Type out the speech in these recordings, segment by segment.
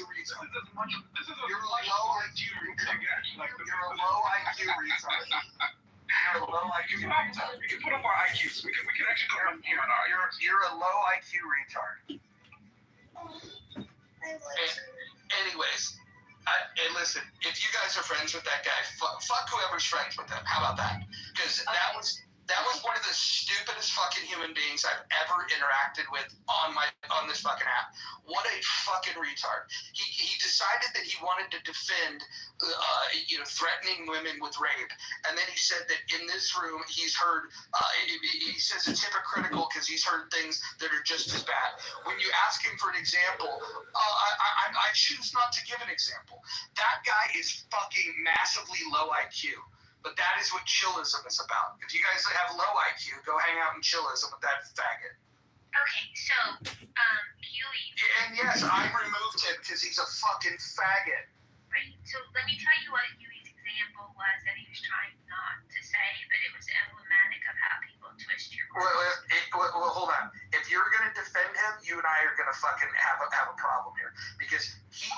retard. You're a low IQ retard. You're a low IQ retard. You're a low IQ retard. We can put up our IQs. We can actually put them here on our. You're a low IQ retard. Anyways, and listen, if you guys are friends with that guy, fuck whoever's friends with him. How about that? Because that was one of the stupidest fucking human beings I've ever interacted with on this fucking app. What a fucking retard. He decided that he wanted to defend threatening women with rape, and then he said that in this room he's heard he says it's hypocritical because he's heard things that are just as bad. When you ask him for an example, I choose not to give an example. That guy is fucking massively low IQ. But that is what chillism is about. If you guys have low IQ, go hang out in chillism with that faggot. Okay, so, Huey. And yes, I removed him because he's a fucking faggot. Right, so let me tell you what Huey's example was that he was trying not to say, but it was emblematic of how people twist your words. Well, hold on. If you're going to defend him, you and I are going to fucking have a problem here. Because he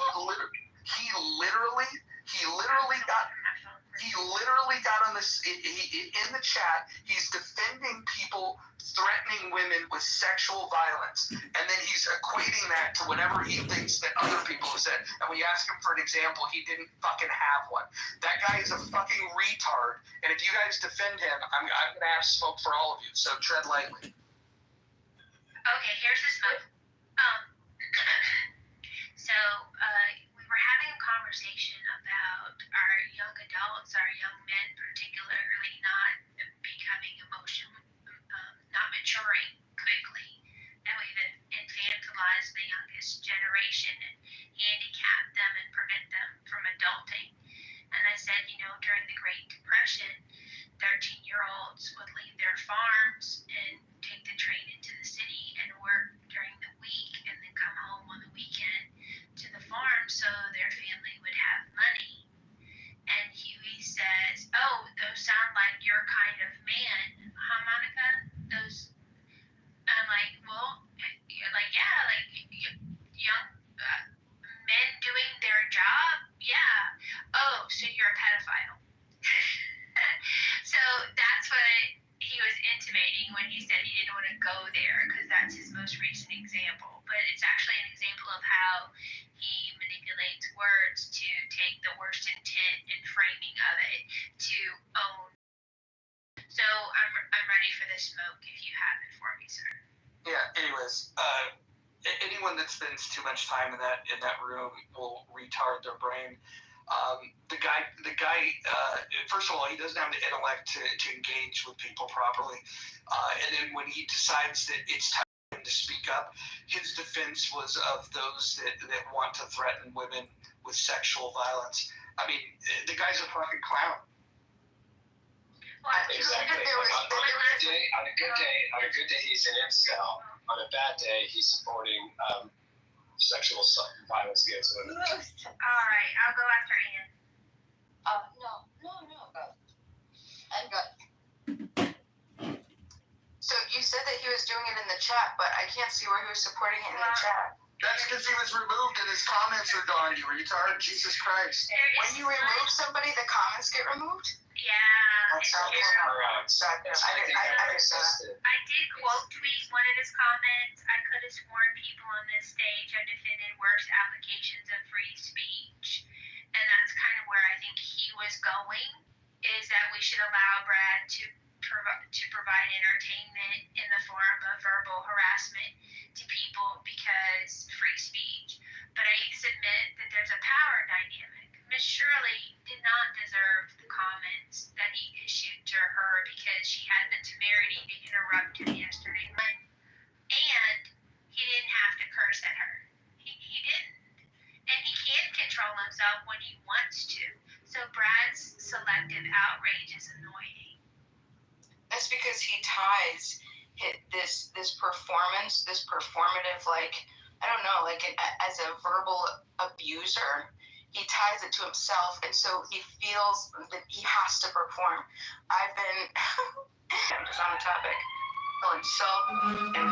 literally got on this in the chat. He's defending people threatening women with sexual violence, and then he's equating that to whatever he thinks that other people have said. And when you ask him for an example, he didn't fucking have one. That guy is a fucking retard, and if you guys defend him, I'm gonna have smoke for all of you. So tread lightly. Okay, here's the smoke. So we were having a conversation about our young adults, our young men particularly, not becoming emotional, not maturing quickly, and we've infantilized the youngest generation and handicapped them and prevent them from adulting. And I said, during the Great Depression, 13-year-olds would leave their farms and take the train into the city and work during the week and then come home on the weekend to the farm so their family would have money. And Huey says, oh, those sound like your kind of man, huh, Monica? Those, I'm like, well, yeah, like young men doing their job? Yeah. Oh, so you're a pedophile. So that's what he was intimating when he said he didn't want to go there, because that's his most recent example. But it's actually an example of how he manipulates words to take the worst intent and framing of it to own. So I'm ready for the smoke if you have it for me, sir. Yeah. Anyways, anyone that spends too much time in that room will retard their brain. The guy. First of all, he doesn't have the intellect to engage with people properly, and then when he decides that it's time for him to speak up, his defense was of those that want to threaten women with sexual violence. I mean, the guy's a fucking clown. Well, exactly. On a good day, he's an incel. On a bad day, he's supporting sexual violence against women. All right, I'll go after Ann. No. I've got. So you said that he was doing it in the chat, but I can't see where he was supporting it in the chat. That's because he was removed and his comments are gone, you retard. Jesus Christ. When you remove somebody, the comments get removed? Yeah. That sounds I did quote tweet one of his comments. I could have sworn people on this stage have defended worse applications of free speech. And that's kind of where I think he was going, is that we should allow Brad to provide entertainment in the form of verbal harassment to people because free speech. But I submit that there's a power dynamic. Miss Shirley did not deserve the comments that he issued to her because she had the temerity to interrupt him yesterday. And he didn't have to curse at her. He didn't. And he can control himself when he wants to. So Brad's selective outrage is annoying. That's because he ties this performance, this performative, as a verbal abuser, he ties it to himself, and so he feels that he has to perform. I've been, I'm just on the topic, he'll insult and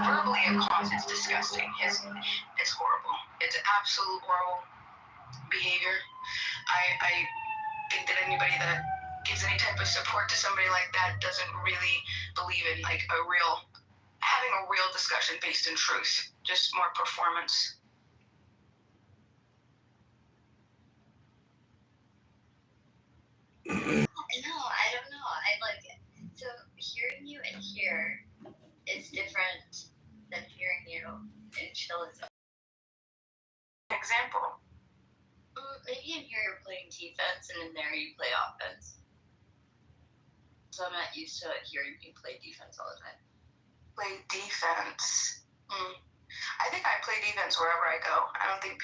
verbally accost. It's disgusting. It's horrible. It's it's absolute horrible behavior. I think that anybody that gives any type of support to somebody like that doesn't really believe in like having a real discussion based in truth, just more performance. No, I don't know. I like it. So hearing you in here is different than hearing you in Chillism. Example. Maybe in here you're playing defense and in there you play offense. So I'm not used to hearing you play defense all the time. Play defense. I think I play defense wherever I go. I don't think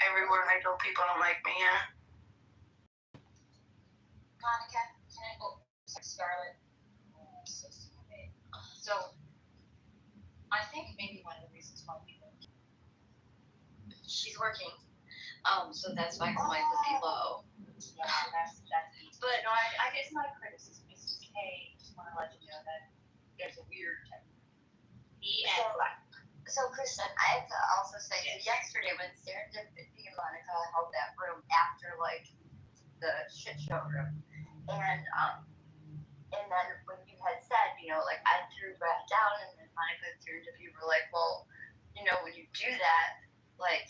everywhere I go, people don't like me. Yeah. Monica, can I go? Scarlett. So, I think maybe one of the reasons why people. She's working. So that's why her mic would be low. Yeah, that's easy. But no, I guess My criticism is just, hey, just want to let you know that there's a weird So Kristen, I have to also say that yesterday when Serendipity and Monica held that room after like the shit show room, and then when you had said, like I threw Brad down, and then Monica and Serendipity were like, well, when you do that, like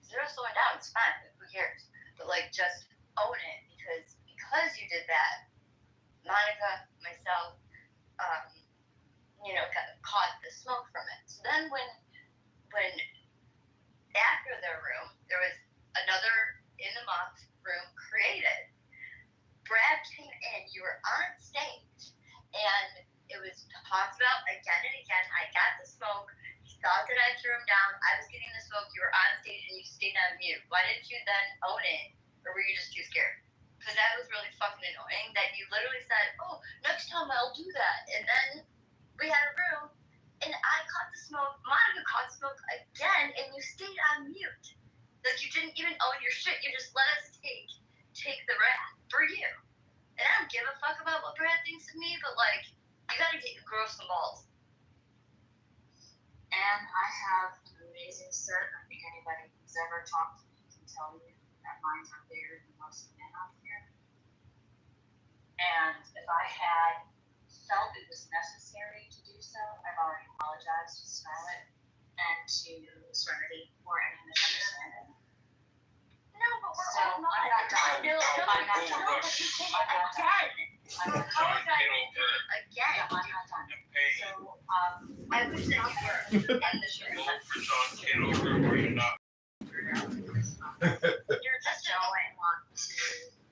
zero slowing down, it's fine, who cares? But like just own it because you did that. Monica, myself, kind of caught the smoke from it. So then when after their room, there was another in the mock room created. Brad came in, you were on stage, and it was talked about again and again. I got the smoke. He thought that I threw him down. I was getting the smoke. You were on stage and you stayed on mute. Why didn't you then own it? Or were you just too scared? Because that was really fucking annoying that you literally said, oh, next time I'll do that. And then we had a room, and I caught the smoke. Monica caught the smoke again, and you stayed on mute. Like, you didn't even own your shit. You just let us take the wrath for you. And I don't give a fuck about what Brad thinks of me, but, like, you gotta grow some balls. And I have an amazing set. I think anybody who's ever talked to me can tell you that mines are bigger than most men out here. And if I had felt it was necessary to do so, I've already apologized to Scarlett and to Serenity for any misunderstanding. No, but we're So, all not. I'm not done. No, I'm not done. I'm not done. Again. Yeah, I'm not done. So, I wish that you were. End the show. You're just don't want to,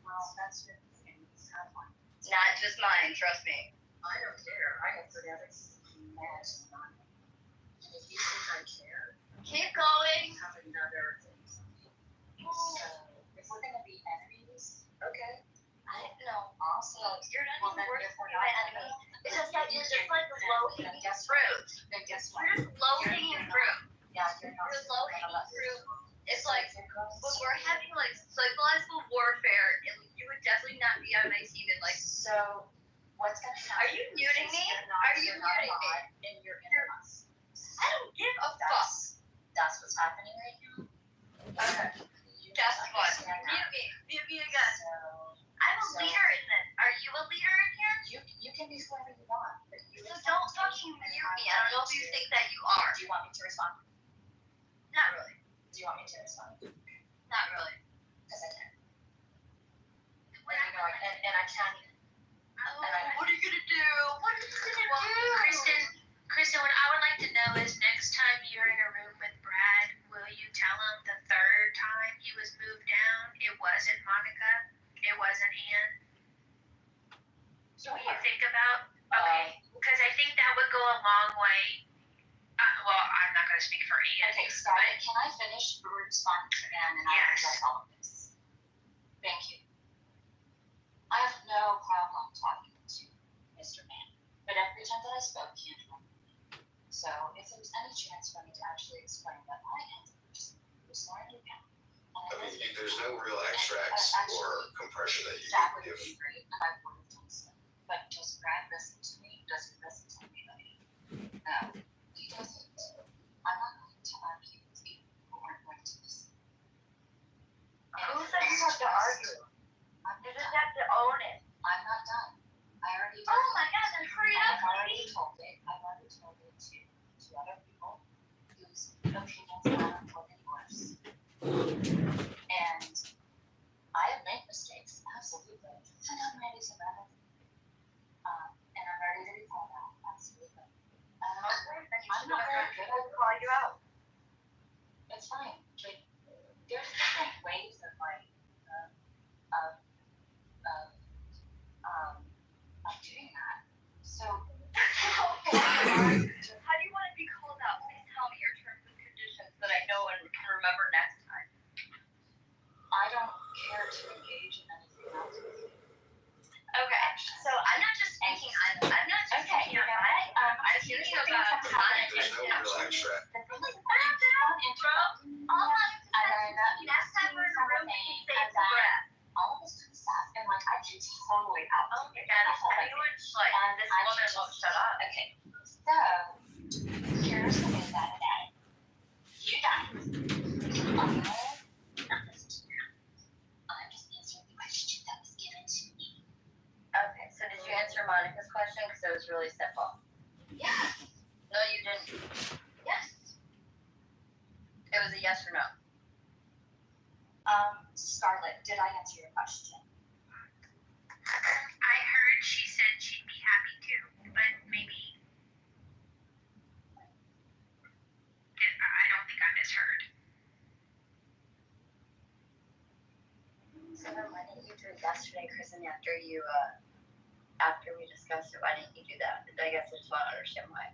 well, that's your thing. It's kind of fun. not just mine, trust me. I don't care. I have put everything mess on me. And if you think I care, Keep going. I have another thing. So, if we're gonna be enemies, okay, No. awesome. No, you're not Well, even then worse if than we're my not enemy. gonna- It's just that you're just like low-hanging fruit. Then guess what? You're just low-hanging fruit. Yeah, you're not. You're low-hanging fruit. It's So like, if it goes- when we're having like psychological warfare, and you would definitely not be on my team. And like, So, what's gonna happen? are you muting me? Are you muting me? And you're in us. I don't give a fuck. That's what's happening right now. Okay. You Guess don't what? understand that. Mute me again. So, I'm a leader in this. Are you a leader in here? you can be whoever you want, but you So don't fucking mute me. I don't know if you think that you are. Do you want me to respond? Not really. Do you want me to respond? Not really. Because I can. What And I can. What are you gonna do? What are you gonna do? Kristen, what I would like to know is next time you're in a room with Brad, will you tell him the third time he was moved down, it wasn't Monica, it wasn't Ann? Will you think about? Okay, because I think that would go a long way. Well, I'm not going to speak for Ann. Okay, Scarlett, can I finish the response to Ann and I will Yes. address all of this? Thank you. I have no problem talking to Mr. Mann, but every time that I spoke, he interrupted me. So if there's any chance for me to actually explain that I am the person who was learning again. I mean, there's no real extracts or compression that you That can would give. be great, and I would have done so. But does Brad listen to me? Does he listen to anybody? No, he doesn't. I'm not going to argue with people who aren't going to listen. That's fine. Like, there's different ways of like of doing that. So how do you want to be called out? Please tell me your terms and conditions that I know and can remember next time. I don't care to engage in anything else with you. Okay, so I'm not just speaking. I'm not just speaking on my. I'm speaking about Sonic. There's no real extract. The thing is, I keep on interrupting. Next time we're in a room, and then all of this comes up, and like I can totally out. Oh my god, I would like this woman won't shut up. Okay, so here's the way that it is. You guys, not listen to me. I'm just answering the question that was given to me. Okay, so did you answer Monica's question? Because it was really simple. Yes. No, you didn't. Yes. It was a yes or no. Scarlett, did I answer your question? I heard she said she'd be happy to, but maybe. I don't think I misheard. So then why didn't you do it yesterday, Kristen, after we discussed it? Why didn't you do that? I guess I just want to understand why.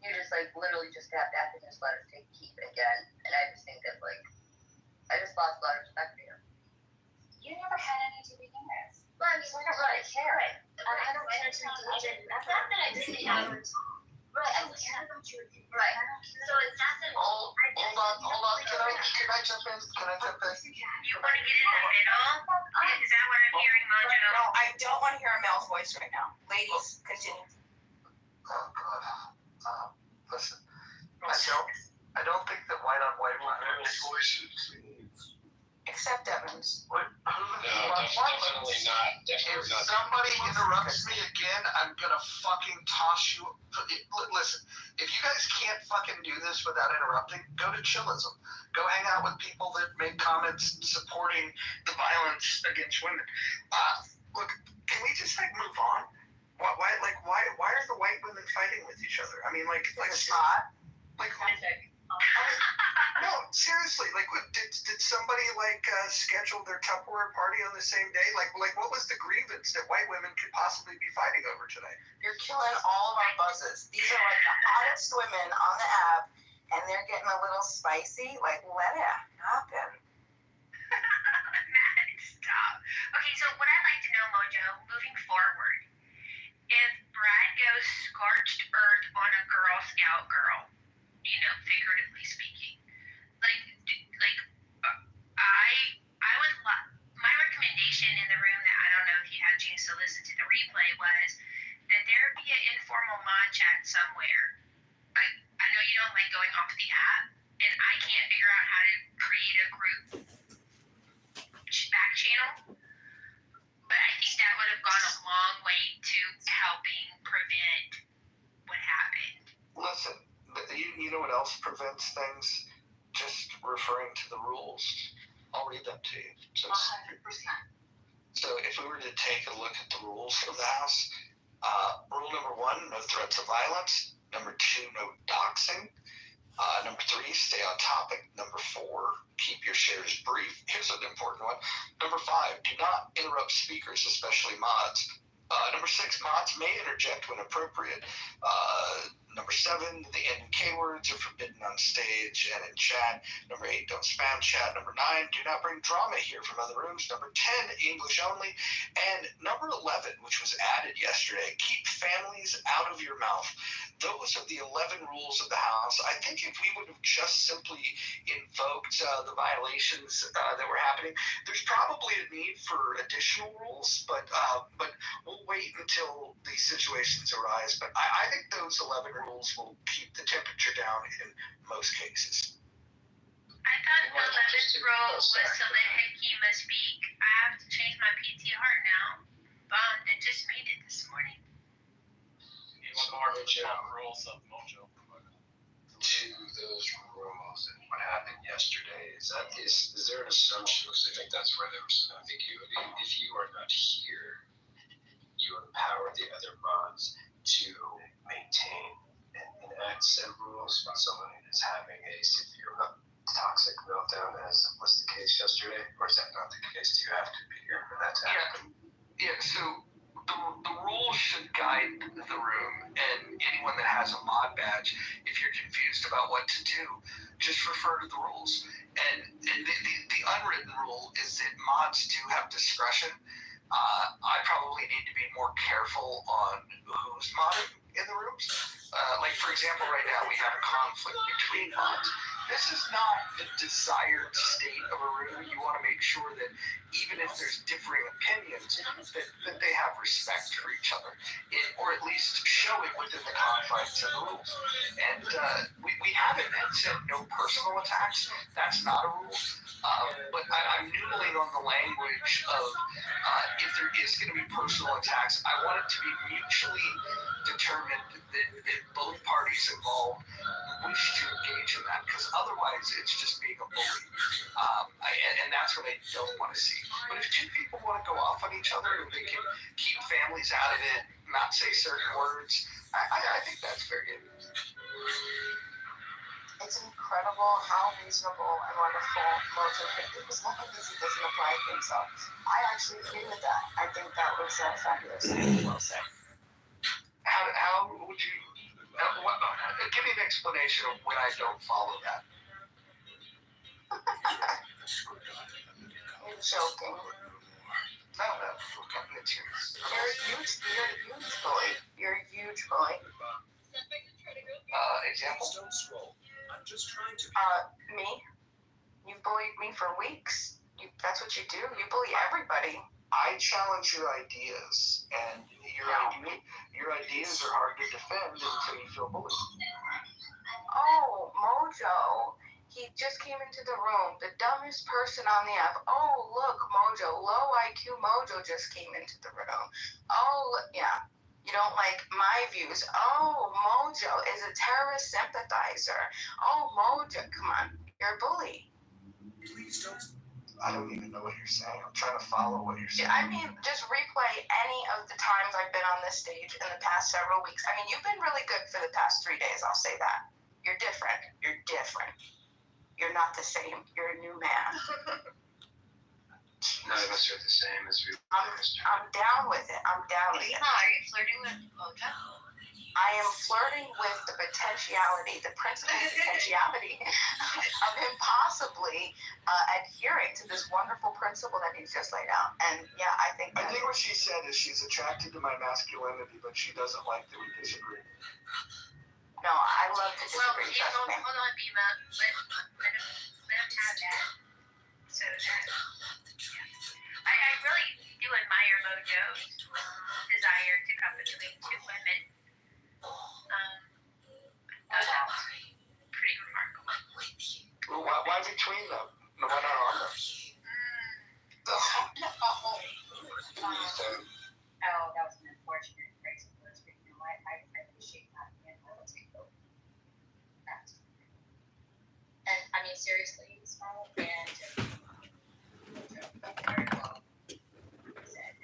You just like literally just got back and just let us take keep again, and I just think that like I just lost a lot of respect for you. You never had any to begin with. Well, I mean, I don't really care. I don't care to engage in. That's not that I didn't have. Right, I don't care about you. Right. So it's not that. Hold on. Can I jump in? You want to get in the middle? Is that what I'm hearing, Mojo? No, I don't want to hear a male voice right now. Ladies, continue. Listen, I don't think that white on white Voices. Except Evans. No, definitely not. If somebody interrupts me again, I'm gonna fucking toss you. Listen, if you guys can't fucking do this without interrupting, go to Chillism. Go hang out with people that make comments supporting the violence against women. Look, can we just like move on? Why are the white women fighting with each other? I mean, like hot. No, seriously, like, did somebody schedule their Tupperware party on the same day? Like, what was the grievance that white women could possibly be fighting over today? You're killing all of our buzzes. These are like the hottest women on the app, and they're getting a little spicy. Like, let it happen. Matt, stop. Okay, so what I'd like to know, Mojo, moving forward, if Brad goes scorched earth on a Girl Scout girl, figuratively speaking, I would love, my recommendation in the room that I don't know if you had a chance to listen to the replay was that there be an informal mod chat somewhere. I know you don't like going off the app, and I can't figure out how to create a group back channel, but I think that would have gone a long way to helping prevent what happened. Listen, you know what else prevents things? Just referring to the rules. I'll read them to you. 100%. So if we were to take a look at the rules of the House, rule number 1, no threats of violence. Number 2, no doxing. Number 3, stay on topic. Number 4, keep your shares brief. Here's an important one. Number 5, do not interrupt speakers, especially mods. Number 6, mods may interject when appropriate. Number 7, the N and K words are forbidden on stage and in chat. Number 8, don't spam chat. Number 9, do not bring drama here from other rooms. Number 10, English only. And number 11, which was added yesterday, keep families out of your mouth. Those are the 11 rules of the House. I think if we would have just simply invoked the violations that were happening, there's probably a need for additional rules, but we'll wait until these situations arise. But I think those 11 rules will keep the temperature down in most cases. I thought the 11th rule was to let Hekima speak. I have to change my PTR now. Bond, I just made it this morning. Rules of Mojo. To those rules and what happened yesterday, is there an assumption, because I think that's where there was some ambiguity, if you are not here, you empower the other mods to maintain an enact said rules when someone is having a severe toxic meltdown, as was the case yesterday? Or is that not the case? Do you have to be here for that to happen? Yeah, so the rules should guide the room, and anyone that has a mod badge, if you're confused about what to do, just refer to the rules. And the unwritten rule is that mods do have discretion. I probably need to be more careful on who's modding in the rooms. Like, for example, right now we have a conflict between mods. This is not the desired state of a room. You want to make sure that even if there's differing opinions, that they have respect for each other, or at least show it within the confines of the rules. And we haven't said no personal attacks. That's not a rule. But I'm noodling on the language of if there is going to be personal attacks, I want it to be mutually determined that both parties involved wish to engage in that, because otherwise it's just being a bully. And that's what I don't want to see. But if two people want to go off on each other and they can keep families out of it, not say certain words, I think that's very good. It's incredible how reasonable and wonderful Mojo could be. As long as he doesn't apply to himself. I actually agree with that. I think that was fabulous. Well said. How would you... give me an explanation of when I don't follow that. You're joking. No, it's serious. You're a huge bully. You're a huge bully. Example? Me? You bullied me for weeks. That's what you do. You bully everybody. I challenge your ideas, and your ideas are hard to defend until you feel bullied. Oh, Mojo. He just came into the room. The dumbest person on the app. Oh, look, Mojo. Low IQ Mojo just came into the room. Oh, yeah. You don't like my views. Oh, Mojo is a terrorist sympathizer. Oh, Mojo. Come on. You're a bully. Please don't. I don't even know what you're saying. I'm trying to follow what you're saying. I mean, just replay any of the times I've been on this stage in the past several weeks. I mean, you've been really good for the past 3 days. I'll say that. You're different. You're different. You're not the same. You're a new man. None of us are the same as we were. I'm down with it. I'm down with it. Are you flirting with Mojo? I am flirting with the potentiality, the principal potentiality of him possibly adhering to this wonderful principle that he's just laid out. And yeah, I think what she said is she's attracted to my masculinity, but she doesn't like that we disagree. No, I love to disagree. Well, hold on, Bima. Let him have that. So I really do admire Mojo's desire to come between two women. That's pretty remarkable. Well, why between them? No, why not on them? Oh, that was an unfortunate phrase of words, but you know, I appreciate that. And let's get over that. And I mean, seriously, Scarlett and very well said.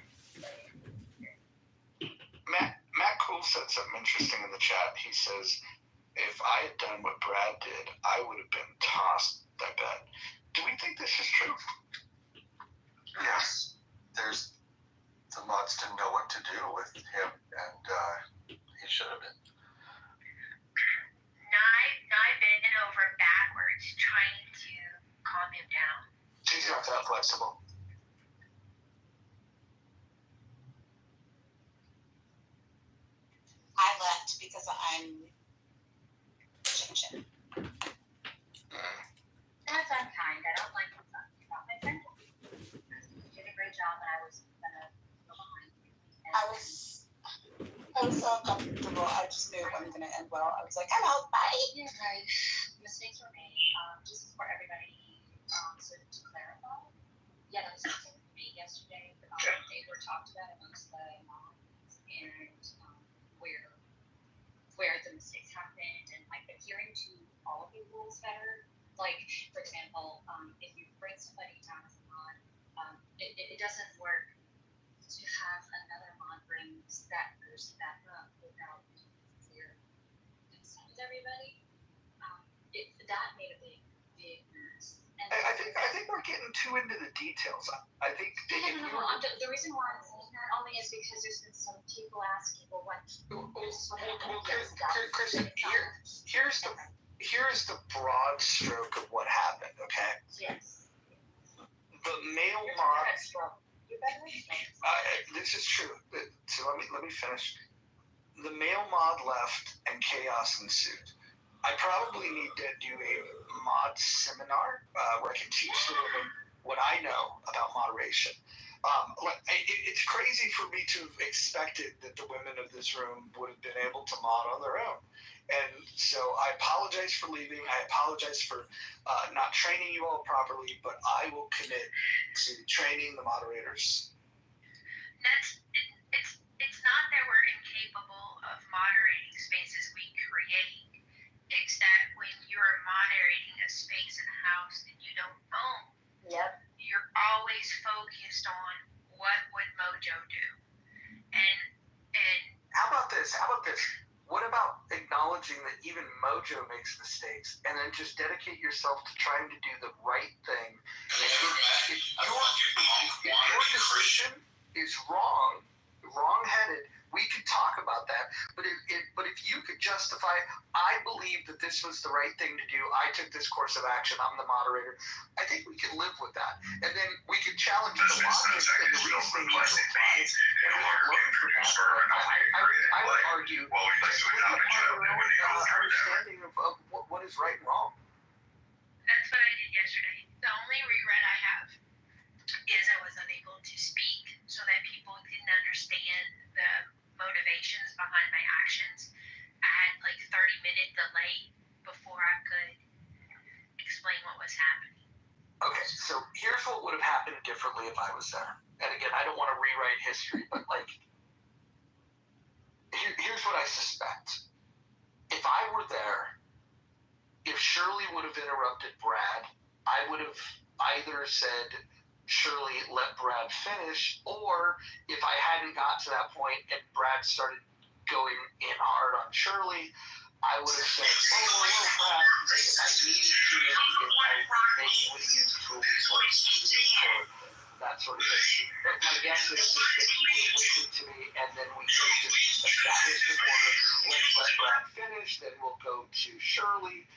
Matt Cool said something interesting in the chat. He says, if I had done what Brad did, I would have been tossed, I bet. Do we think this is true? Yes. The mods didn't know what to do with him, and he should have been. Nye bending over backwards, trying to calm him down. She's not that flexible. I left because I'm Egyptian. That's unkind. I don't like talking about my friend. You did a great job, and I was gonna go behind you. I was so uncomfortable. I just knew it wasn't gonna end well. I was like, I'm out, bye. You're right. Mistakes were made. Just for everybody, so to clarify, yeah, that was something made yesterday. They were talked about amongst the moms and where the mistakes happened and like adhering to all of the rules better. Like, for example, if you bring somebody down as a mod, it doesn't work to have another mod bring that person back up without clear consent. everybody, that made a big mess. And I think we're getting too into the details. I think no. The reason why I'm saying that only is because there's been some people asking, well, what Kristen, here's the broad stroke of what happened. Okay. Yes. The male mod. This is true. So let me finish. The male mod left and chaos ensued. I probably need to do a mod seminar where I can teach the women what I know about moderation. It's crazy for me to have expected that the women of this room would have been able to mod on their own. And so I apologize for leaving. I apologize for not training you all properly, but I will commit to training the moderators. It's not that we're incapable of moderating spaces we create. It's that when you're moderating a space in a house that you don't own, you're always focused on what would Mojo do. And How about this? What about acknowledging that even Mojo makes mistakes and then just dedicate yourself to trying to do the right thing? If your decision is wrong-headed, we could talk about that. But if you could justify, I believe that this was the right thing to do. I took this course of action. I'm the moderator. I think we could live with that. And then we could challenge the logic and the reasoning of the clients. And we could learn from that. I would argue understanding of what is right and wrong. that's what I did yesterday. The only regret I have is I was unable to speak so that people didn't understand the motivations behind my actions. I had like 30-minute delay before I could explain what was happening. Okay, so here's what would have happened differently if I was there. And again, I don't want to rewrite history, but here's what I suspect. If I were there, if Shirley would have interrupted Brad, I would have either said, Shirley, let Brad finish, or if I hadn't got to that point and Brad started going in hard on Shirley, I would have said, whoa, Brad, if I needed to, I maybe would have used tools or that sort of thing. But my guess is that he would have listened to me, and then we could just establish the order. Let's let Brad finish, then we'll go to Shirley.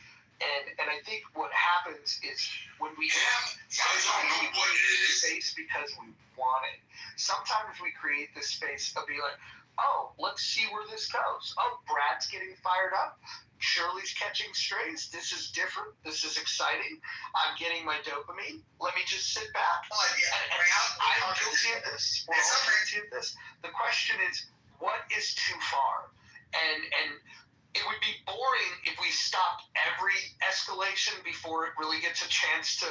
And I think what happens is when we sometimes we create this space because we want it. Sometimes we create this space of being like, oh, let's see where this goes. Oh, Brad's getting fired up. Shirley's catching strays. This is different. This is exciting. I'm getting my dopamine. Let me just sit back. And I'm guilty of this. We're all guilty of this. The question is, what is too far? And it would be boring if we stopped every escalation before it really gets a chance to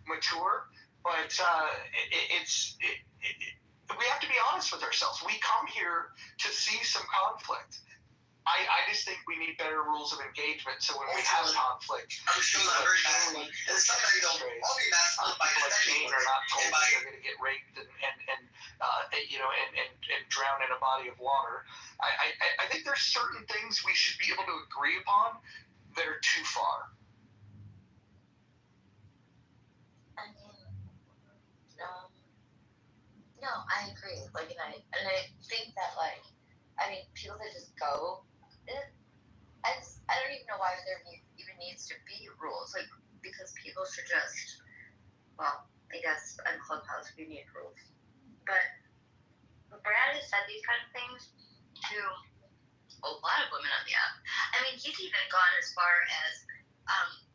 mature. But we have to be honest with ourselves. We come here to see some conflict. I just think we need better rules of engagement. So when we have conflict, I'm sure that very badly. And somebody don't all be messed up by people like Jane are not told that by they're going to get raped and drown in a body of water. I think there's certain things we should be able to agree upon that are too far. I mean, no, I agree. And I think that people that just go, I don't even know why there even needs to be rules. Because people should just, well, I guess on Clubhouse we need rules. But Brad has said these kind of things to a lot of women on the app. I mean, he's even gone as far as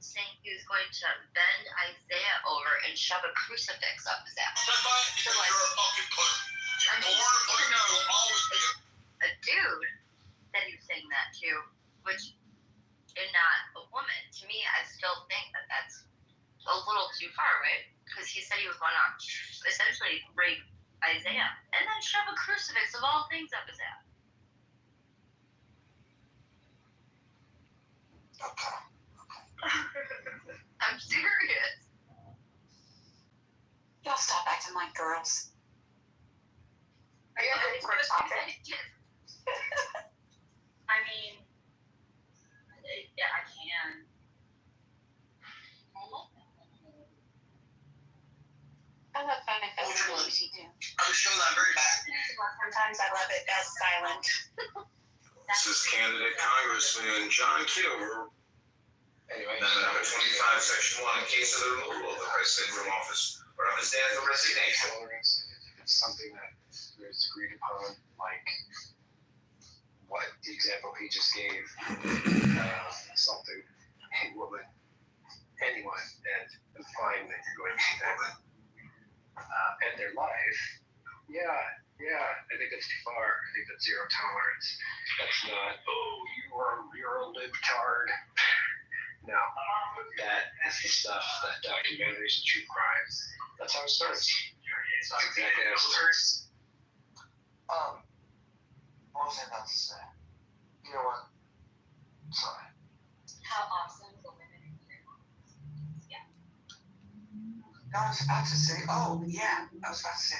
saying he was going to bend Isaiah over and shove a crucifix up his ass. you're a fucking pussy. You're born a pussy. You'll always be a dude that he was saying that to, which is not a woman. To me, I still think that that's a little too far, right? Because he said he was going to essentially rape Isaiah and then shove a crucifix of all things up his ass. Okay. I'm serious. Y'all stop acting like girls. Are you ready for a topic? I mean, he do? I'm sure that very bad. Sometimes I love it best silent. This is candidate Congressman John Kitover. Anyway, Number 25, Section 1, in case of the removal of the president from office or of his death or resignation. if it's something that is agreed upon, like what the example he just gave, something a woman, anyone, and implying that you're going to end their life, I think that's too far. I think that's zero tolerance. That's not, you're a libtard. No, that is the stuff that documentaries and true crime, that's how it starts. That's exactly how it starts. What was I about to say? You know what? Sorry. How awesome the women in here. Yeah. No, I was about to say,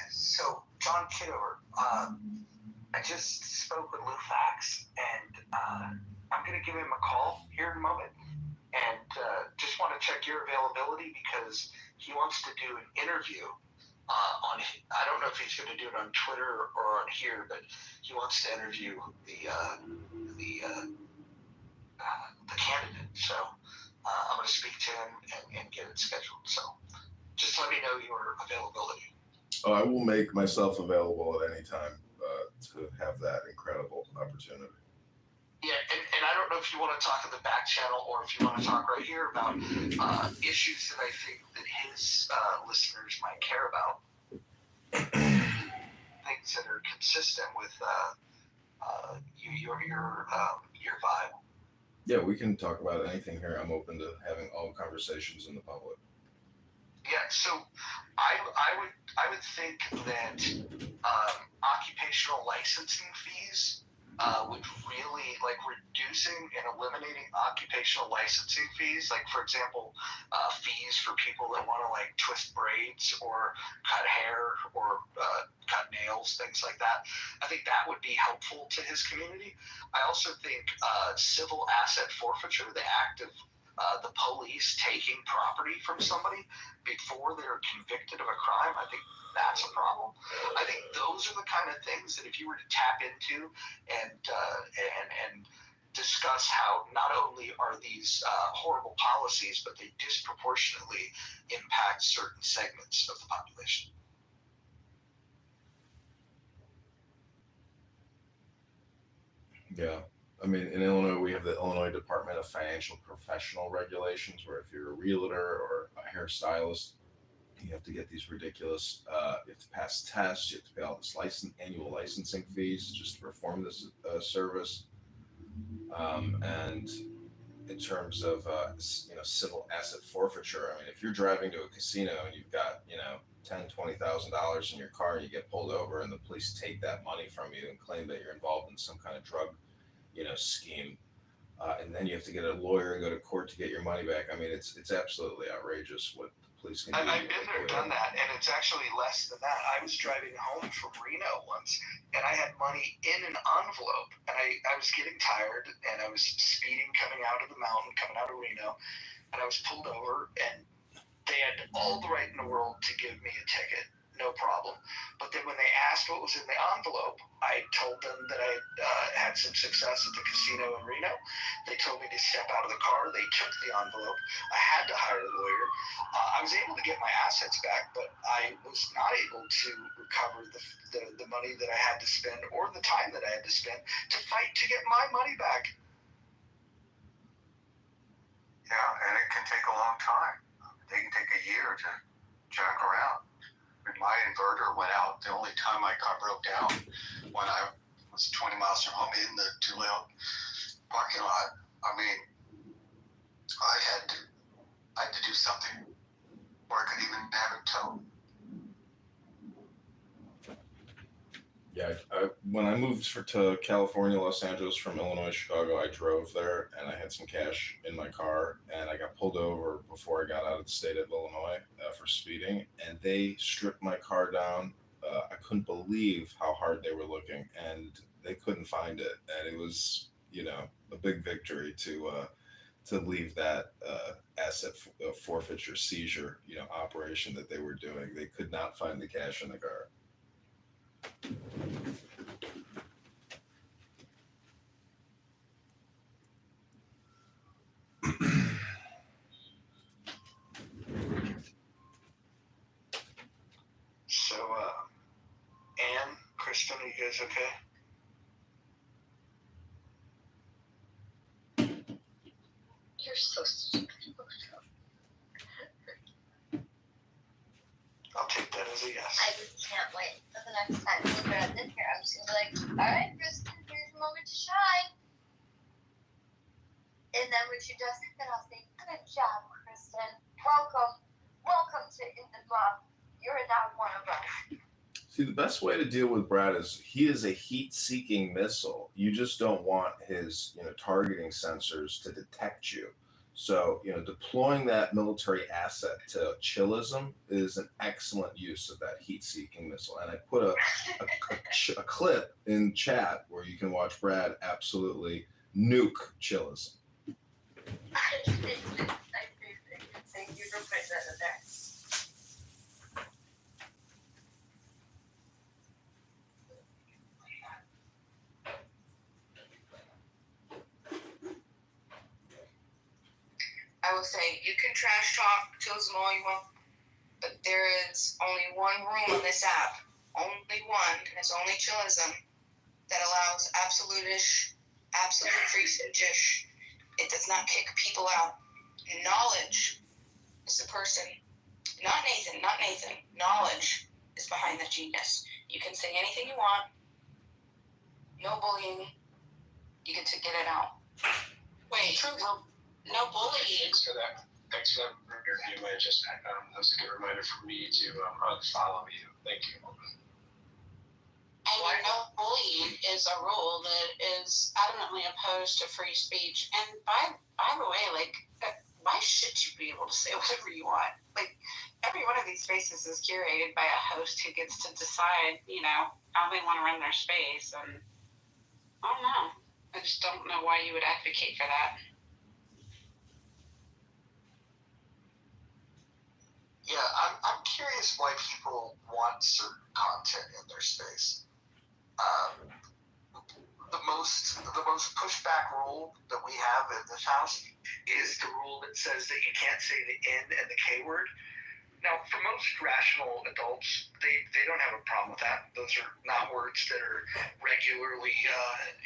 so John Kitover, I just spoke with Lou Fax, and I'm going to give him a call here in a moment, and just want to check your availability because he wants to do an interview I don't know if he's going to do it on Twitter or on here, but he wants to interview the candidate. So I'm going to speak to him and get it scheduled. So just let me know your availability. Oh, I will make myself available at any time to have that incredible opportunity. Yeah, and I don't know if you want to talk in the back channel or if you want to talk right here about issues that I think that his listeners might care about. Things that are consistent with your vibe. Yeah, we can talk about anything here. I'm open to having all conversations in the public. Yeah, so I would think that occupational licensing fees would really, like, reducing and eliminating occupational licensing fees, like, for example, fees for people that want to, like, twist braids or cut hair or cut nails, things like that. I think that would be helpful to his community. I also think civil asset forfeiture, the act of the police taking property from somebody before they're convicted of a crime, I think that's a problem. I think those are the kind of things that if you were to tap into and discuss how not only are these horrible policies, but they disproportionately impact certain segments of the population. Yeah. I mean, in Illinois, we have the Illinois Department of Financial Professional Regulations, where if you're a realtor or a hairstylist, you have to get these ridiculous, you have to pass tests, you have to pay all this annual licensing fees just to perform this service. And in terms of, civil asset forfeiture, I mean, if you're driving to a casino and you've got, $10,000-$20,000 in your car and you get pulled over and the police take that money from you and claim that you're involved in some kind of drug, scheme, and then you have to get a lawyer and go to court to get your money back. I mean, it's absolutely outrageous what the police can do. I've been there, done that, and it's actually less than that. I was driving home from Reno once, and I had money in an envelope, and I was getting tired, and I was speeding coming out of the mountain, coming out of Reno, and I was pulled over, and they had all the right in the world to give me a ticket. No problem. But then when they asked what was in the envelope, I told them that I had some success at the casino in Reno. They told me to step out of the car. They took the envelope. I had to hire a lawyer. I was able to get my assets back, but I was not able to recover the money that I had to spend or the time that I had to spend to fight to get my money back. Yeah, and it can take a long time. They can take a year to jack around. When my inverter went out, the only time my car broke down when I was 20 miles from home in the two-lane parking lot. I mean, I had to do something or I could even have it towed. Yeah, when I moved to California, Los Angeles from Illinois, Chicago, I drove there and I had some cash in my car and I got pulled over before I got out of the state of Illinois for speeding, and they stripped my car down. I couldn't believe how hard they were looking, and they couldn't find it. And it was, a big victory to leave that asset forfeiture seizure, operation that they were doing. They could not find the cash in the car. Are you guys okay? You're so stupid. I'll take that as a yes. I just can't wait for the next time Brad's in here. I'm just gonna be like, all right, Kristen, here's your moment to shine. And then when she does it, then I'll say, good job, Kristen. Welcome to In the Mob. You're now one of us. See, the best way to deal with Brad is he is a heat-seeking missile. You just don't want his, targeting sensors to detect you. So, deploying that military asset to chillism is an excellent use of that heat-seeking missile. And I put a clip in chat where you can watch Brad absolutely nuke chillism. I appreciate it. Thank you for putting that in there. I will say, you can trash talk chillism all you want, but there is only one room on this app, only one, and it's only chillism, that allows absolute free speech-ish. It does not kick people out. Knowledge is the person, not Nathan. Knowledge is behind the genius. You can say anything you want, no bullying, you get to get it out. Wait, no bullying. Thanks for that. Murder. You might just, that was a good reminder for me to unfollow you. Thank you. And no bullying is a rule that is adamantly opposed to free speech. And by the way, why should you be able to say whatever you want? Every one of these spaces is curated by a host who gets to decide, how they want to run their space. And I don't know. I just don't know why you would advocate for that. Yeah, I'm curious why people want certain content in their space. The most pushback rule that we have in this house is the rule that says that you can't say the N and the K word. Now, for most rational adults, they don't have a problem with that. Those are not words that are regularly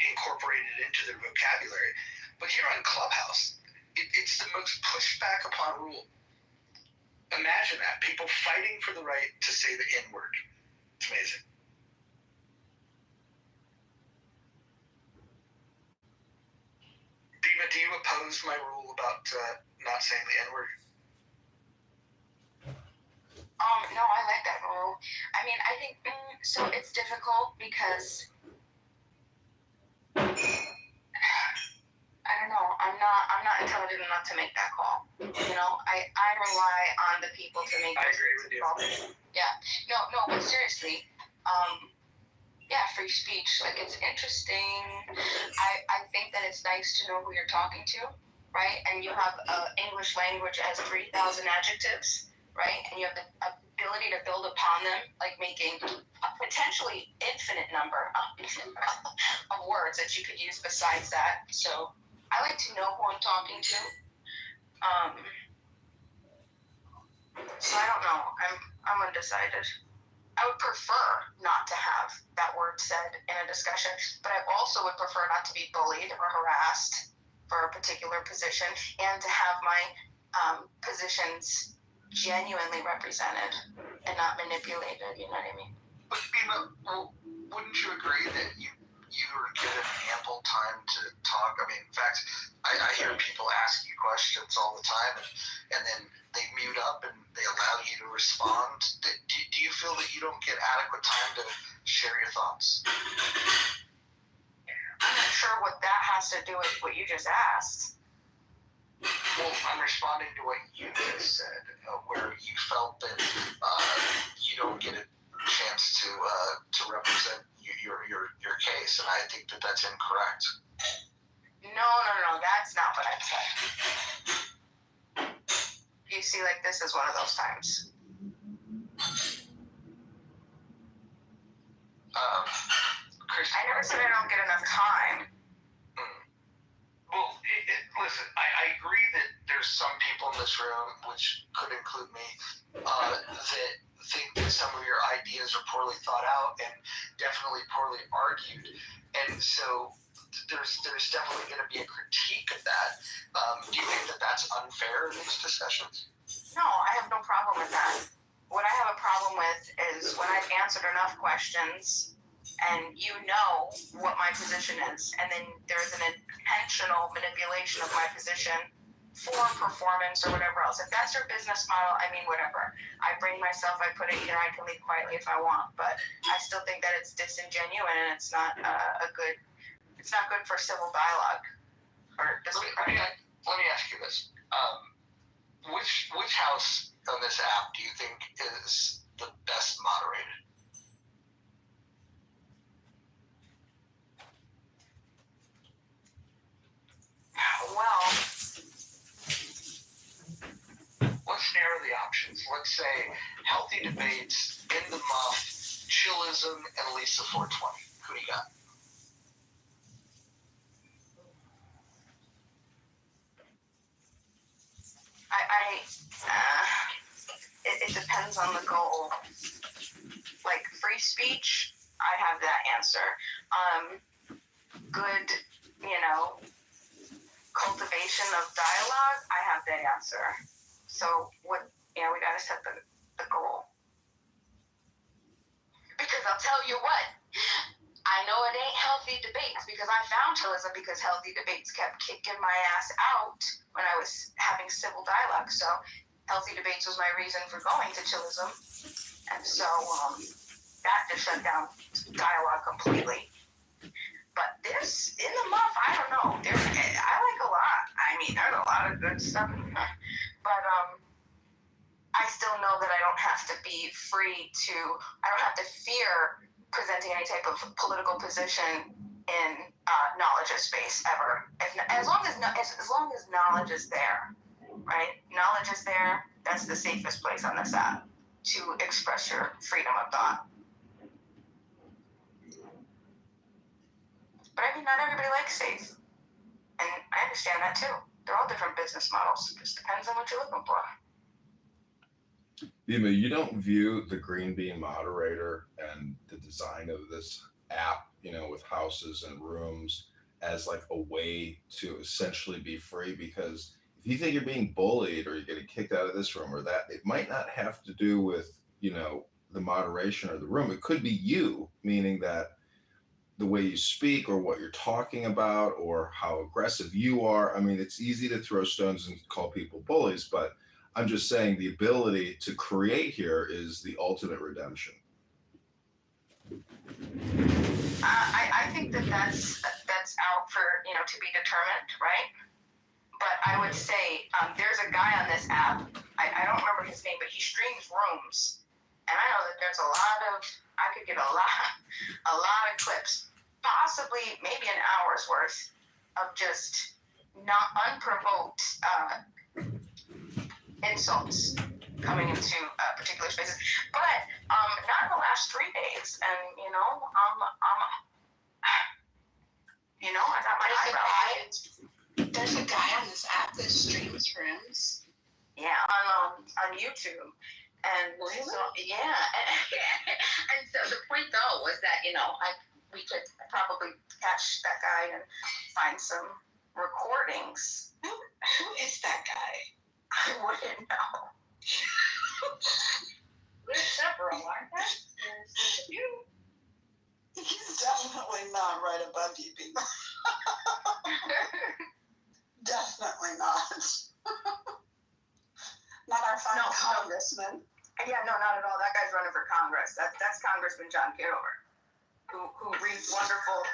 incorporated into their vocabulary. But here on Clubhouse, it's the most pushback upon rule. Imagine that. People fighting for the right to say the N word. It's amazing. Dima, do you oppose my rule about not saying the N word? No, I like that rule. I mean, I think, so it's difficult because, I don't know, I'm not intelligent enough to make that call. I rely on the people to make I agree with you. Yeah. No, but seriously, free speech, it's interesting. I think that it's nice to know who you're talking to, right? And you have English language as 3,000 adjectives, right? And you have the ability to build upon them, making a potentially infinite number of words that you could use besides that. So I like to know who I'm talking to. So I don't know. I'm undecided. I would prefer not to have that word said in a discussion, but I also would prefer not to be bullied or harassed for a particular position and to have my positions genuinely represented and not manipulated, you know what I mean? But Bima, wouldn't you agree that you were given ample time to talk? I mean, in fact, I hear people ask you questions all the time, and then they mute up and they allow you to respond. Do you feel that you don't get adequate time to share your thoughts? I'm not sure what that has to do with what you just asked. Well, I'm responding to what you just said, where you felt that you don't get a chance to represent your case, and I think that that's incorrect. No, that's not what I said. You see, this is one of those times. Chris, I never said I don't get enough time. Well, listen, I agree that there's some people in this room, which could include me, that think that some of your ideas are poorly thought out and definitely poorly argued. And so there's definitely going to be a critique of that. Do you think that that's unfair in these discussions? No, I have no problem with that. What I have a problem with is when I've answered enough questions and you know what my position is, and then there's an intentional manipulation of my position for performance or whatever else. If that's your business model, I mean, whatever. I bring myself, I put it here, I can leave quietly if I want, but I still think that it's disingenuous and it's not it's not good for civil dialogue. Or let me ask you this. Which house on this app do you think is the best moderated? Well, let's narrow the options. Let's say Healthy Debates, In the Muff, Chillism, and Lisa 420. Who do you got? It depends on the goal. Like free speech, I have that answer. Good, cultivation of dialogue, I have that answer. So we gotta set the goal. Because I'll tell you what, I know it ain't Healthy Debates because I found Chillism because Healthy Debates kept kicking my ass out when I was having civil dialogue. So Healthy Debates was my reason for going to Chillism. And so that just shut down dialogue completely. But this, In the Muff, I don't know. I like a lot. I mean, there's a lot of good stuff in there. But I still know that I don't have to be free I don't have to fear presenting any type of political position in knowledge space ever. As long as knowledge is there, right? Knowledge is there. That's the safest place on this app to express your freedom of thought. But I mean, not everybody likes safe, and I understand that too. They're all different business models. It just depends on what you're looking for. Bima, you don't view the green bean moderator and the design of this app, with houses and rooms as like a way to essentially be free? Because if you think you're being bullied or you're getting kicked out of this room or that, it might not have to do with, the moderation or the room. It could be you, meaning that the way you speak or what you're talking about or how aggressive you are. I mean, it's easy to throw stones and call people bullies, but I'm just saying the ability to create here is the ultimate redemption. I think that's out for, to be determined, right? But I would say there's a guy on this app, I don't remember his name, but he streams rooms. And I know that there's I could get a lot of clips, possibly maybe an hour's worth of just not unprovoked insults coming into particular spaces. But not in the last 3 days. And, I got my eyebrows. There's a guy on this app that streams rooms. Yeah, on YouTube. And really? So, yeah. And so the point though was that, we could probably catch that guy and find some recordings. Who is that guy? I wouldn't know. There's several, aren't there? There's a few. He's definitely not right above you, Bima. Definitely not. Not our final congressman. Yeah, no, not at all. That guy's running for Congress. That's Congressman John Kitover, who reads wonderful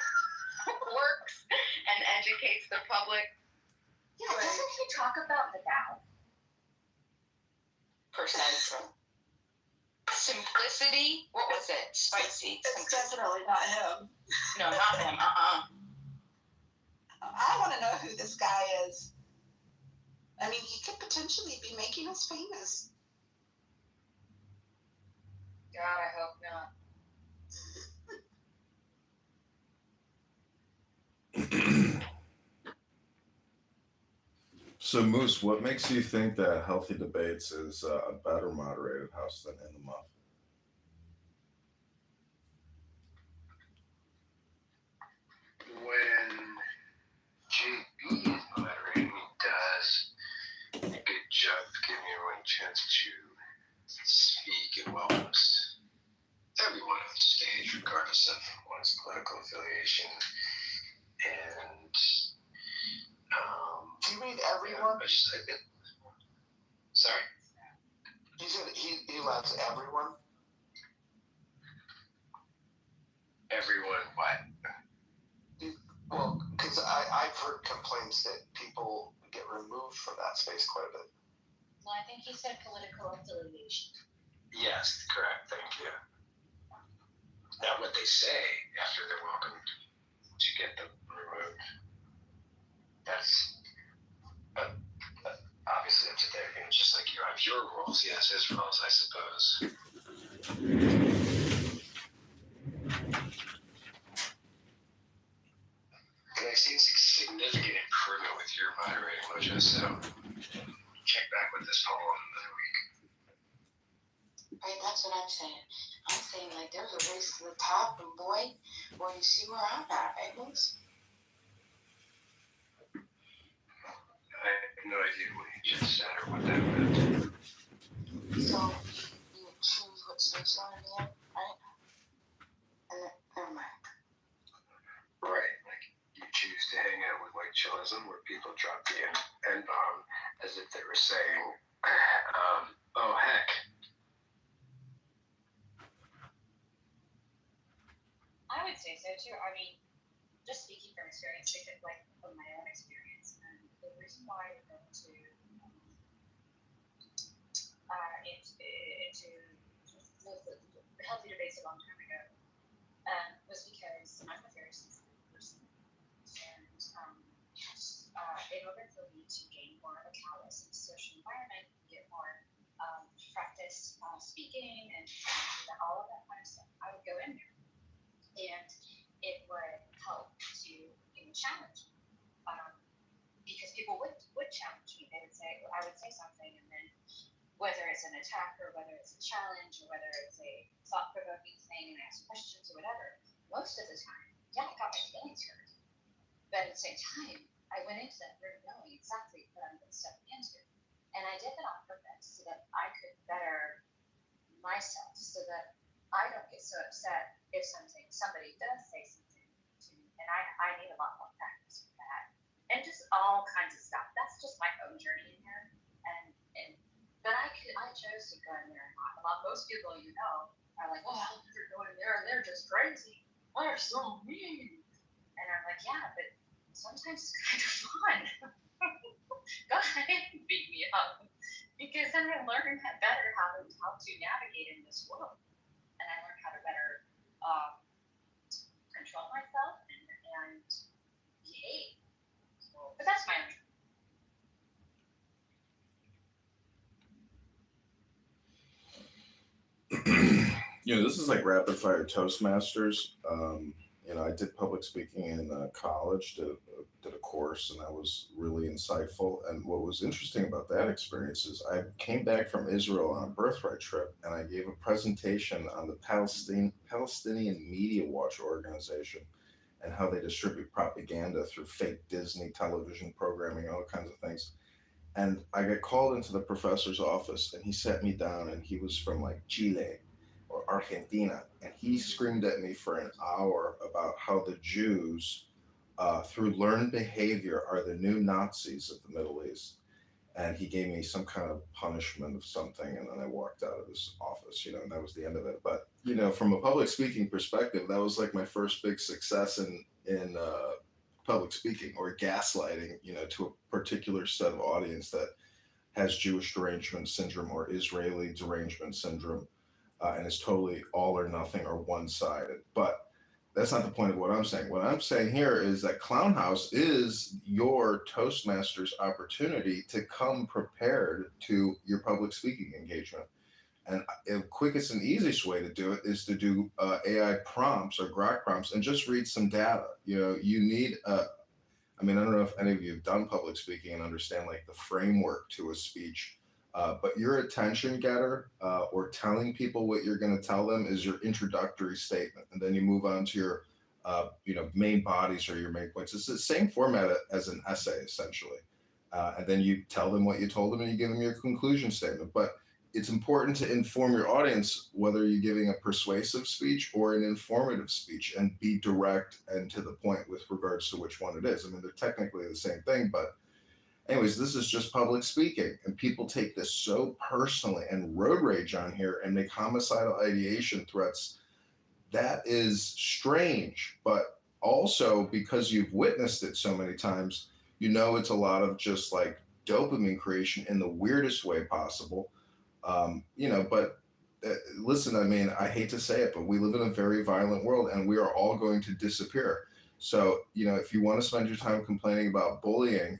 works and educates the public. Yeah, doesn't he talk about the Tao? Precisely. Simplicity. What was it? Spicy. It's definitely not him. No, not him. I want to know who this guy is. I mean, he could potentially be making us famous. God, I hope not. So, Moose, what makes you think that Healthy Debates is a better moderated house than In the Muff? Jeff giving everyone a chance to speak and welcomes everyone on stage, regardless of one's political affiliation. And Do you mean everyone? Sorry? He said he allows everyone? Everyone what? Well, because I've heard complaints that people get removed from that space quite a bit. No, I think he said political affiliation. Yes, correct. Thank you. Now, what they say after they're welcome to get them removed, that's obviously up to their, just like you have your rules, yes, his rules, I suppose. And I've seen significant improvement with your moderating, Mojo, so check back with this poll in another week. Right, that's what I'm saying. I'm saying like there's a race to the top, and boy, you see where I'm at, right, Moose? I have no idea what you just said or what that meant. So you choose what space you want to be in, right? And then, never mind. Right, like you choose to hang out with white chillism where people drop the N-bomb as if they were saying, oh heck. I would say so too. I mean, just speaking from experience, like from my own experience, and the reason why I went into the healthy debates a long time ago was because I'm a very sensitive person, and in order for me to gain more of a callous in the social environment, get more practice speaking and all of that kind of stuff, I would go in there, and it would help to challenge me. Because people would challenge me. They would say, I would say something, and then whether it's an attack or whether it's a challenge or whether it's a thought-provoking thing and ask questions or whatever, most of the time, yeah, I got my feelings hurt. But at the same time, I went into that room knowing exactly what I'm stepping into. And I did that on purpose so that I could better myself, so that I don't get so upset if somebody does say something to me. And I need a lot more practice with that. And just all kinds of stuff. That's just my own journey in here. But I chose to go in there and not. Most people are like, oh, I'll never go in there, and they're just crazy. They're so mean. And I'm like, yeah, but sometimes it's kind of fun. Go ahead and beat me up. Because then I learn better how to navigate in this world. And I learn how to better control myself and behave. But that's my own. This is like rapid fire Toastmasters. I did public speaking in college, did a course, and that was really insightful. And what was interesting about that experience is I came back from Israel on a birthright trip, and I gave a presentation on the Palestinian Media Watch organization and how they distribute propaganda through fake Disney television programming, all kinds of things. And I got called into the professor's office, and he sat me down, and he was from like Chile or Argentina, and he screamed at me for an hour about how the Jews, through learned behavior, are the new Nazis of the Middle East. And he gave me some kind of punishment of something, and then I walked out of his office, and that was the end of it. But from a public speaking perspective, that was like my first big success in public speaking or gaslighting, to a particular set of audience that has Jewish derangement syndrome or Israeli derangement syndrome, and is totally all or nothing or one-sided. But that's not the point of what I'm saying. What I'm saying here is that Clown House is your Toastmasters opportunity to come prepared to your public speaking engagement. And the quickest and easiest way to do it is to do AI prompts or Grok prompts and just read some data. You need I don't know if any of you have done public speaking and understand like the framework to a speech, but your attention getter or telling people what you're going to tell them is your introductory statement. And then you move on to your main bodies or your main points. It's the same format as an essay, essentially. and then you tell them what you told them and you give them your conclusion statement. But it's important to inform your audience whether you're giving a persuasive speech or an informative speech, and be direct and to the point with regards to which one it is. I mean, they're technically the same thing, but anyways, this is just public speaking, and people take this so personally and road rage on here and make homicidal ideation threats. That is strange, but also because you've witnessed it so many times, it's a lot of just like dopamine creation in the weirdest way possible. But listen, I mean, I hate to say it, but we live in a very violent world, and we are all going to disappear. So, if you want to spend your time complaining about bullying,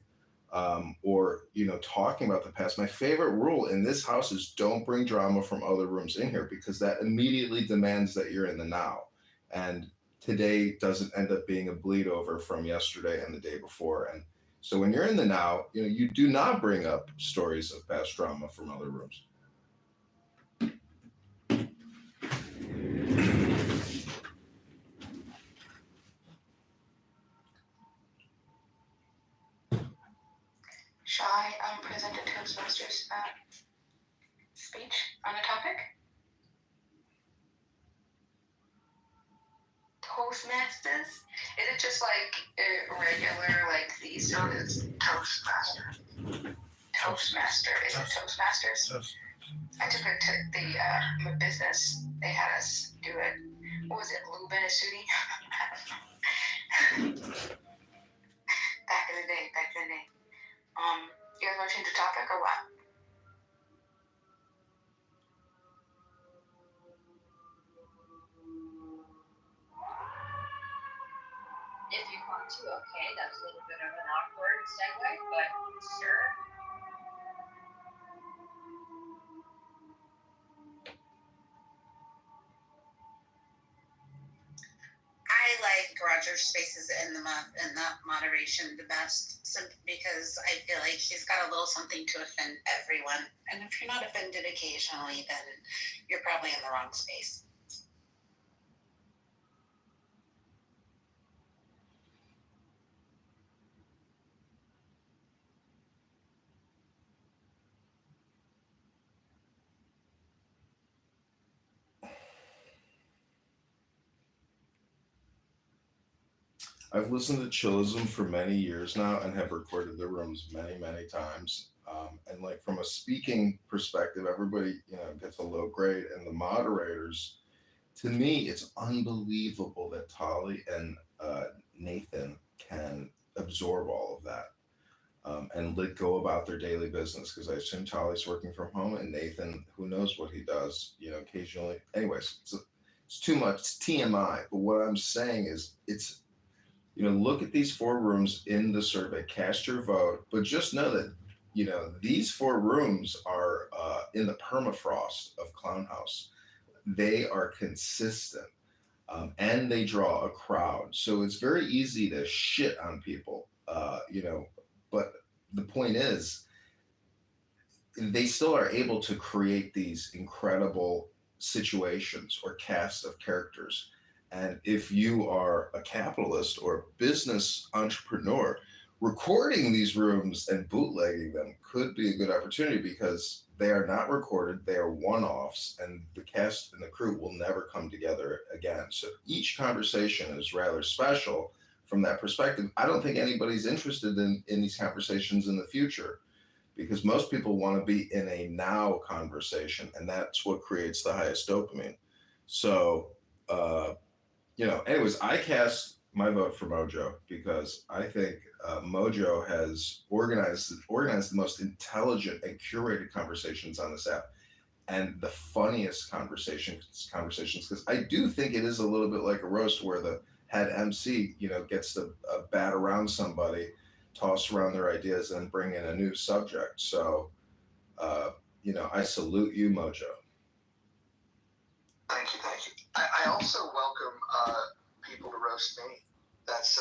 or talking about the past, my favorite rule in this house is don't bring drama from other rooms in here, because that immediately demands that you're in the now, and today doesn't end up being a bleed over from yesterday and the day before. And so when you're in the now, you do not bring up stories of past drama from other rooms. Shall I present a Toastmasters speech on a topic? Toastmasters? Is it just like a regular, like these? No, it's Toastmaster. Toastmaster. Is it Toastmasters? I took it to the business. They had us do it. What was it? Lubin Asudi? Back in the day. You guys want to change the topic or what? If you want to, okay, that's a little bit of an awkward segue, but sure. I like Roger Spaces in the moderation the best, because I feel like he's got a little something to offend everyone. And if you're not offended occasionally, then you're probably in the wrong space. I've listened to Chillism for many years now and have recorded the rooms many, many times. And like from a speaking perspective, everybody, gets a low grade, and the moderators, to me, it's unbelievable that Tolly and Nathan can absorb all of that, and let go about their daily business. Because I assume Tolly's working from home, and Nathan, who knows what he does, occasionally. Anyways, it's too much. It's TMI. But what I'm saying is, look at these 4 rooms in the survey, cast your vote, but just know that, these 4 rooms are in the permafrost of Clown House. They are consistent, and they draw a crowd. So it's very easy to shit on people, but the point is, they still are able to create these incredible situations or cast of characters. And if you are a capitalist or a business entrepreneur, recording these rooms and bootlegging them could be a good opportunity, because they are not recorded, they are one-offs, and the cast and the crew will never come together again. So each conversation is rather special from that perspective. I don't think anybody's interested in these conversations in the future, because most people want to be in a now conversation, and that's what creates the highest dopamine. So, anyways, I cast my vote for Mojo, because I think Mojo has organized the most intelligent and curated conversations on this app, and the funniest conversations, because I do think it is a little bit like a roast, where the head MC, gets to bat around somebody, toss around their ideas, and bring in a new subject. So, I salute you, Mojo. Thank you. I also welcome people to roast me. That's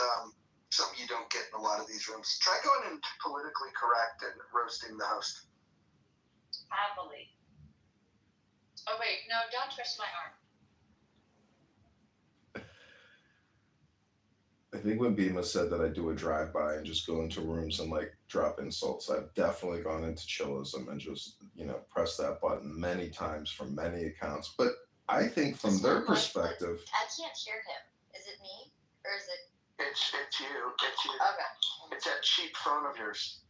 something you don't get in a lot of these rooms. Try going in politically correct and roasting the host. Happily. Oh wait, no, don't twist my arm. think when Bima said that I do a drive-by and just go into rooms and like drop insults, I've definitely gone into chillism and just, press that button many times from many accounts. But I think from Just their one voice, but perspective, I can't hear him. Is it me or is it? It's you. It's you. Okay. It's that cheap phone of yours.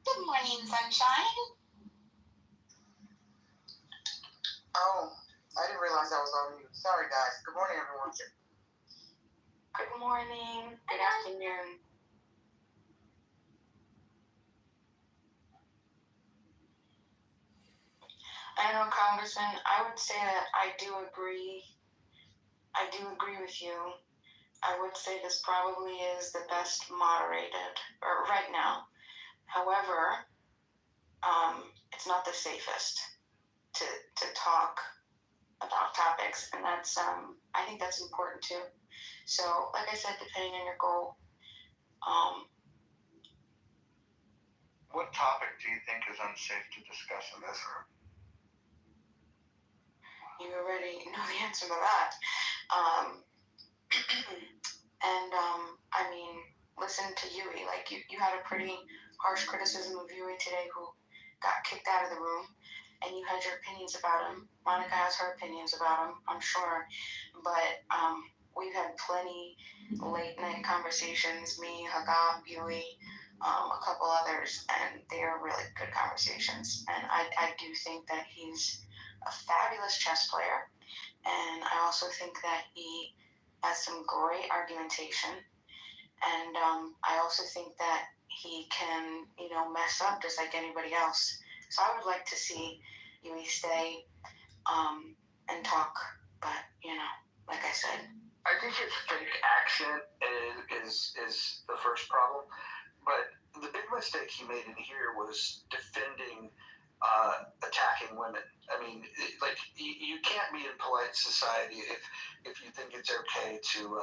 Good morning, sunshine. Oh, I didn't realize I was on mute. Sorry, guys. Good morning, everyone. Good morning. Good afternoon. I know, Congressman, I would say that I do agree. I do agree with you. I would say this probably is the best moderated, or right now. However, it's not the safest to talk about topics, and that's I think that's important too. So, like I said, depending on your goal. What topic do you think is unsafe to discuss in this room? You already know the answer to that. I mean, listen to Yui. Like, you had a pretty harsh criticism of Yui today, who got kicked out of the room, and you had your opinions about him. Monica has her opinions about him, I'm sure. But we've had plenty late night conversations, me, Hagab, Yui, a couple others, and they are really good conversations. And I do think that he's a fabulous chess player, and I also think that he has some great argumentation, and I also think that he can, mess up just like anybody else. So I would like to see Yui stay and talk, but like I said, I think his fake accent is the first problem, but the big mistake he made in here was defending attacking women. I mean, you can't be in polite society if you think it's okay to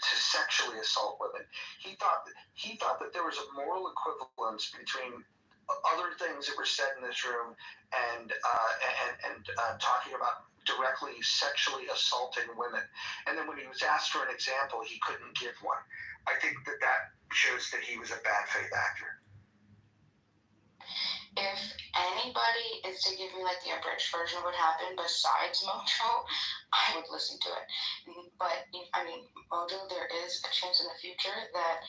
sexually assault women. He thought that there was a moral equivalence between other things that were said in this room and talking about directly sexually assaulting women. And then when he was asked for an example, he couldn't give one. I think that shows that he was a bad faith actor. If anybody is to give me like the abridged version of what happened besides Mojo, I would listen to it. But I mean, Mojo, there is a chance in the future that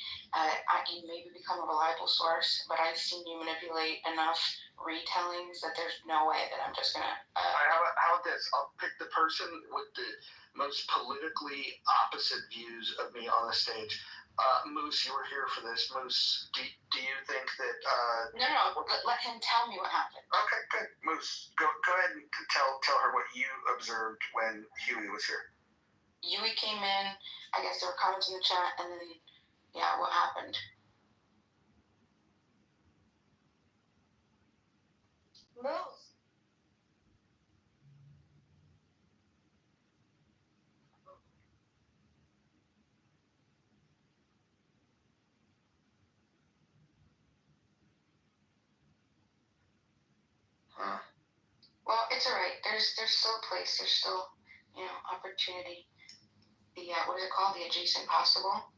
you maybe become a reliable source. But I've seen you manipulate enough retellings that there's no way that I'm just gonna. How about this? I'll pick the person with the most politically opposite views of me on the stage. Moose, you were here for this. Moose, do you think that... No, let him tell me what happened. Okay, good. Moose, go ahead and tell her what you observed when Huey was here. Yui came in, I guess there were comments in the chat, and then, yeah, what happened? Move. Well, it's all right. There's still a place. There's still, opportunity. The what is it called? The adjacent possible.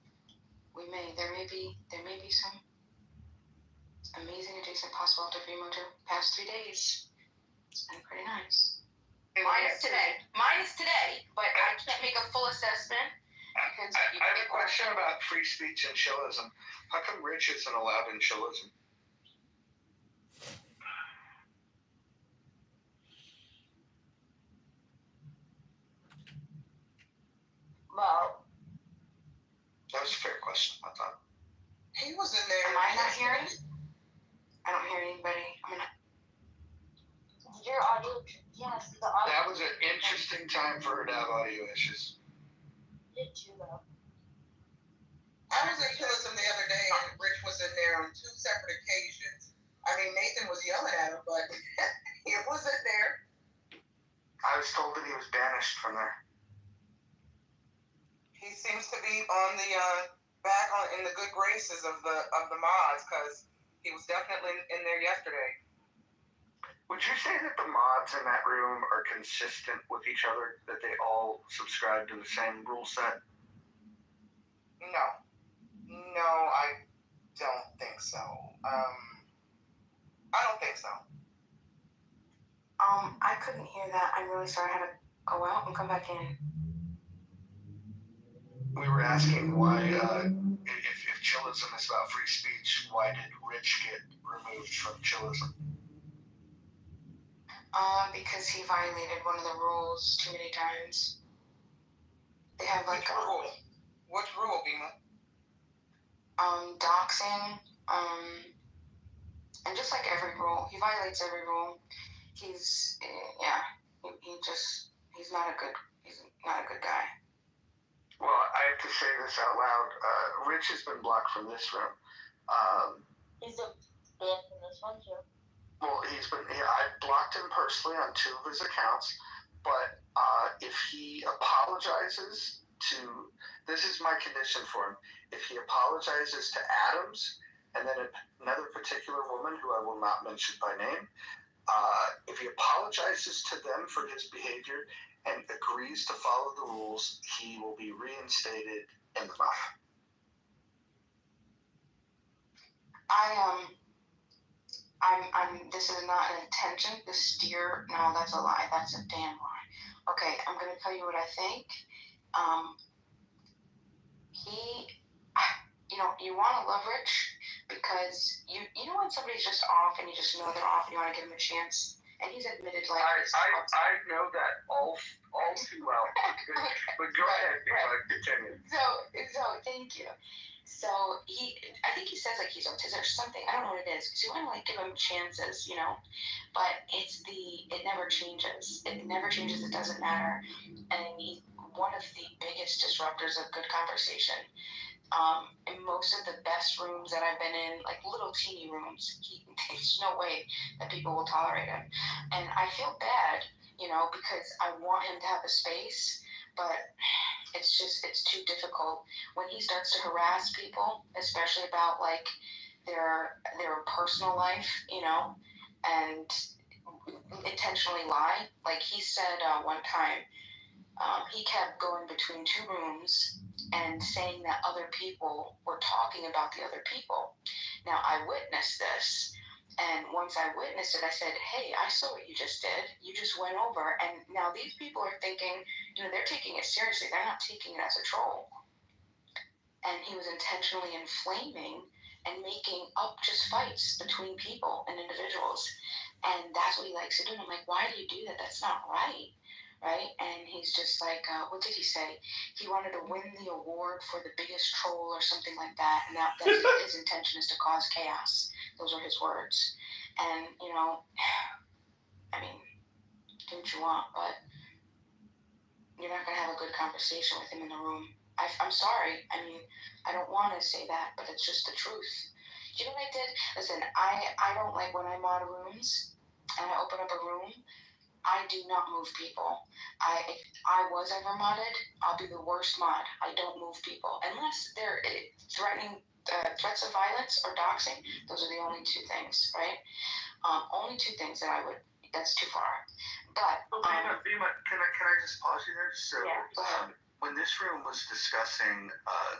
There may be some amazing adjacent possible after Mojo. Past 3 days, it's been pretty nice. Minus today, but I can't make a full assessment because I have a question about free speech and chillism. How come Rich isn't allowed in chillism? Well, that was a fair question, I thought. He was in there. Am I not hearing? I don't hear anybody. Your audio, yes, the audio. That was an interesting time for her to have audio issues. Did you though? I was in Killism the other day, and Rich was in there on 2 separate occasions. I mean, Nathan was yelling at him, but he was in there. I was told that he was banished from there. He seems to be on the in the good graces of the mods, because he was definitely in there yesterday. Would you say that the mods in that room are consistent with each other? That they all subscribe to the same rule set? No, I don't think so. I don't think so. I couldn't hear that. I'm really sorry. I had to go out and come back in. We were asking why, if chillism is about free speech, why did Rich get removed from chillism? Because he violated one of the rules too many times. They have like Which rule? Which rule, Bima? Doxing, and just like every rule, he violates every rule. He's he's not a good guy. Well, I have to say this out loud. Rich has been blocked from this room. He's banned from this one too. Well, I blocked him personally on 2 of his accounts, but if he apologizes to, this is my condition for him, if he apologizes to Adams and then another particular woman who I will not mention by name, if he apologizes to them for his behavior and agrees to follow the rules, he will be reinstated in the muff. This is not an intention to steer. No, that's a lie. That's a damn lie. Okay, I'm gonna tell you what I think. You want to love Rich because you know when somebody's just off and you just know they're off and you want to give them a chance. And he's admitted like I know that all too well. But go ahead, continue. So thank you. So I think he says like he's autistic or something. I don't know what it is. So you want to like give him chances, But it never changes. It never changes. It doesn't matter. And he's one of the biggest disruptors of good conversation. In most of the best rooms that I've been in, like little teeny rooms, there's no way that people will tolerate him. And I feel bad, because I want him to have a space, but it's too difficult when he starts to harass people, especially about like their personal life, and intentionally lie. Like he said one time, he kept going between 2 rooms and saying that other people were talking about the other people. Now, I witnessed this, and once I witnessed it, I said, hey, I saw what you just did. You just went over, and now these people are thinking, they're taking it seriously. They're not taking it as a troll. And he was intentionally inflaming and making up just fights between people and individuals. And that's what he likes to do. And I'm like, why do you do that? That's not right. Right? And he's just like, what did he say? He wanted to win the award for the biggest troll or something like that. And that's his intention is to cause chaos. Those are his words. And, I mean, do what you want, but you're not going to have a good conversation with him in the room. I'm sorry. I mean, I don't want to say that, but it's just the truth. You know what I did? Listen, I don't like when I mod rooms and I open up a room, I do not move people. If I was ever modded, I'll be the worst mod. I don't move people. Unless they're threatening threats of violence or doxing. Those are the only 2 things, right? Only 2 things that that's too far. But Bima, can I just pause you there? So, yeah, when this room was discussing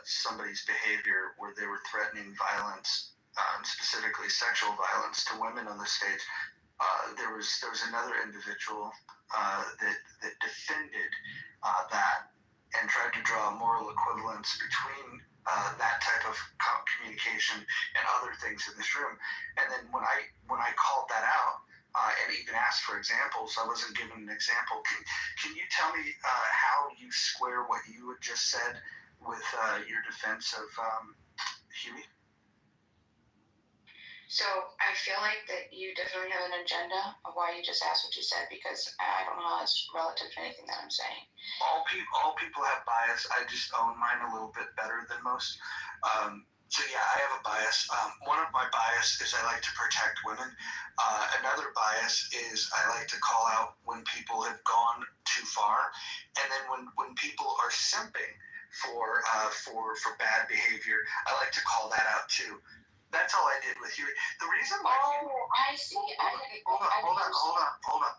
somebody's behavior where they were threatening violence, specifically sexual violence to women on the stage, there was another individual that defended that and tried to draw moral equivalence between that type of communication and other things in this room. And then when I called that out and even asked for examples, I wasn't given an example. Can you tell me how you square what you had just said with your defense of Huey? So I feel like that you definitely have an agenda of why you just asked what you said, because I don't know how it's relative to anything that I'm saying. All people have bias. I just own mine a little bit better than most. So yeah, I have a bias. One of my bias is I like to protect women. Another bias is I like to call out when people have gone too far, and then when people are simping for bad behavior, I like to call that out too. That's all I did with Huey. The reason why I see. hold on.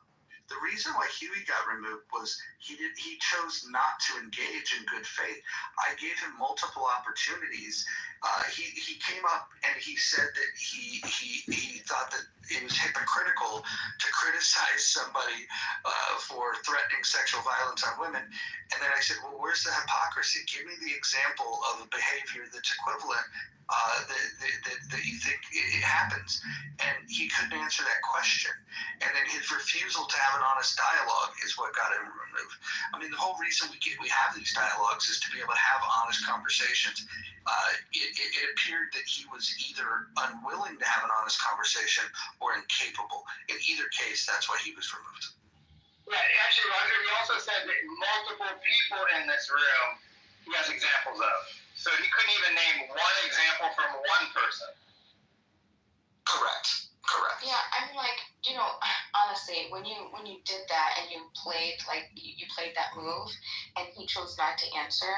The reason why Huey got removed was he chose not to engage in good faith. I gave him multiple opportunities. He came up and he said that he thought that it was hypocritical to criticize somebody for threatening sexual violence on women. And then I said, well, where's the hypocrisy? Give me the example of a behavior that's equivalent that you think it happens. And he couldn't answer that question. And then his refusal to have an honest dialogue is what got him removed. I mean, the whole reason we have these dialogues is to be able to have honest conversations. It appeared that he was either unwilling to have an honest conversation or incapable. In either case, that's why he was removed. Right. Actually, Roger, he also said that multiple people in this room he has examples of. So he couldn't even name one example from one person. Correct. Yeah, I mean, like, honestly, when you did that and you played that move, and he chose not to answer,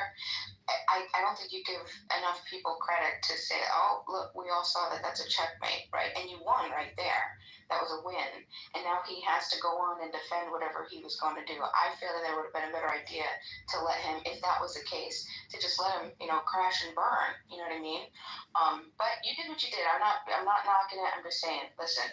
I don't think you give enough people credit to say, oh, look, we all saw that that's a checkmate, right? And you won right there. That was a win. And now he has to go on and defend whatever he was going to do. I feel that it would have been a better idea to let him, if that was the case, to just let him, crash and burn. You know what I mean? But you did what you did. I'm not knocking it. I'm just saying, listen,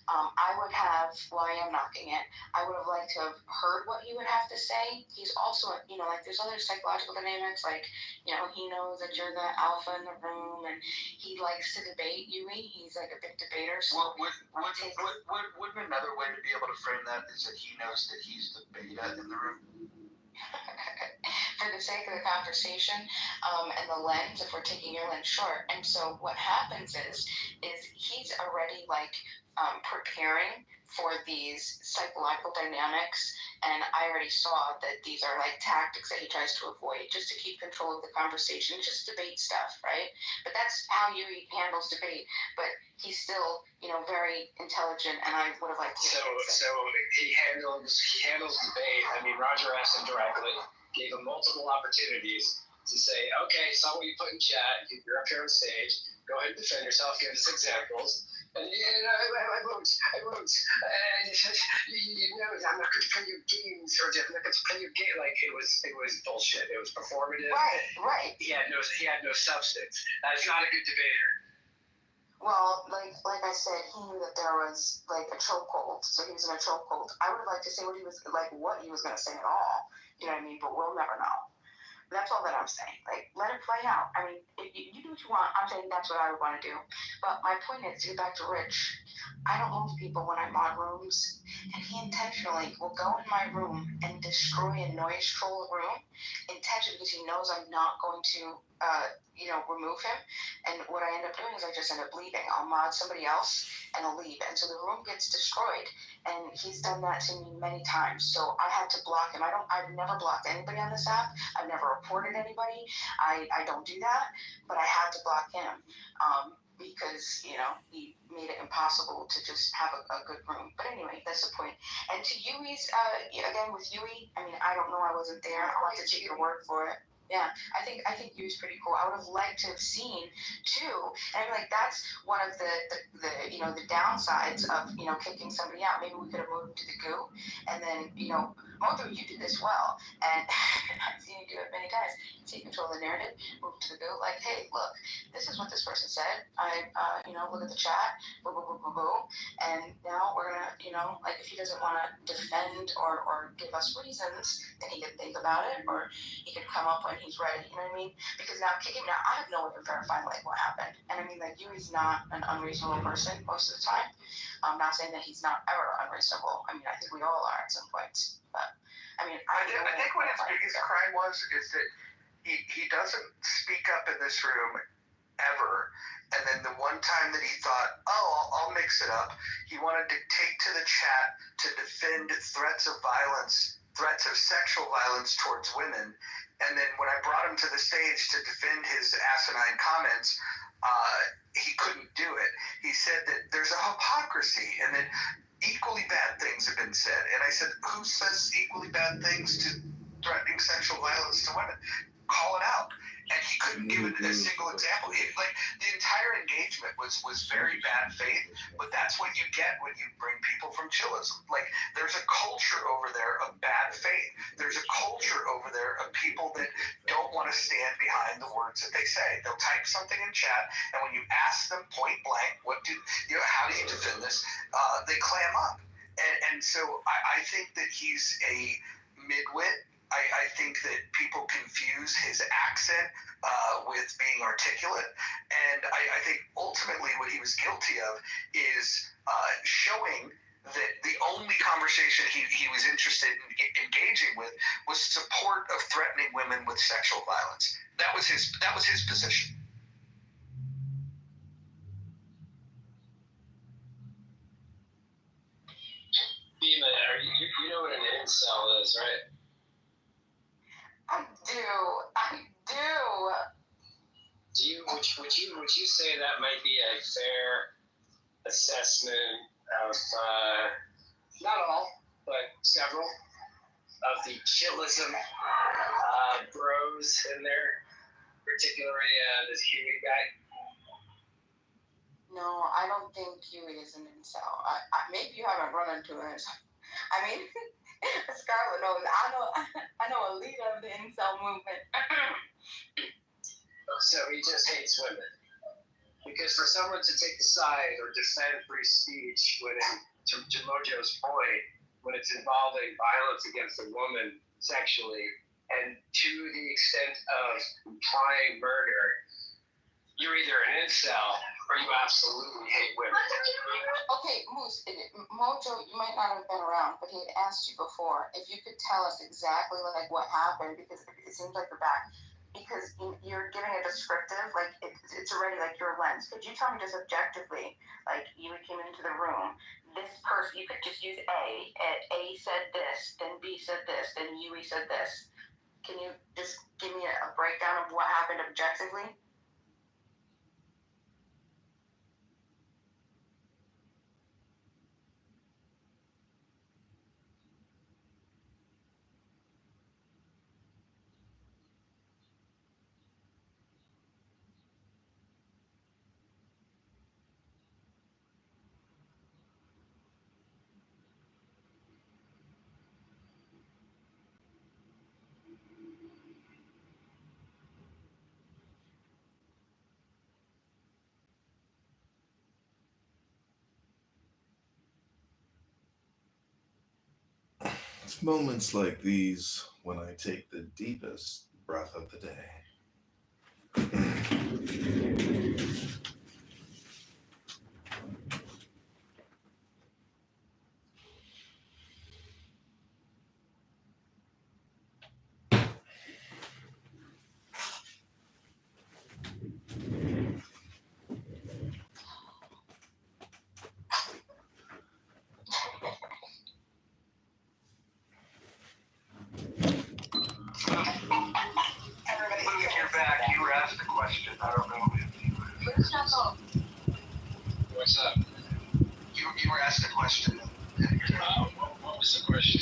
I would have, well, I am knocking it. I would have liked to have heard what he would have to say. He's also, like there's other psychological dynamics, like, he knows that you're the alpha in the room and he likes to debate Yui. He's like a big debater. So wouldn't another way to be able to frame that is that he knows that he's the beta in the room? For the sake of the conversation and the lens, if we're taking your lens short. And so what happens is he's already preparing for these psychological dynamics, and I already saw that these are like tactics that he tries to avoid just to keep control of the conversation, just debate stuff, right? But that's how Yui handles debate. But he's still, very intelligent, and I would have liked to. So he handles debate. I mean, Roger asked him directly, gave him multiple opportunities to say, okay, saw what you put in chat. You're up here on stage. Go ahead and defend yourself. Give us examples. And I won't. I'm not going to play your games, or I'm not going to play your game. Like it was bullshit. It was performative. Right. He had no substance. That's not a good debater. Well, like I said, he knew that there was like a chokehold, so he was in a chokehold. I would have liked to say what he was going to say at all. You know what I mean? But we'll never know. That's all that I'm saying. Like, let it play out. I mean, if you do what you want. I'm saying that's what I would want to do. But my point is, to get back to Rich, I don't move people when I'm on rooms, and he intentionally will go in my room and destroy and noise troll a room, intentionally, because he knows I'm not going to, remove him. And what I end up doing is I just end up leaving. I'll mod somebody else, and I'll leave. And so the room gets destroyed. And he's done that to me many times. So I had to block him. I've never blocked anybody on this app. I've never reported anybody. I don't do that, but I had to block him because, he made it impossible to just have a good room. But anyway, that's the point. And to Yui's, again, with Yui, I mean, I don't know. I wasn't there. I'll have to take your word for it. Yeah, I think Yui's pretty cool. I would have liked to have seen too, and I mean, like that's one of the the downsides of kicking somebody out. Maybe we could have moved to the goo, and then Moto, you did this well, and I've seen you do it many times. Take control of the narrative, move to the goo. Like, hey, look, this is what this person said. I look at the chat, boo boo boo boo boo, and now we're gonna like if he doesn't want to defend or give us reasons, then he could think about it, or he could come up when he's ready, you know what I mean? Because now I have no way of verifying like what happened. And I mean, like, Yui's not an unreasonable person most of the time. I'm not saying that he's not ever unreasonable. I mean, I think we all are at some points. But I mean, I think what his biggest crime was is that he doesn't speak up in this room ever. And then the one time that he thought, I'll mix it up, he wanted to take to the chat to defend threats of violence, threats of sexual violence towards women. And then when I brought him to the stage to defend his asinine comments, he couldn't do it. He said that there's a hypocrisy and that equally bad things have been said. And I said, who says equally bad things to threatening sexual violence to women? Call it out. and he couldn't give it a single example. Like the entire engagement was very bad faith, but that's what you get when you bring people from chillism. Like there's a culture over there of bad faith. There's a culture over there of people that don't want to stand behind the words that they say. They'll type something in chat, and when you ask them point blank, how do you defend this? They clam up, and so I think that he's a midwit. I think that people confuse his accent with being articulate, and I think ultimately what he was guilty of is showing that the only conversation he was interested in engaging with was support of threatening women with sexual violence. That was his position. Bima, you know what an incel is, right? I do. Would you say that might be a fair assessment of not all, but several of the chillism bros in there, particularly this Huey guy? No, I don't think Huey is an incel. Maybe you haven't run into it. I mean, Scarlett knows. I know a leader of the incel movement. So he just hates women. Because for someone to take the side or defend free speech, to Mojo's point, when it's involving violence against a woman sexually, and to the extent of implying murder, you're either an incel or you absolutely hate women. Okay, Moose, Mojo, you might not have been around, but he had asked you before if you could tell us exactly like what happened, because it seems like you're back. Because you're giving a descriptive, like it's already like your lens. Could you tell me just objectively, like you came into the room, this person, you could just use A said this, then B said this, then Yui said this. Can you just give me a breakdown of what happened objectively? It's moments like these when I take the deepest breath of the day. You're back. You were asked a question. I don't know if you were. What's up? You were asked a question. What was the question?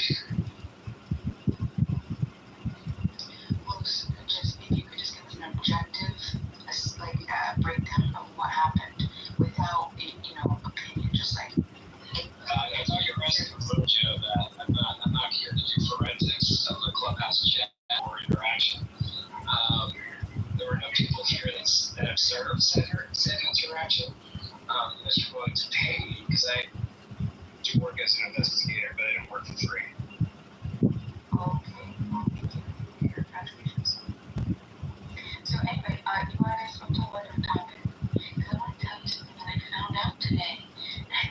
Just if you could just give us an objective, breakdown of what happened without, opinion, just like. I thought you were asking Mojo that I'm not here to do forensics of the clubhouse chat or interaction. There were no people here that observed said interaction. I was willing to pay me because I do work as an investigator, but I don't work for free. Congratulations. So anyway, you guys spoke to a lot of topic. I want to tell you something that I found out today.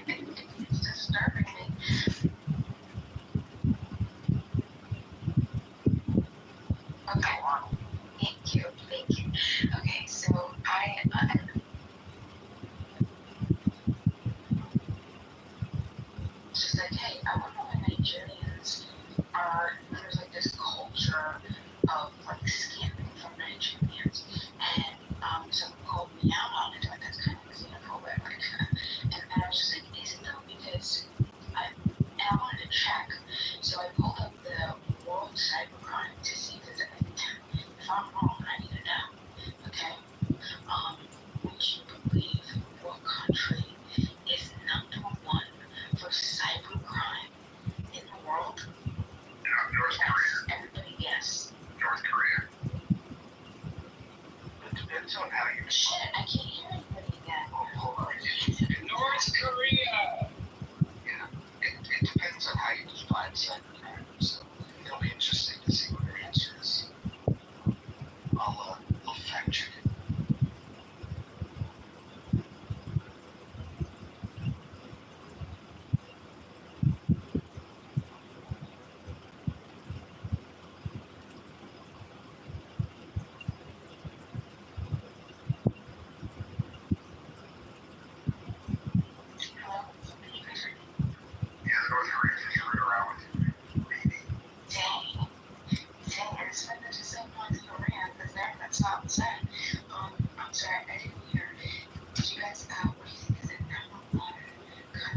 It's disturbing me. Okay. Thank you. Okay, so I she said, hey, I wonder why Nigerians there's like this culture of like scamming from Nigerians, and someone called me out on it, like that's kind of xenophobic, and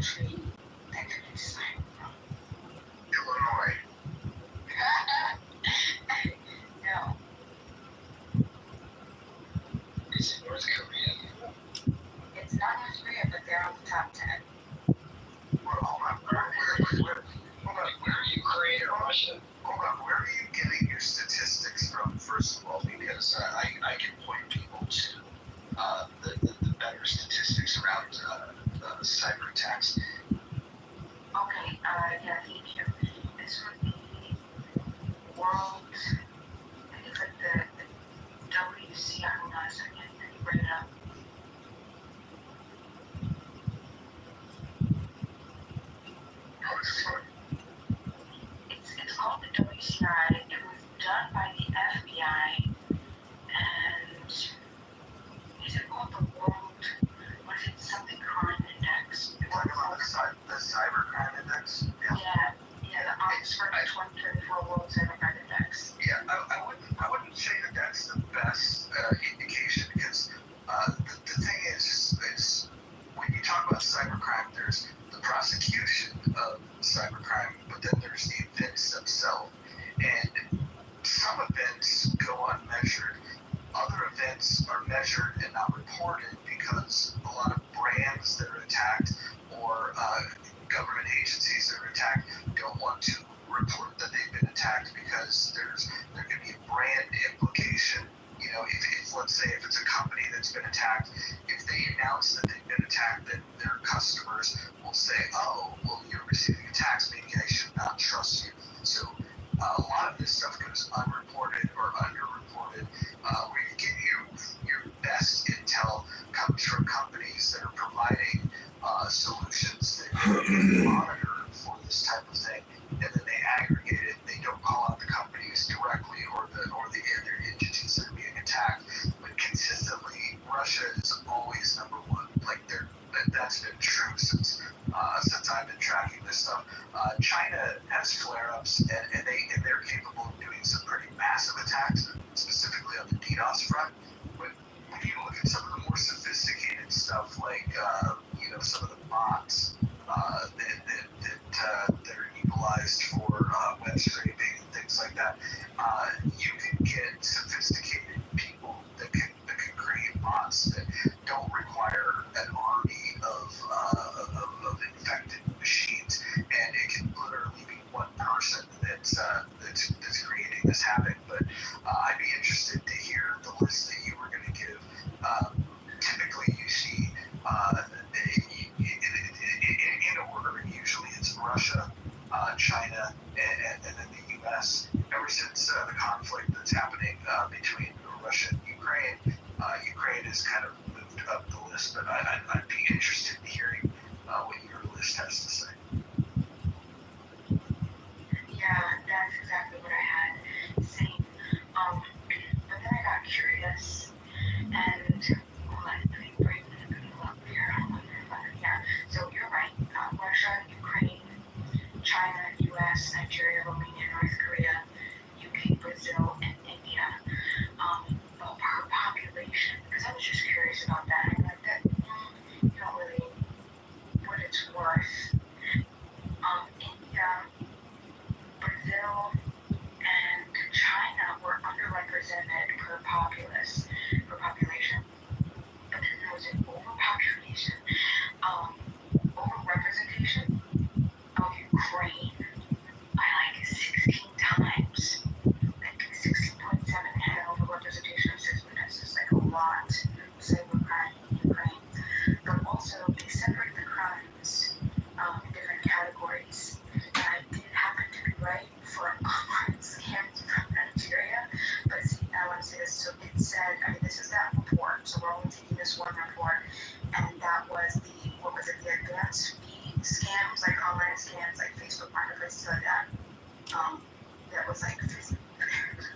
country that could decide from? Illinois. No. Is it North Korea? It's not North Korea, but they're on the top 10. Well, hold on. Where are Ukraine or Russia? Hold on. Where are you getting your statistics from, first of all? Because I can point people to the better statistics around cyber attacks. Okay, yeah, thank you. This would be World, I think like the WCI, hold on a second, let me bring it up. It's called the WCI. It was done by the FBI, and is it called the World, what is it, something crime index? You're talking about the cyber crime index? Yeah, the Oxford 2024 World Cyber Crime Index. Yeah, I wouldn't say that that's the best indication, because the thing is when you talk about cybercrime, there's the prosecution of cybercrime, but then there's the events themselves. And some events go unmeasured. Other events are measured and not reported because a lot of brands that are attacked or government agencies that are attacked don't want to report that they've been attacked because there could be a brand implication. You know, if let's say if it's a company that's been attacked, if they announce that they've been attacked, then their customers will say, oh, well, you're receiving attacks, maybe I should not trust you. So a lot of this stuff goes unreported or underreported. Where you get your best intel comes from companies that are providing solutions that can monitor for this type of thing, and then they aggregate it. They don't call out the companies directly or the other entities that are being attacked, but consistently Russia is always number one. Like that's been true since I've been tracking this stuff. China has flare-ups, and they're capable of doing some pretty massive attacks, specifically on the DDoS front. But when you look at some of the more sophisticated stuff, like some of the bots that are utilized for web scraping and things like that, you can get sophisticated people that can create bots that don't require an army of infected machines, and it can literally be one person that's creating this havoc. But I'd be interested to hear the list that you were going to give. Typically, you see in order. Usually, it's Russia, China, and then the U.S. Ever since the conflict that's happening between Russia and Ukraine, Ukraine has kind of moved up the list. But I'd be interested in hearing what your list has to say. Yeah, that's exactly what I had seen. But then I got curious, and let me bring it up here. Yeah, so you're right. Russia, Ukraine, China, U.S., Nigeria, Romania, North Korea, UK, Brazil, and India. But per population, because I was just curious about that. I'm like, that you don't really what it's worth. India, Brazil, and China were underrepresented per population. But then there was an overpopulation, overrepresentation of Ukraine by like 16 times. Like 16.7 had overrepresentation of sex offenders. It's like a lot of cybercrime in Ukraine. But also they separate the crimes in different categories. And I did happen to be right for online scams from Nigeria. But see, I want to say this. So it said, I mean, this is that report. So we're only taking this one report. And that was the advanced fee scams, like online scams, like Facebook Marketplace, like that. That was like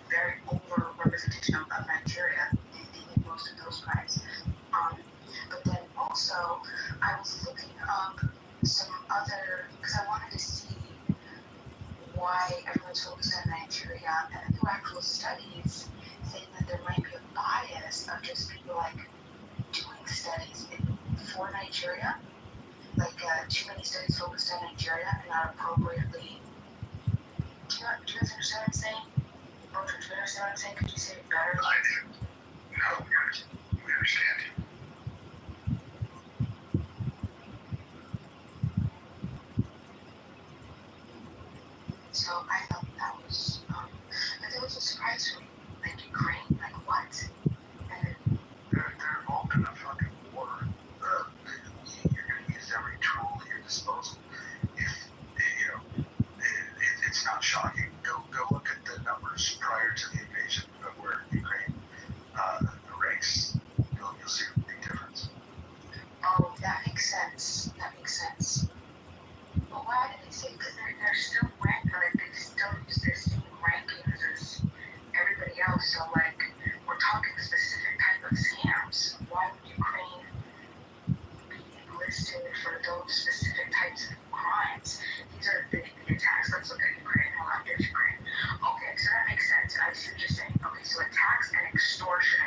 very over representation of Nigeria in most of those crimes. But then also, I was looking up some other, because I wanted to see why everyone's focused on Nigeria, and there were actual studies saying that there might be a bias of just people like doing studies for Nigeria too many studies focused on Nigeria and not appropriately. Do you guys understand what I'm saying? Do you understand what I'm saying? Could you say it better? I do. No, we understand. So I thought that was a surprise for me. Like Ukraine, like what? And then They're involved in a fucking war. You're going to use every tool at your disposal. It's not shocking. Go look at the numbers prior to the invasion of where Ukraine ranks. You'll see a big difference. oh, that makes sense. That makes sense. But why did they say? Because they're still ranked, like they still use their same rankings as everybody else. So like we're talking specific type of scams. Why would Ukraine be listed for those specific types of crimes? These are the attacks. Let's look at Ukraine. Hold on, there's Ukraine. Okay, so that makes sense. I see what you're saying. Okay, so attacks and extortion,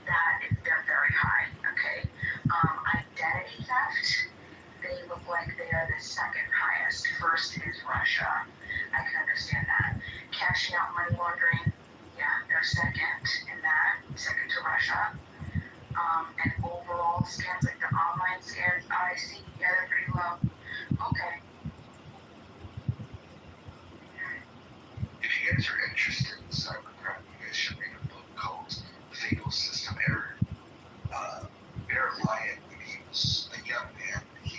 they're very high. Okay, identity theft, they look like they are the second highest. First is Russia. I can understand that. Cashing out money laundering, yeah, they're second in that. Second to Russia. And overall scams, like the online scams, I see, yeah, they're pretty low. Okay. If you guys are interested in cybercrime, you guys should read a book called Fatal System Error. Bear Lyon, when he was a young man, he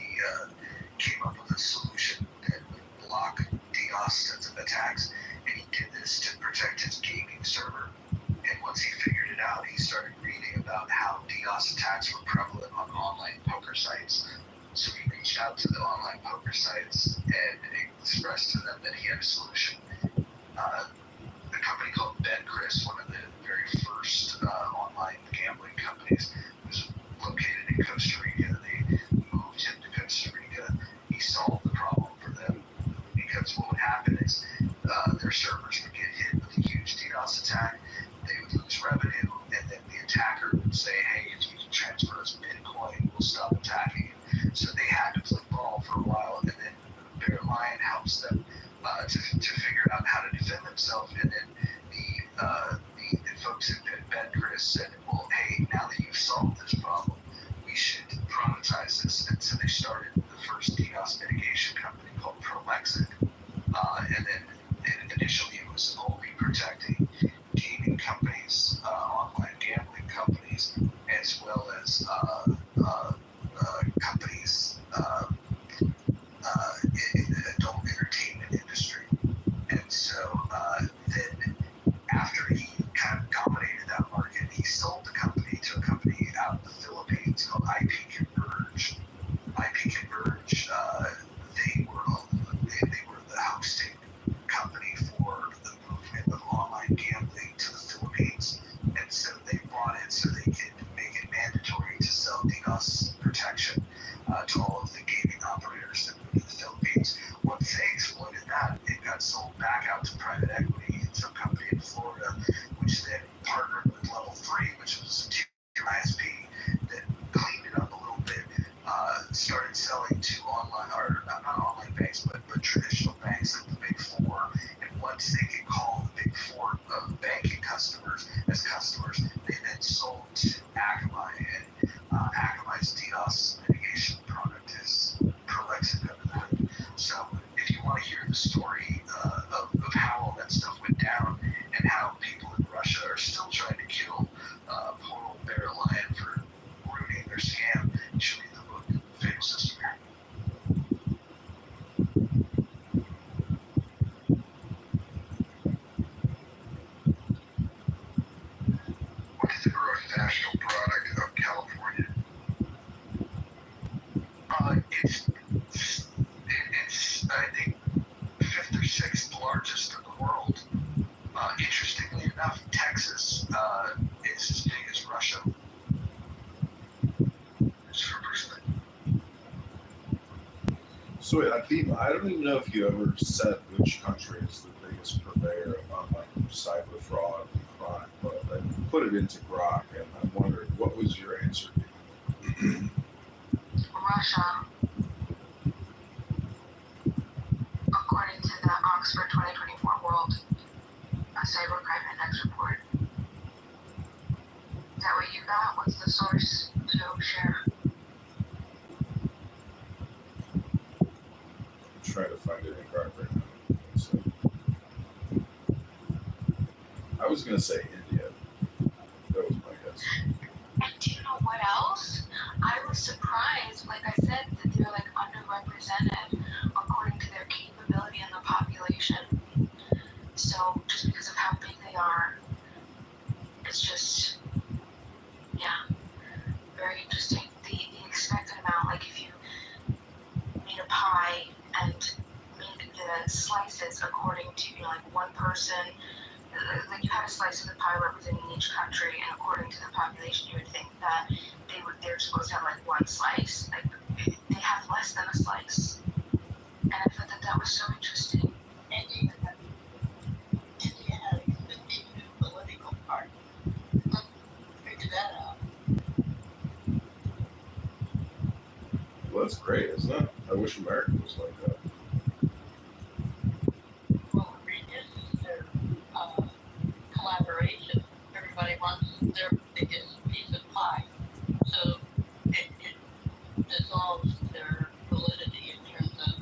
came up with a solution that would block DDoS attacks, and he did this to protect his gaming server. And once he figured it out, he started reading about how DDoS attacks were prevalent on online poker sites. So he reached out to the online poker sites and expressed to them that he had a solution. A company called BetCris, one of the very first online gambling companies, was located in Costa Rica. They moved him to Costa Rica. He solved the problem for them because what would happen is their servers would get hit with a huge DDoS attack. They would lose revenue, and then the attacker would say, hey, if you can transfer us Bitcoin, we'll stop attacking you. So they had to play ball for a while, and then Bear Lion helps them to figure out how to defend themselves. And then the folks at BetCris said, well, hey, now that you've solved this problem, we should productize this. And so they started the first DDoS mitigation company called Prolexic. And then initially it was only protecting gaming companies, online gambling companies, as well as companies in the adult entertainment industry. And so then after he kind of dominated that market, he sold the company to a company out of the Philippines called IP Converge. IP Converge, they were the hosting company for the movement of online gambling to the Philippines. And so they brought it so they could make it mandatory to sell DDoS protection to all of the gaming operators that moved to the Philippines. Once they exploited that, it got sold back out to private equity in some company in Florida, which then partnered with Level 3, which was a tier ISP that cleaned it up a little bit, started selling to online, or not online banks, but traditional banks like the Big Four. And once they could call the Big Four banking customers as customers, they then sold to Akamai, and Akamai's DDoS mitigation product is Prolexic under the hood. So if you want to hear the story of how all that stuff went down and how people in Russia are still trying to kill poor old Bear Lion for ruining their scam, you should read the book Fatal System Error. What is the gross national product of California? It's I think fifth or sixth largest in the world. Interestingly enough, Texas is as big as Russia. Just for perspective. So Akeem, I don't even know if you ever said which country is the biggest purveyor of online cyber fraud and crime, but I put it into Grok, and I'm wondering what was your answer? Russia. trying to find it incorrect right now. So, I was gonna say India. That was my guess. And do you know what else? I was surprised, like I said, that they're like underrepresented according to their capability in the population. So just because of how big they are, it's just, yeah, very interesting. The expected amount, like if you made a pie and made the slices according to, you know, like one person, like you had a slice of the pie representing each country, and according to the population, you would think that they're supposed to have like one slice. Like they have less than a slice, and I thought that was so interesting. India has a new political party. Figure that out. Well, that's great, isn't it? I wish America was like that. Well, reduce their collaboration. Everybody wants their biggest piece of pie. So it dissolves their validity in terms of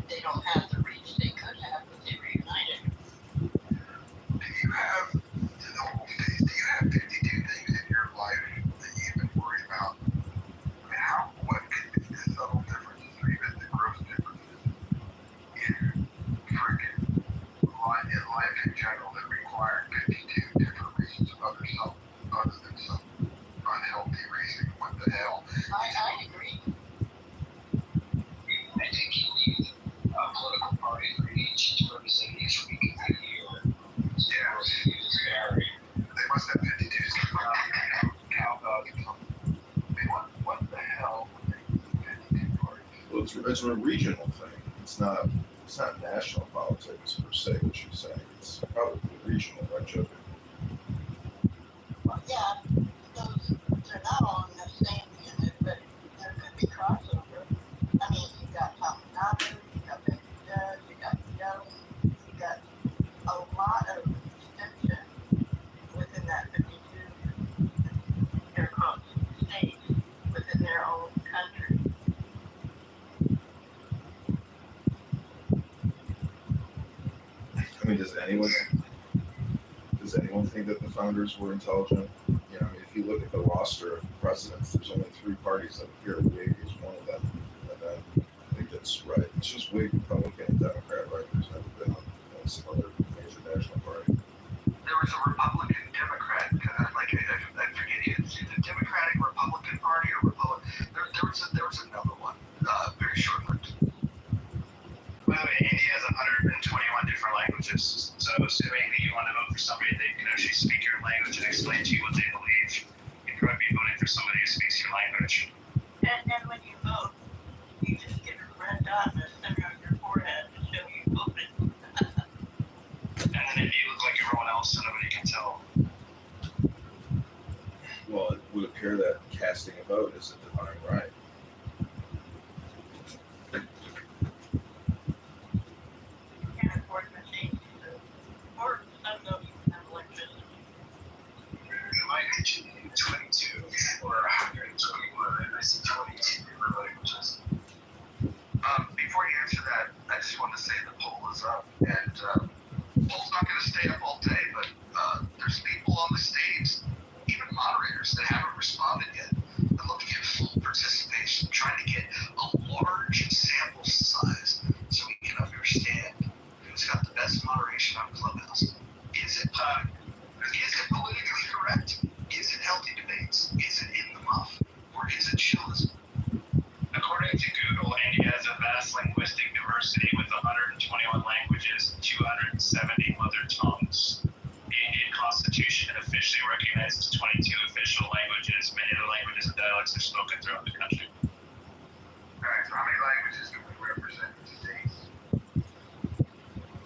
they don't have the reach they could have if they were united. Do you have 52 things in your life that you've been worried about? I mean, what could be the subtle differences or even the gross differences in freaking life in general that require 52 different reasons other than some unhealthy reason? What the hell? I agree. I think you need a political party for each to represent each week of the year. Yeah. It's varied. They must have 52 cowbells or something. I mean, what the hell would they 52 parties? Well, it's a regional thing. It's not national politics per se, what you're saying. It's probably regional, right, Joe? Well, yeah, they're not all in the same unit, but there could be crossover. I mean, you got Tamil Nadu, you got Bangladesh, you got Delhi, you got a lot of extension within that 52 air quotes states within their own country. I mean, does anyone think that the founders were intelligent? You know, I mean, if you look at the roster of presidents, there's only 3 parties that appear. Whig is one of them, and then I think that's right. It's just Whig, Republican, and Democrat, right? There's never been some other major national party. There was a Republican Democrat, I forget it's the Democratic Republican Party or Republican. There was another one, very short-lived. Well, India has 121 different languages, so assuming that you want to vote for somebody that can actually speak your language and explain to you what they believe, you'd probably be voting for somebody who speaks your language. And then when you vote, you just get a red dot in the center of your forehead to show you voted. And then if you look like everyone else, so nobody can tell. Well, it would appear that casting a vote is a divine right. And of course, machines, or some don't even have electricity. In my region, 22 or 121, and I see 22 different languages. Before you answer that, I just want to say the poll is up, and poll's not going to stay up all day, but there's people on the stage, even moderators, that haven't responded yet. They're looking at full participation, trying to get a large sample size so we can understand who's got the best moderation on Clubhouse. Is it politically correct? Is it healthy debates? Is it in the muff? Or is it chillism? According to Google, India has a vast linguistic diversity with 121 languages and 270 mother tongues. The Indian Constitution officially recognizes 22 official languages. Many of the languages and dialects are spoken throughout the country. Alright, so how many languages do we represent in states?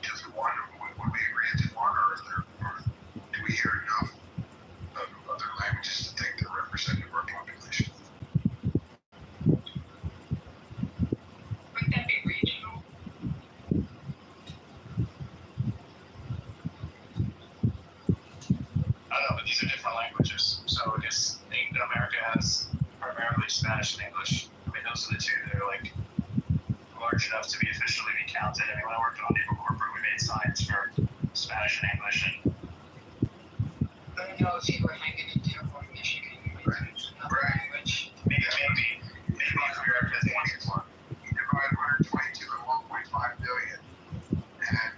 Just one? Would we agree it's one, or do we hear enough of other languages to think they're representative of our population? Would that be regional? I don't know, but these are different languages. So I guess America has primarily Spanish and English. I mean, those are the two that are like large enough to be officially be counted. I mean, when I worked on Naval Corporate, we made signs for Spanish and English. And I don't know if you were hanging in Kitover, Michigan, you might use another language. maybe America is 24. You divide 122 and 1.5 billion, and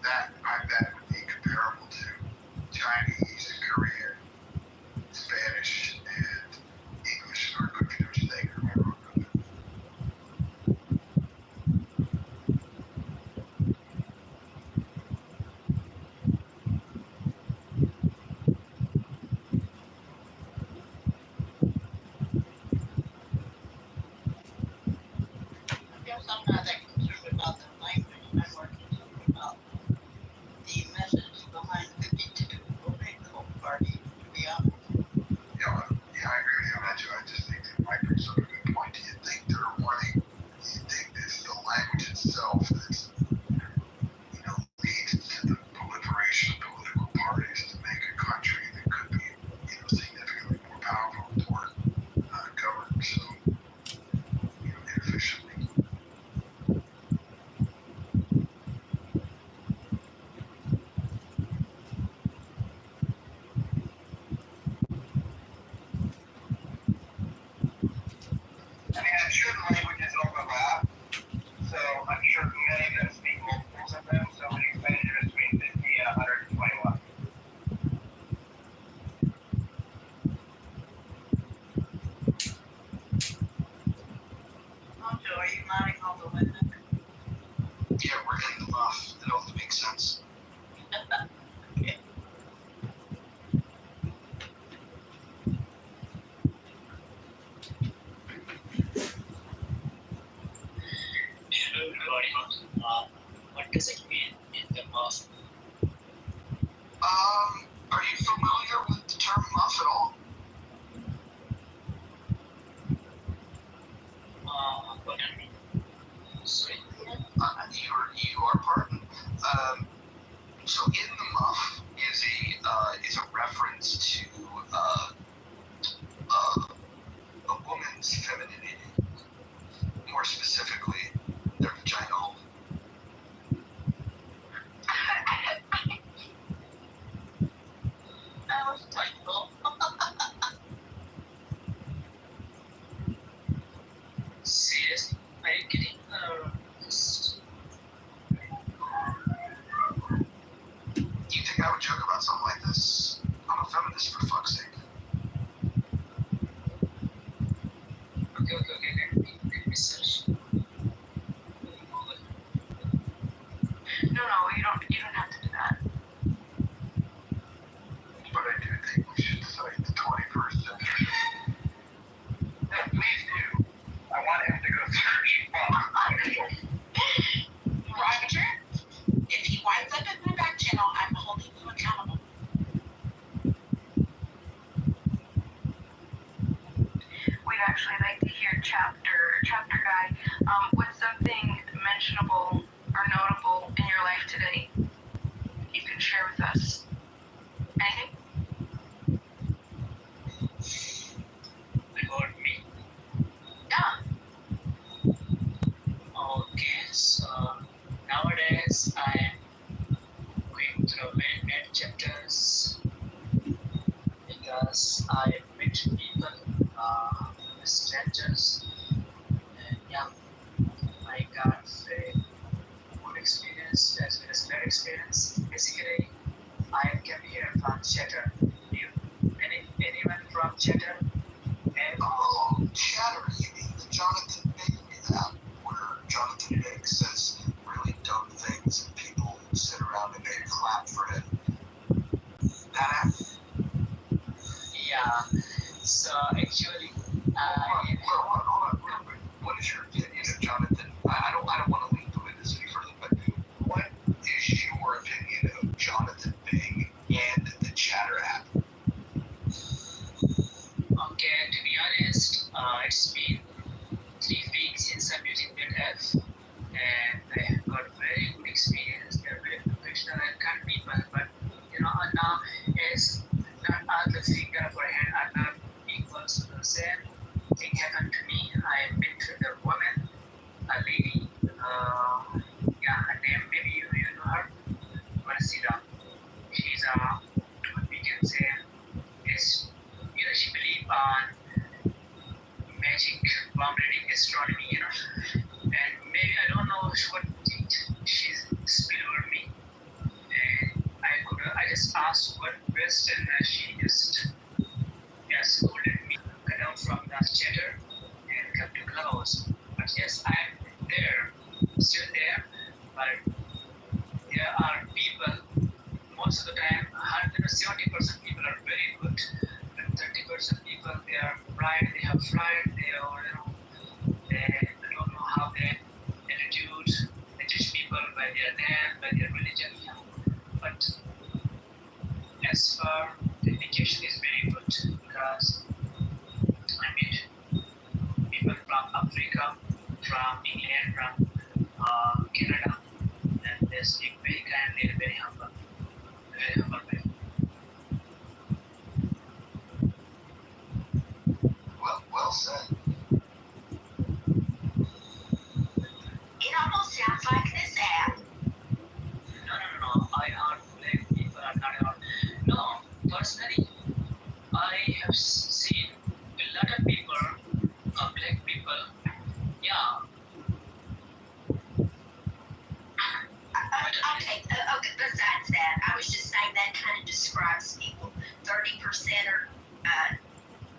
that I bet would be comparable to Chinese, Korean, Spanish, and English in our country, don't you think? I guess I'm not that concerned about the language. I'm more concerned about the message behind the political party, to be honest. Yeah, I agree with you on that too. I just think that might be sort of a good point. Do you think they're wanting, do you think it's the language itself that's, leads to the proliferation of political parties to make a country that could be, significantly more powerful or governed so, inefficiently? I mean, I'm sure the languages overlap, so I'm sure many of them speak multiples of them, so we expect it between 50 and 121. Monjo, are you nodding all the women? Yeah, we're in the muff. It only makes sense. Hello everybody. What does it mean in the muff? Are you familiar with the term muff at all? Pardon me. Sorry. You are pardoned. So in the muff is a reference to a woman's femininity, more specifically their vagina hole. That was typical. Seriously? Are you kidding? This... Do you think I would joke about something like this? I'm a feminist, for fuck's sake. Okay. Research. No, you don't have to do that. But I do think we should cite the 21st century. Yeah, please do. I want him to go search. Roger, if he winds up in my back channel, I'm holding you accountable. We'd actually like to hear chapter guy. What's something mentionable or notable in your life today you can share with us? Anything? About me. Yeah. Okay, so nowadays I'm going through many chapters because I meet people, strangers, and yeah, I got a good experience as well as bad experience. Basically, I came here from Chatter. Anyone from Chatter? Oh, Chatter. You mean the Jonathan Big app where Jonathan Big says really dumb things and people sit around and they clap for him? That app? Yeah. So actually, Hold on, real quick. What is your opinion of Jonathan? I don't want to lead into this any further, but what is your opinion of Jonathan Bing and the Chatter app? okay, to be honest, it's been 3 destroyed me, and maybe I don't know what she spilled on me. And I just asked one question, and she just scolded me, cut out from the chatter and come to Clubhouse. But yes, I'm there, still there, but there are people, most of the time, 170% people are very good, and 30% people, they are pride, they have pride, they are, they don't know how they attitude, they judge people by their name, by their religion, but as far the education is very good, because I meet people from Africa, from England, from Canada, and they speak very kindly and very humble way. Well said. It almost sounds like this app. No. I are black people are not. No, personally, I have seen a lot of people, black people. Yeah. Okay, besides that, I was just saying that kind of describes people. 30% are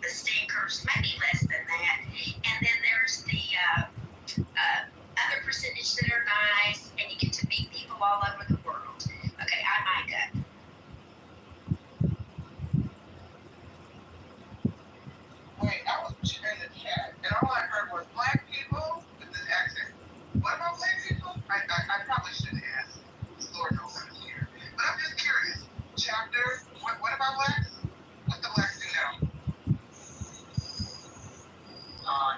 the stinkers, maybe less than that. And then there's the other percentage that are nice, and you get to meet people all over the world. Okay, I might go. Wait, I was in the chat, and all I heard was black people with this accent. What about black people? I probably shouldn't ask. Lord knows I'm here. But I'm just curious. Chapter, what about blacks? What the blacks do now?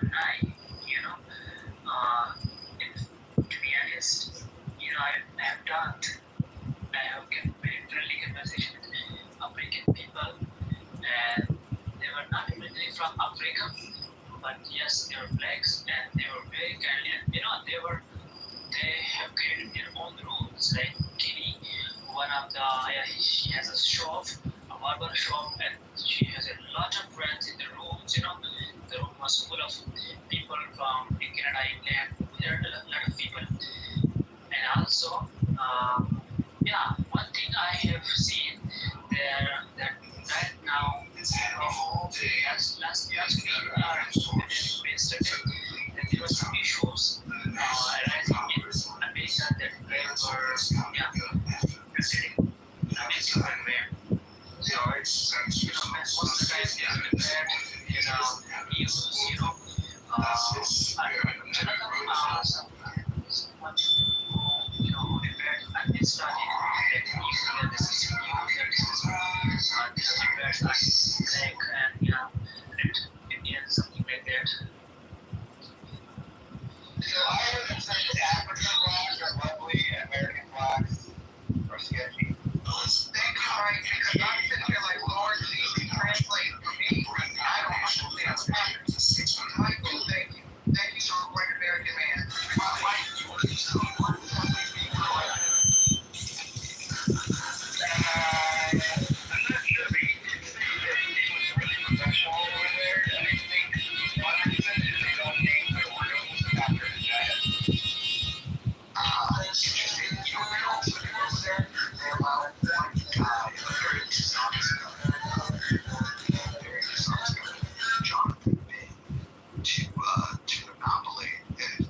Nine, to be honest, I have very friendly conversation with African people, and they were not originally from Africa, but yes, they were blacks, and they were very kindly, and they have created their own rules, like Kitty, one of the, she has a shop, a barber shop, and she has a lot of friends in the rooms, the room was full of people from Canada, England, there are a lot of people. And also, one thing I have seen there, that right now, last week, yesterday, that there were some issues arising in America that were, proceeding American where, most of the time they are prepared, something like that. So I heard that some African blacks are lovely and American blacks are sketchy. Thank you, Mike, because I'm sitting here like, Lord, please translate for me. I don't understand what's happening. Michael, thank you. Thank you for a great American man. I'm not sure, but you did say that he was really professional over there, and I think Congressman is his own name, but we're going to after his dad. Interesting. You know, over there, they're allowed one guy, very dishonest Jonathan Bing, to monopoly,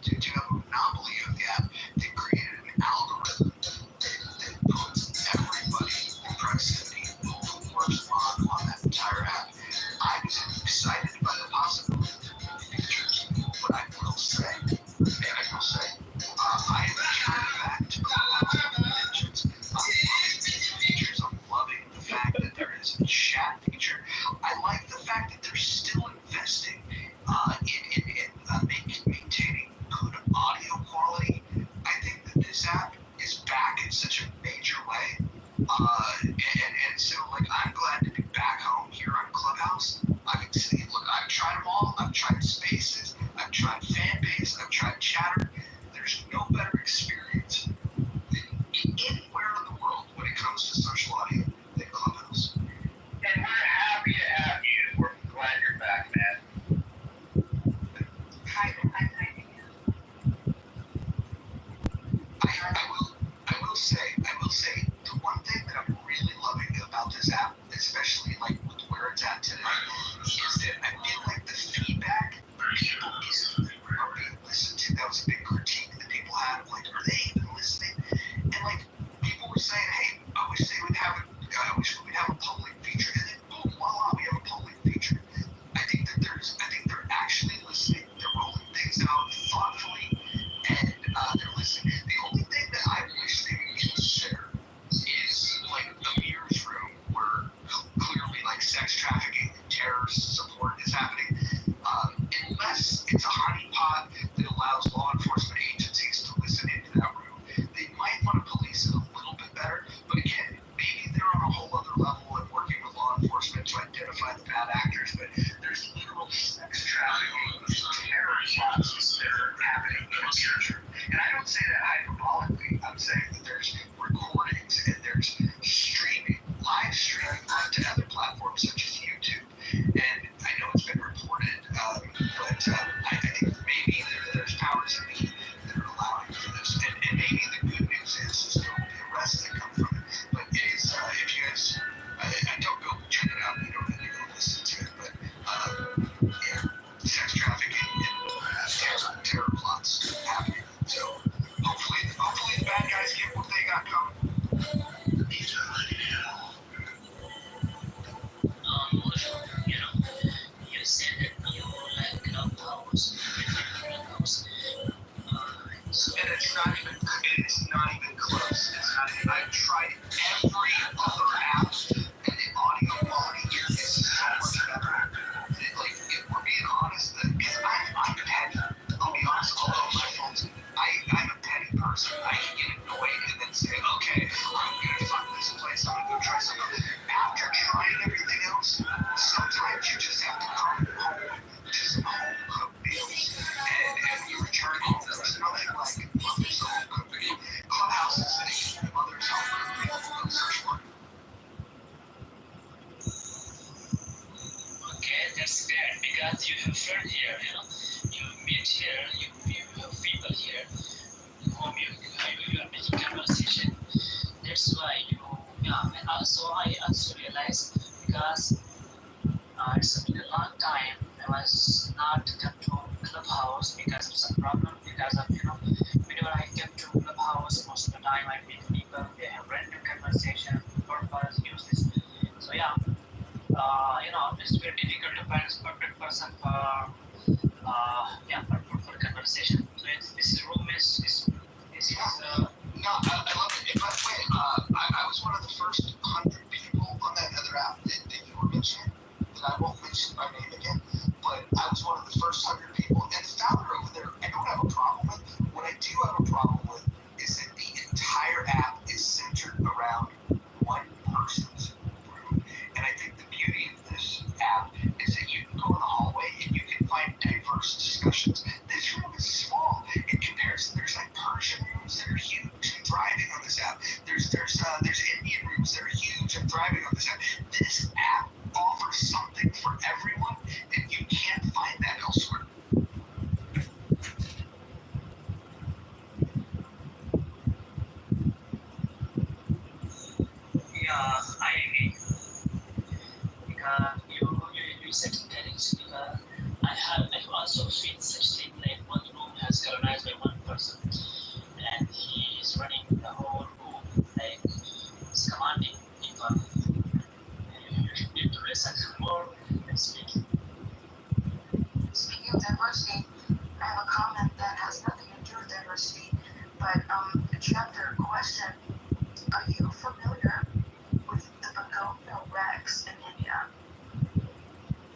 to have a monopoly of the app. They created an algorithm that puts everybody in proximity who works on that entire app. I was excited by the possibility of features. What I will say, I am turning back to features. I'm loving the fact that there is a chat feature. I like the fact that they're still investing in maintaining good audio quality. I think that this app is back in such a major way. And so, like, I'm glad to be back home here on Clubhouse. I've tried them all. I've tried Spaces. I've tried Fanbase. I've tried Chatter. There's no better experience anywhere in the world when it comes to social audio than Clubhouse. And we're happy to have you. We're glad you're back, man. I law enforcement agencies to listen into that room. They might want to police it a little bit better, but again, maybe they're on a whole other level and working with law enforcement to identify the bad actors, but there's literal sex trafficking, terror plots that are happening in this country. And I don't say that hyperbolically. I'm saying that there's recordings and there's streaming, live streaming onto other platforms such as YouTube. And I know it's been reported, but I think maybe there's powers that be that are allowing for this. And maybe the good news is there will be arrests that come from it. But it is, if you guys, I don't go check it out, you don't have to go listen to it, but yeah, sex trafficking and terror plots happening. So hopefully the bad guys get what they got coming. You said that you like Clubhouse, And it's not even close. It's not even, I've tried every other app, and the audio quality here is so much better. Like, if we're being honest, because I'm petty. I'll be honest, although my phone's, I'm a petty person. I can get annoyed and then say, okay, I'm gonna fuck this place, I'm gonna go try something else. After trying everything else, sometimes you just have to come home to some home cooked meals. And you return home, there's nothing like mother's home cooked meal. Clubhouse is a mother's home cooked meal. Go search for it. okay, that's great because you have friends here, you meet here, you have people here, whom you are making conversation. That's why and also I also realized because it's been a long time I was not come to Clubhouse because of some problem because of whenever I come to Clubhouse most of the time I meet people, they have random conversation, purpose, use this. So it's very difficult to find a perfect person for conversation. So this room is No, I love it. And by the way, I was one of the first 100 people on that other app that you were mentioning, that I won't mention my name again, but I was one of the first 100 people. And the founder over there, I don't have a problem with. What I do have a problem with is that the entire app is centered around one person's room. And I think the beauty of this app is that you can go in the hallway and you can find diverse discussions. This room is small in comparison. There's like Persian rooms that are huge. I'm thriving on this app. There's Indian rooms that are huge. I'm thriving on this app. This app offers something for everyone, and you can't find that elsewhere. I agree. Because you said things because I also feel such thing like one room has colonized by one person and he is running the whole room like he's commanding people. You need to listen more and speak. Speaking of diversity, I have a comment that has nothing to do with diversity, but a chapter question. Are you familiar with the begonia rex in India?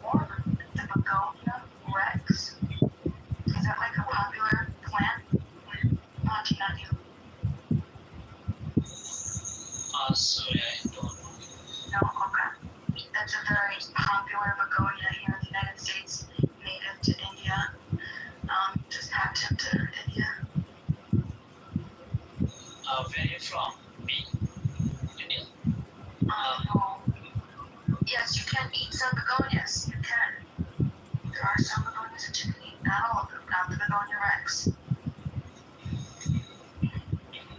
Or the begonia rex? Is that like a popular plant? Not you. Sorry, I don't know. No, okay. That's a very popular begonia here in the United States, native to India. Just patent to India. Where are you from? Me? India? Yes, you can eat some begonias. You can. There are some begonias that you can eat. Not all of them. Not the begonia rex.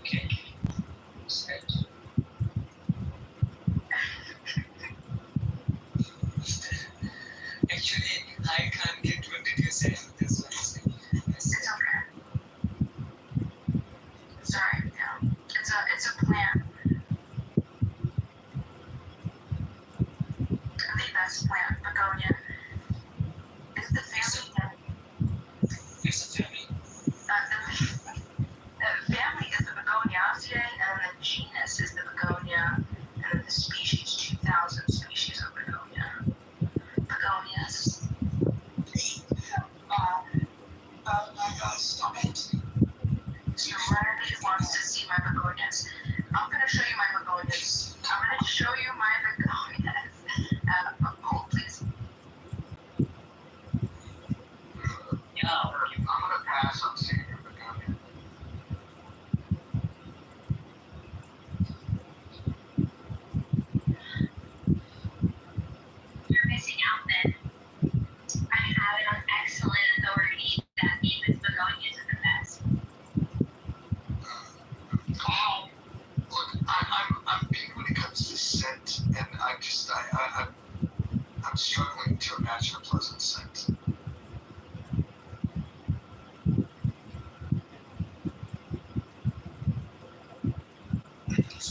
Okay. Set. Actually, I can't get what did you say. This one is It's okay. Sorry, yeah. It's a plant. The best plant, begonia. Is the family It's a family.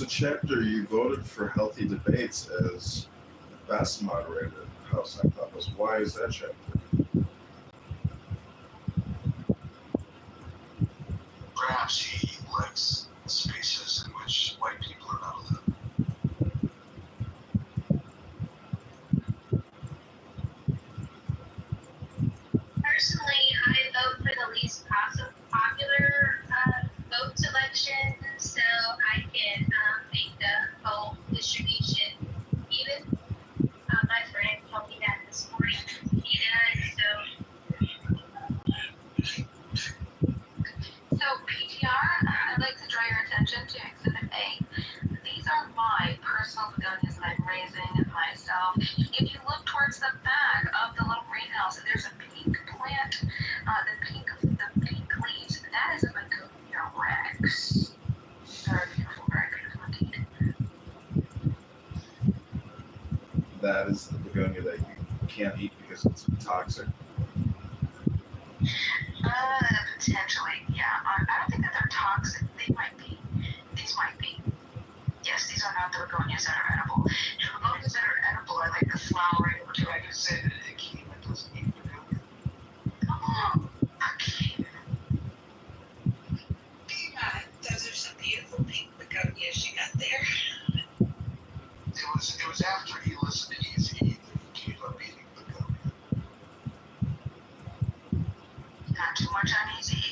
chapter, you voted for Healthy Debates as the best moderated house. I thought was, why is that chapter? Perhaps he likes spaces in which white people are not allowed. Personally, I vote for the least popular vote selection, so I can make the whole distribution even. My friend told me that this morning. He does, So PTR, I'd like to draw your attention to Exhibit A. These are my personal begonias that I'm raising myself. If you look towards the back of the little greenhouse, there's a pink plant, the pink leaves. That is a begonia rex. Very beautiful indeed. That is the begonia that you can't eat because it's toxic. Potentially, yeah. I don't think that they're toxic. They might be. These might be. Yes, these are not the begonias that are edible. The begonias that are edible are like the flowering. Would you like to say that a Kima doesn't eat begonia? Oh, okay. Those are some beautiful pink begonias you got there. It was after he listened to Easy that he gave up eating begonia. Not too much uneasy.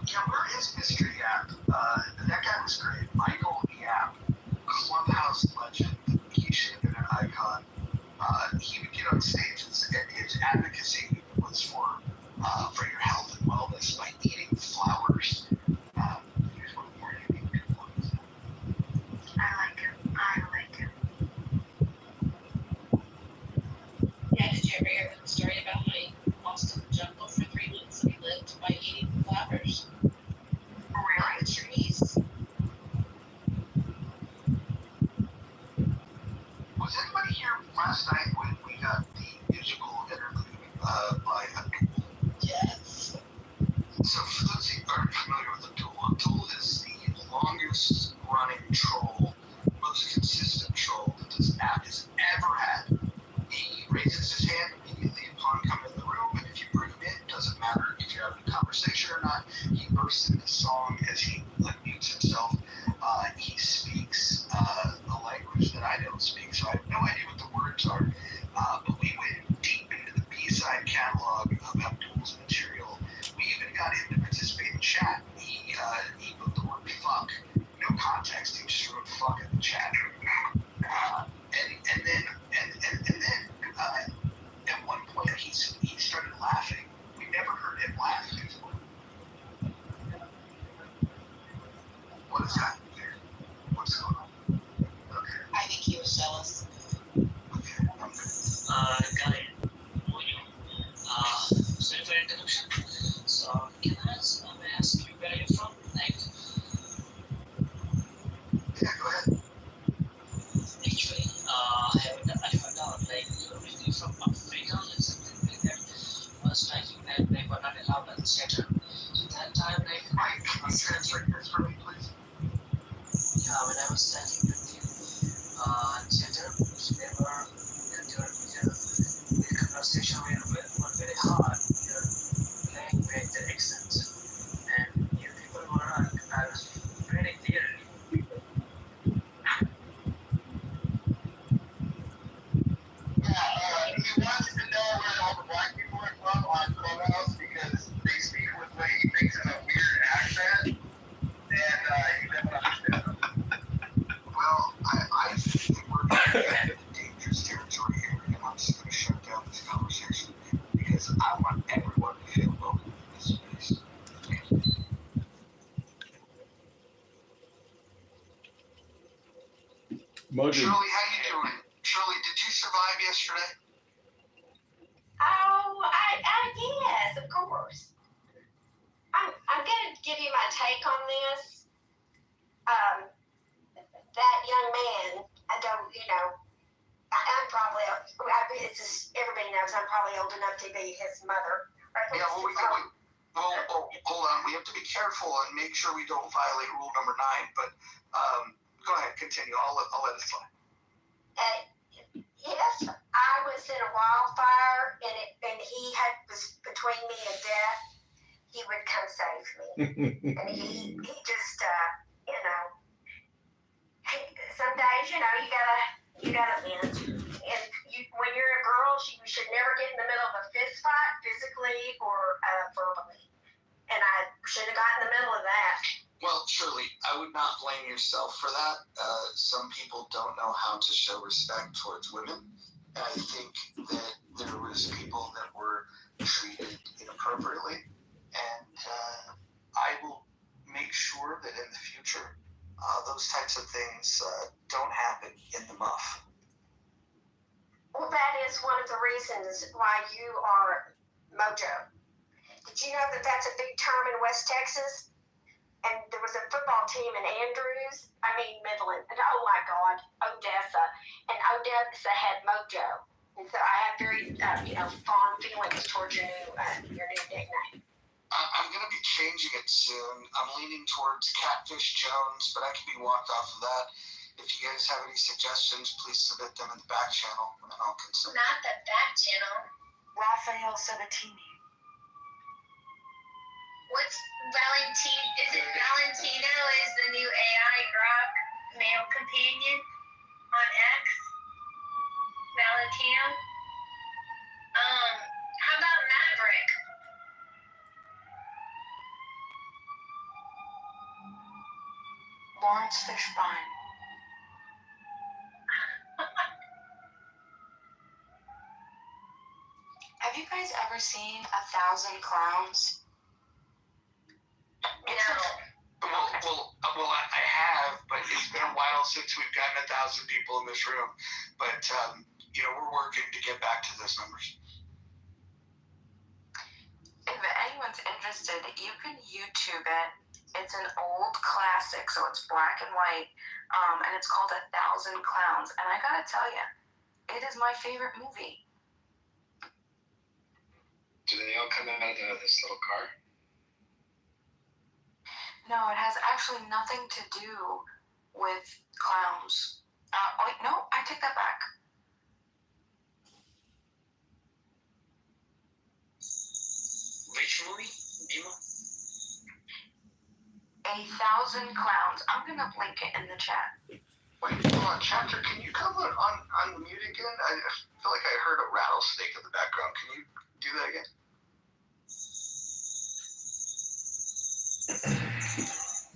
Yeah, where is Mystery Yap? That guy was great. Michael Yap, Clubhouse legend. He should have been an icon. He would get on stage and his advocacy was for your health and wellness by eating flowers. Here's one more unique ones. I like him. Yeah, did you ever hear the story about how he lost in the jungle for 3 months and he lived by eating flowers? Really? The trees. Was anybody here last night when we got the musical interlude by Abdul? Yes. So for those who aren't familiar with Abdul is the longest running troll, most consistent troll that this app has ever had. He raises his hand immediately upon coming in the room, and if you bring him in, doesn't matter if you're having a conversation or not, he bursts into song as he unmutes himself. He speaks a language that I don't speak, so I have no idea what the words are. But we went deep into the B-side catalog of Abdul's material. We even got him to participate in chat. He put the word fuck, no context. He just wrote fuck in the chat. And then at one point he started laughing. We never heard him laugh before. What is that? What's going on? Okay. I think he was jealous. Okay. Guy, sorry for interruption. So, can I ask you where you're from? Like, Yeah, go ahead. actually, I found out, like, you're originally from Africa or something like that. Was striking that they were not allowed at the center. So that time, like, Mike, can you translate this for me, please? yeah, when I was studying with you, center, they were, the conversation were very hard. You're playing with the accents, and you people were very clearly. Yeah, he wants to know where all the black people are from on Clubhouse because they speak with what he thinks is a weird accent, and he doesn't understand them. Well, I think we're going to get into dangerous territory here, and I'm just going to shut down this conversation because I want everyone to feel welcome in this space. Mojo. Shirley, how you doing? Shirley, did you survive yesterday? Oh, yes, of course. I'm going to give you my take on this. That young man, I'm probably, it's just, everybody knows I'm probably old enough to be his mother. Yeah, well, Well, hold on. We have to be careful and make sure we don't violate rule number 9. But go ahead, continue. I'll let it slide. If I was in a wildfire and he was between me and death, he would come save me. And he just some days you gotta bend. And when you're a girl, you should never get in the middle of a fist fight, physically or verbally. And I should have gotten in the middle of that. Well, Shirley, I would not blame yourself for that. Some people don't know how to show respect towards women. And I think that there was people that were treated inappropriately. And I will make sure that in the future, those types of things don't happen in the muff. Well, that is one of the reasons why you are Mojo. Did you know that that's a big term in West Texas? And there was a football team in Midland, and oh my God, Odessa. And Odessa had Mojo. And so I have very, fond feelings towards your new nickname. I'm going to be changing it soon. I'm leaning towards Catfish Jones, but I can be walked off of that. If you guys have any suggestions, please submit them in the back channel, and I'll consider. Not the back channel. Raphael Sabatini. What's Valentino? Is it Valentino is the new AI Grok male companion on X? Valentino? How about Maverick? Lawrence Fishburne. Have you guys ever seen 1,000 Clowns? No. Well, I have, but it's been a while since we've gotten 1,000 people in this room. But, we're working to get back to those numbers. If anyone's interested, you can YouTube it. It's an old classic, so it's black and white, and it's called 1,000 Clowns. And I gotta tell you, it is my favorite movie. Do they all come out of this little car? No, it has actually nothing to do with clowns. No, I take that back. Which movie, Dima? 1,000 Clowns. I'm gonna link it in the chat. Wait, hold on, Chapter, can you come on mute again? I feel like I heard a rattlesnake in the background. Can you do that again?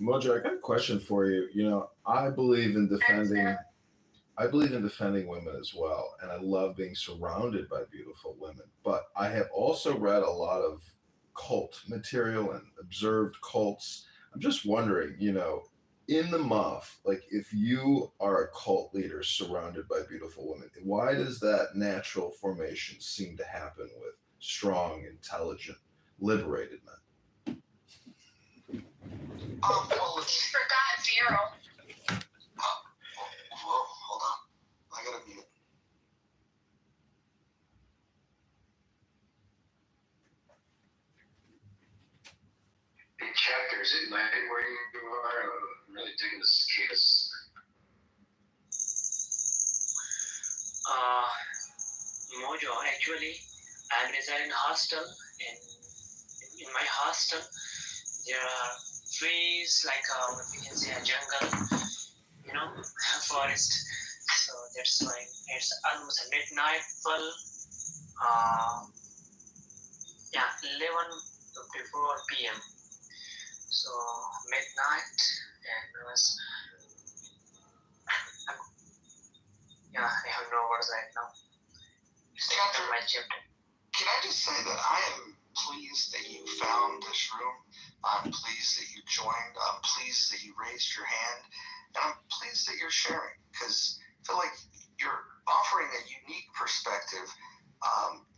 Mojo, I got a question for you. I believe in defending women as well, and I love being surrounded by beautiful women. But I have also read a lot of cult material and observed cults. I'm just wondering, in the muff, like if you are a cult leader surrounded by beautiful women, why does that natural formation seem to happen with strong, intelligent, liberated men? Forgot Viral. Whoa, hold on. I gotta mute. Hey, Chapter, is it night where you are? I'm really digging the cicadas. Mojo, actually, I'm residing in hostel. In my hostel, there are trees like we can say a jungle, forest. So that's why it's almost midnight. 11:54 p.m. So midnight, and I have no words right now. Chapter, can I just say that I am pleased that you found this room. I'm pleased that you joined. I'm pleased that you raised your hand. And I'm pleased that you're sharing, because I feel like you're offering a unique perspective.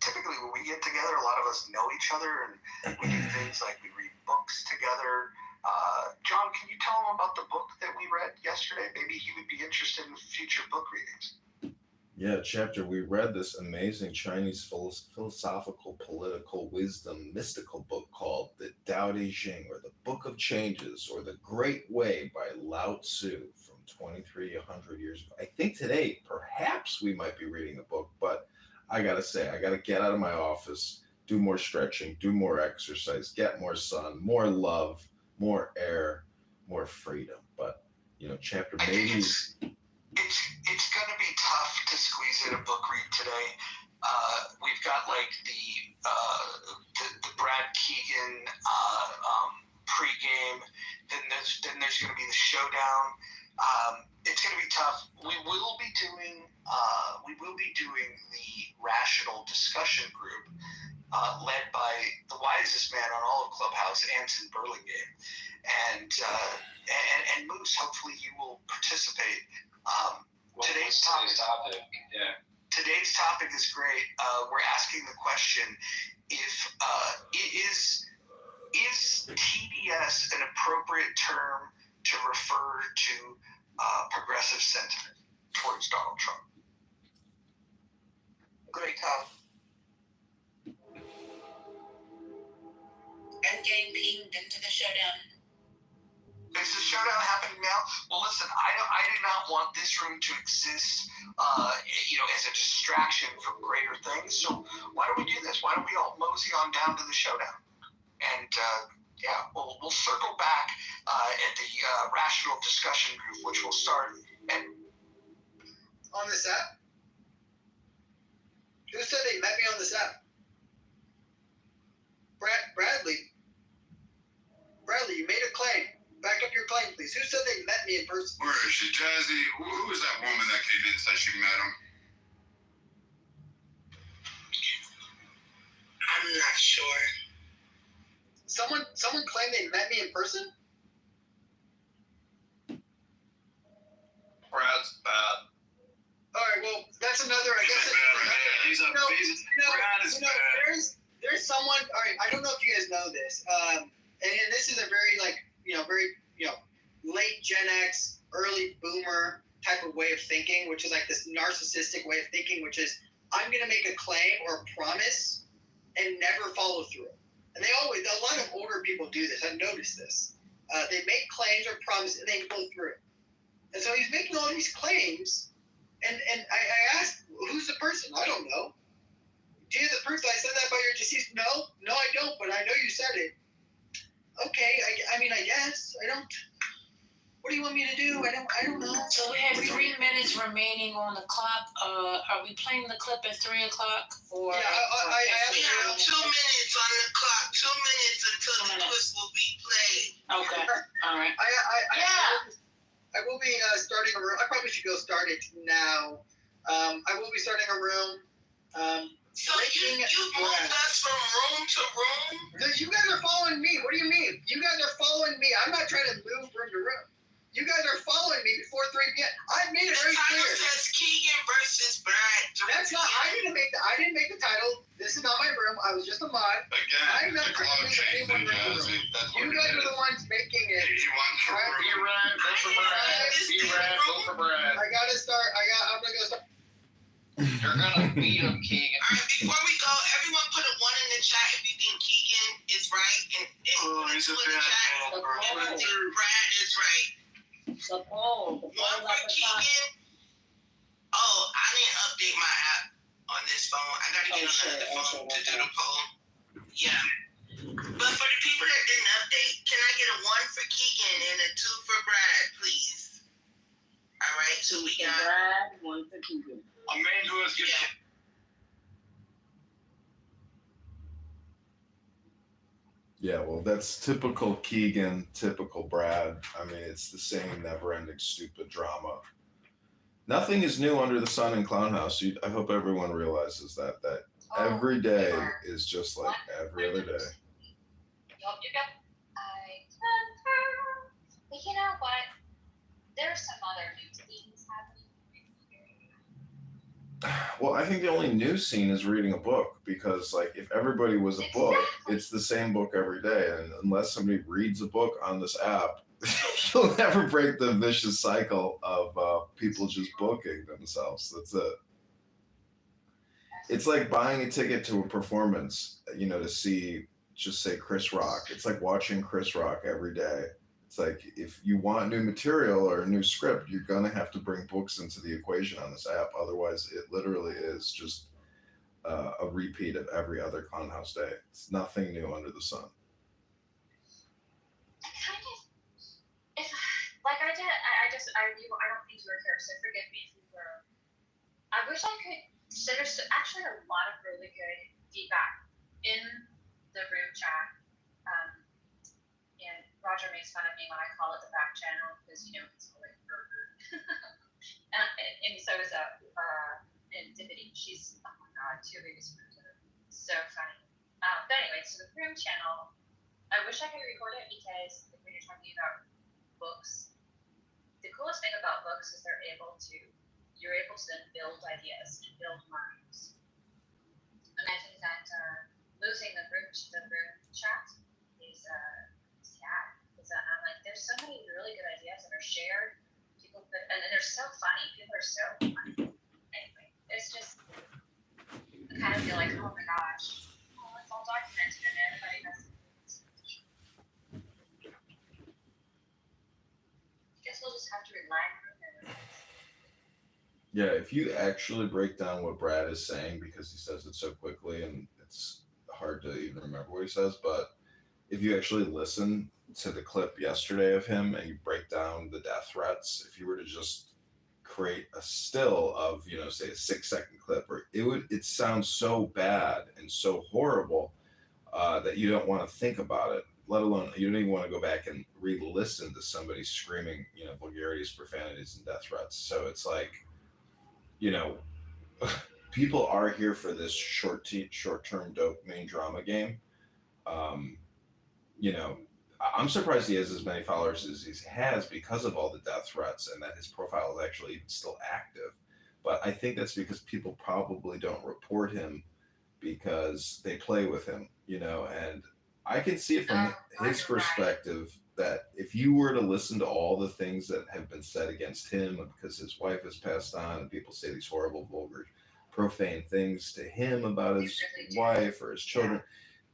Typically when we get together, a lot of us know each other, and we do things like we read books together. John, can you tell him about the book that we read yesterday? Maybe he would be interested in future book readings. Yeah, chapter. We read this amazing Chinese philosophical, political wisdom, mystical book called The Tao Te Ching, or the Book of Changes, or The Great Way by Lao Tzu from 2,300 years ago. I think today, perhaps we might be reading the book, but I gotta say, I gotta get out of my office, do more stretching, do more exercise, get more sun, more love, more air, more freedom. But, chapter maybe. It's going to be tough to squeeze in a book read today. We've got like the Brad Keegan pregame. Then there's going to be the showdown. It's going to be tough. We will be doing the rational discussion group led by the wisest man on all of Clubhouse, Anson Burlingame, and Moose. Hopefully, you will participate. Today's topic. Yeah. Today's topic is great. We're asking the question: if is TDS an appropriate term to refer to progressive sentiment towards Donald Trump? Great call. I'm getting pinged into the showdown. Is the showdown happening now? Well, listen, I do not want this room to exist, as a distraction from greater things. So why don't we do this? Why don't we all mosey on down to the showdown? And we'll circle back at the rational discussion group, which will start On this app? Who said they met me on this app? Bradley, you made a claim. Back up your claim, please. Who said they met me in person? Where is she? Jazzy? Who was that woman that came in and said she met him? I'm not sure. Someone claimed they met me in person? Brad's bad. All right, well, that's another, I guess. Brad is bad. There's someone, all right, I don't know if you guys know this, and this is a very, late Gen X, early boomer type of way of thinking, which is like this narcissistic way of thinking, which is, I'm going to make a claim or a promise and never follow through. And a lot of older people do this. I've noticed this. They make claims or promises and they go through. And so he's making all these claims, and I asked, who's the person? I don't know. Do you have the proof that I said that by your deceased? No, I don't, but I know you said it. Okay, I guess. I don't. What do you want me to do? I don't know. So we have 3 minutes remaining on the clock. Are we playing the clip at 3 o'clock? Or we have 2 minutes on the clock. 2 minutes until the clip will be played. Okay. All right. I will be starting a room. I probably should go start it now. I will be starting a room. So you moved us from room to room? Because you guys are following me. What do you mean? You guys are following me. I'm not trying to move room to room. You guys are following me before 3 p.m. I made it very clear. The title says Keegan versus Brad. That's not. I didn't make the title. This is not my room. I was just a mod. Again, the club changed the Jazzy. You guys are the ones making it. He went for Brad. Vote for Brad. Vote for Brad. I'm gonna go start. You're gonna beat him, Keegan. All right, before we go, everyone put a 1 in the chat if you think Keegan is right, and he's a bad man. If you think Brad is right. The poll. 1 for Keegan. Oh, I didn't update my app on this phone. I gotta get on another phone to do the poll. Yeah. But for the people that didn't update, can I get a 1 for Keegan and a 2 for Brad, please? All right, so we got Brad, 1 for Keegan. A man who has Yeah, well, that's typical Keegan, typical Brad. I mean, it's the same never-ending stupid drama. Nothing is new under the sun in Clown House. I hope everyone realizes that every day is just like every other day. But you know what? There's some other news things happening. Well, I think the only new scene is reading a book, because like if everybody was a book, it's the same book every day, and unless somebody reads a book on this app, you'll never break the vicious cycle of people just booking themselves. That's it. It's like buying a ticket to a performance, to see, just say, Chris Rock. It's like watching Chris Rock every day. It's like if you want new material or a new script, you're gonna have to bring books into the equation on this app. Otherwise, it literally is just a repeat of every other Clown House day. It's nothing new under the sun. I kind of, if like I did, I don't think you were here, so forgive me if you were. I wish I could. So there's actually a lot of really good feedback in the room chat. And Roger makes fun of me when I call it the back channel because it's like burger. and so is and Divinity. She's, oh my god, two biggest rooms that are so funny. But anyway, so the room channel. I wish I could record it because when you're talking about books, the coolest thing about books is you're able to then build ideas and build minds. And I think that losing the room chat is sad. Because I'm like, there's so many really good ideas that are shared. And they're so funny. People are so funny. Anyway, it's just, I kind of feel like, oh my gosh, it's all documented and everybody has. I guess we'll just have to rely on it. Yeah, if you actually break down what Brad is saying, because he says it so quickly and it's hard to even remember what he says, but if you actually listen to the clip yesterday of him and you break down the death threats, if you were to just create a still of, say a 6-second clip, or it sounds so bad and so horrible that you don't want to think about it, let alone you don't even want to go back and re-listen to somebody screaming, vulgarities, profanities, and death threats. So it's like, people are here for this short-term dopamine drama game. I'm surprised he has as many followers as he has because of all the death threats and that his profile is actually still active. But I think that's because people probably don't report him because they play with him, and I can see it from his perspective that if you were to listen to all the things that have been said against him because his wife has passed on and people say these horrible, vulgar, profane things to him about his wife or his children,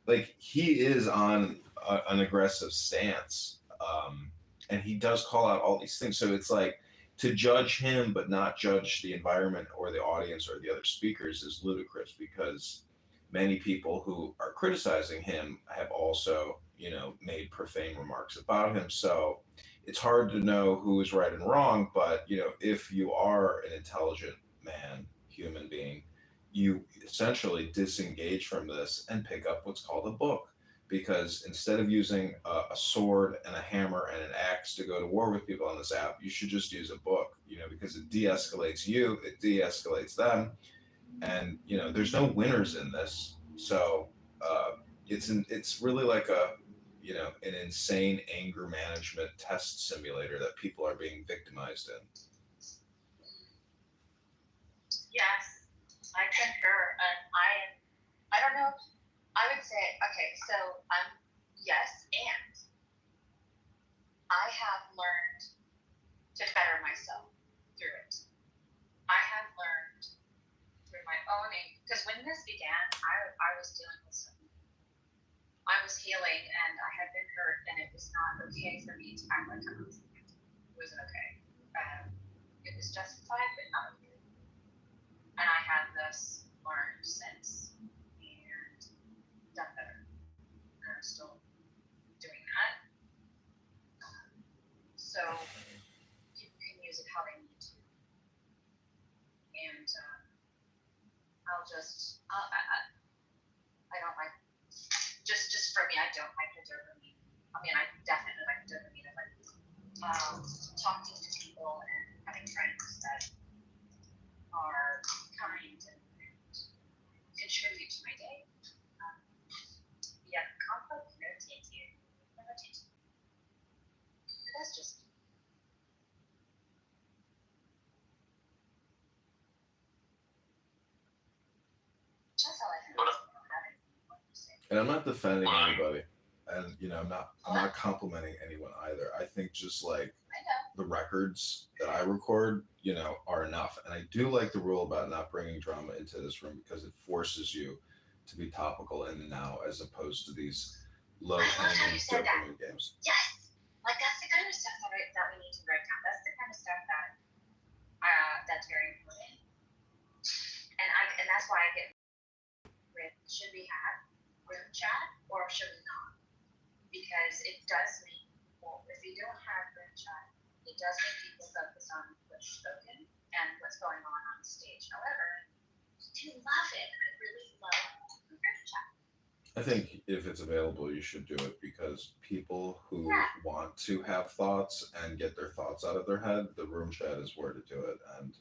like he is on an aggressive stance, and he does call out all these things. So it's like to judge him but not judge the environment or the audience or the other speakers is ludicrous because many people who are criticizing him have also, made profane remarks about him. So it's hard to know who is right and wrong. But, if you are an intelligent man, human being, you essentially disengage from this and pick up what's called a book. Because instead of using a sword and a hammer and an axe to go to war with people on this app, you should just use a book, because it de-escalates you, it de-escalates them. And there's no winners in this, so it's really like an insane anger management test simulator that people are being victimized in. Yes, I concur, and I don't know. I would say, okay, so yes, and I have learned to better myself through it. I have learned through my own, because when this began, I was dealing with something. I was healing and I had been hurt, and it was not okay for me to act like I was. It wasn't okay. It was justified, but not okay. And I have thus learned since and done better. And I'm still doing that. So people can use it how they need to. And I don't like, just for me, I don't like the dopamine. I mean, I definitely like the dopamine of like talking to people and having friends that are kind and contribute to my day. Yeah, conflict irritates you. That's just. That's all I have. And I'm not defending anybody, and I'm not complimenting anyone either. I think just like the records that I record, are enough. And I do like the rule about not bringing drama into this room because it forces you to be topical in the now as opposed to these low-hanging dopamine games. Yes, like that's the kind of stuff that we need to break down. That's the kind of stuff that's very important. And that's why I get with should we have room chat or should we not? Because it does make if you don't have room chat, it does make people focus on what's spoken and what's going on stage. However, I do love it. I really love room chat. I think if it's available, you should do it because people who want to have thoughts and get their thoughts out of their head, the room chat is where to do it. And,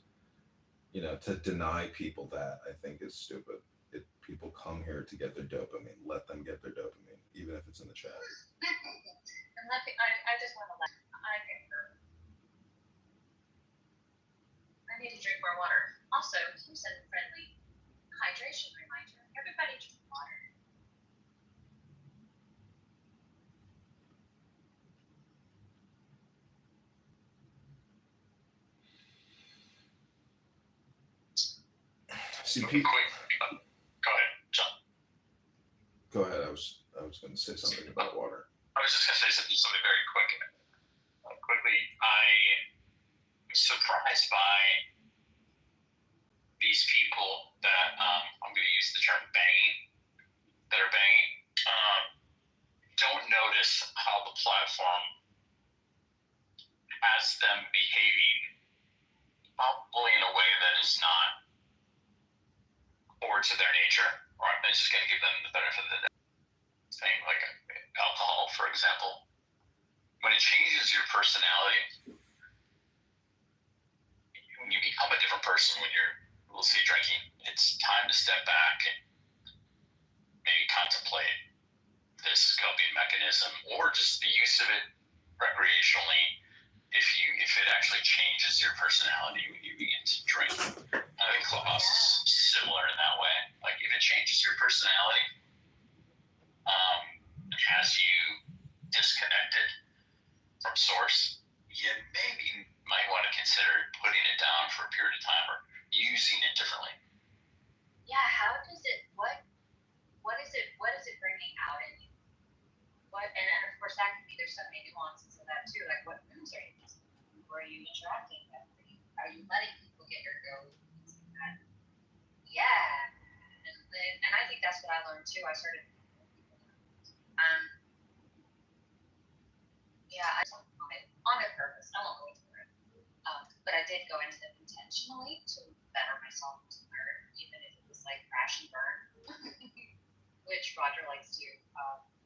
to deny people that, I think is stupid. People come here to get their dopamine. Let them get their dopamine, even if it's in the chat. And I just want to I concur. I need to drink more water. Also, here's a friendly hydration reminder. Everybody drink water. See, Quick, go ahead, John. Go ahead. I was going to say something about water. I was just going to say something very quick. Quickly, I'm surprised by these people that I'm going to use the term that are banging. Don't notice how the platform has them behaving probably in a way that is not core to their nature, or I'm just going to give them the benefit of the doubt. Thing like alcohol, for example, when it changes your personality, when you become a different person when we'll say drinking, it's time to step back and maybe contemplate this coping mechanism or just the use of it recreationally if it actually changes your personality when you begin to drink. I think Clubhouse is similar in that way. Like if it changes your personality, has you disconnected from source, you maybe might want to consider putting it down for a period of time or using it differently. Yeah, how does it what is it bringing out in you? And of course that can be there's so many nuances of that too. Like what rooms are you using? Where are you interacting with? Are you letting people get your go? Yeah. And I think that's what I learned too. I started on purpose. I won't go into it. But I did go into them intentionally to better myself to learn, even if it was like crash and burn, which Roger likes to.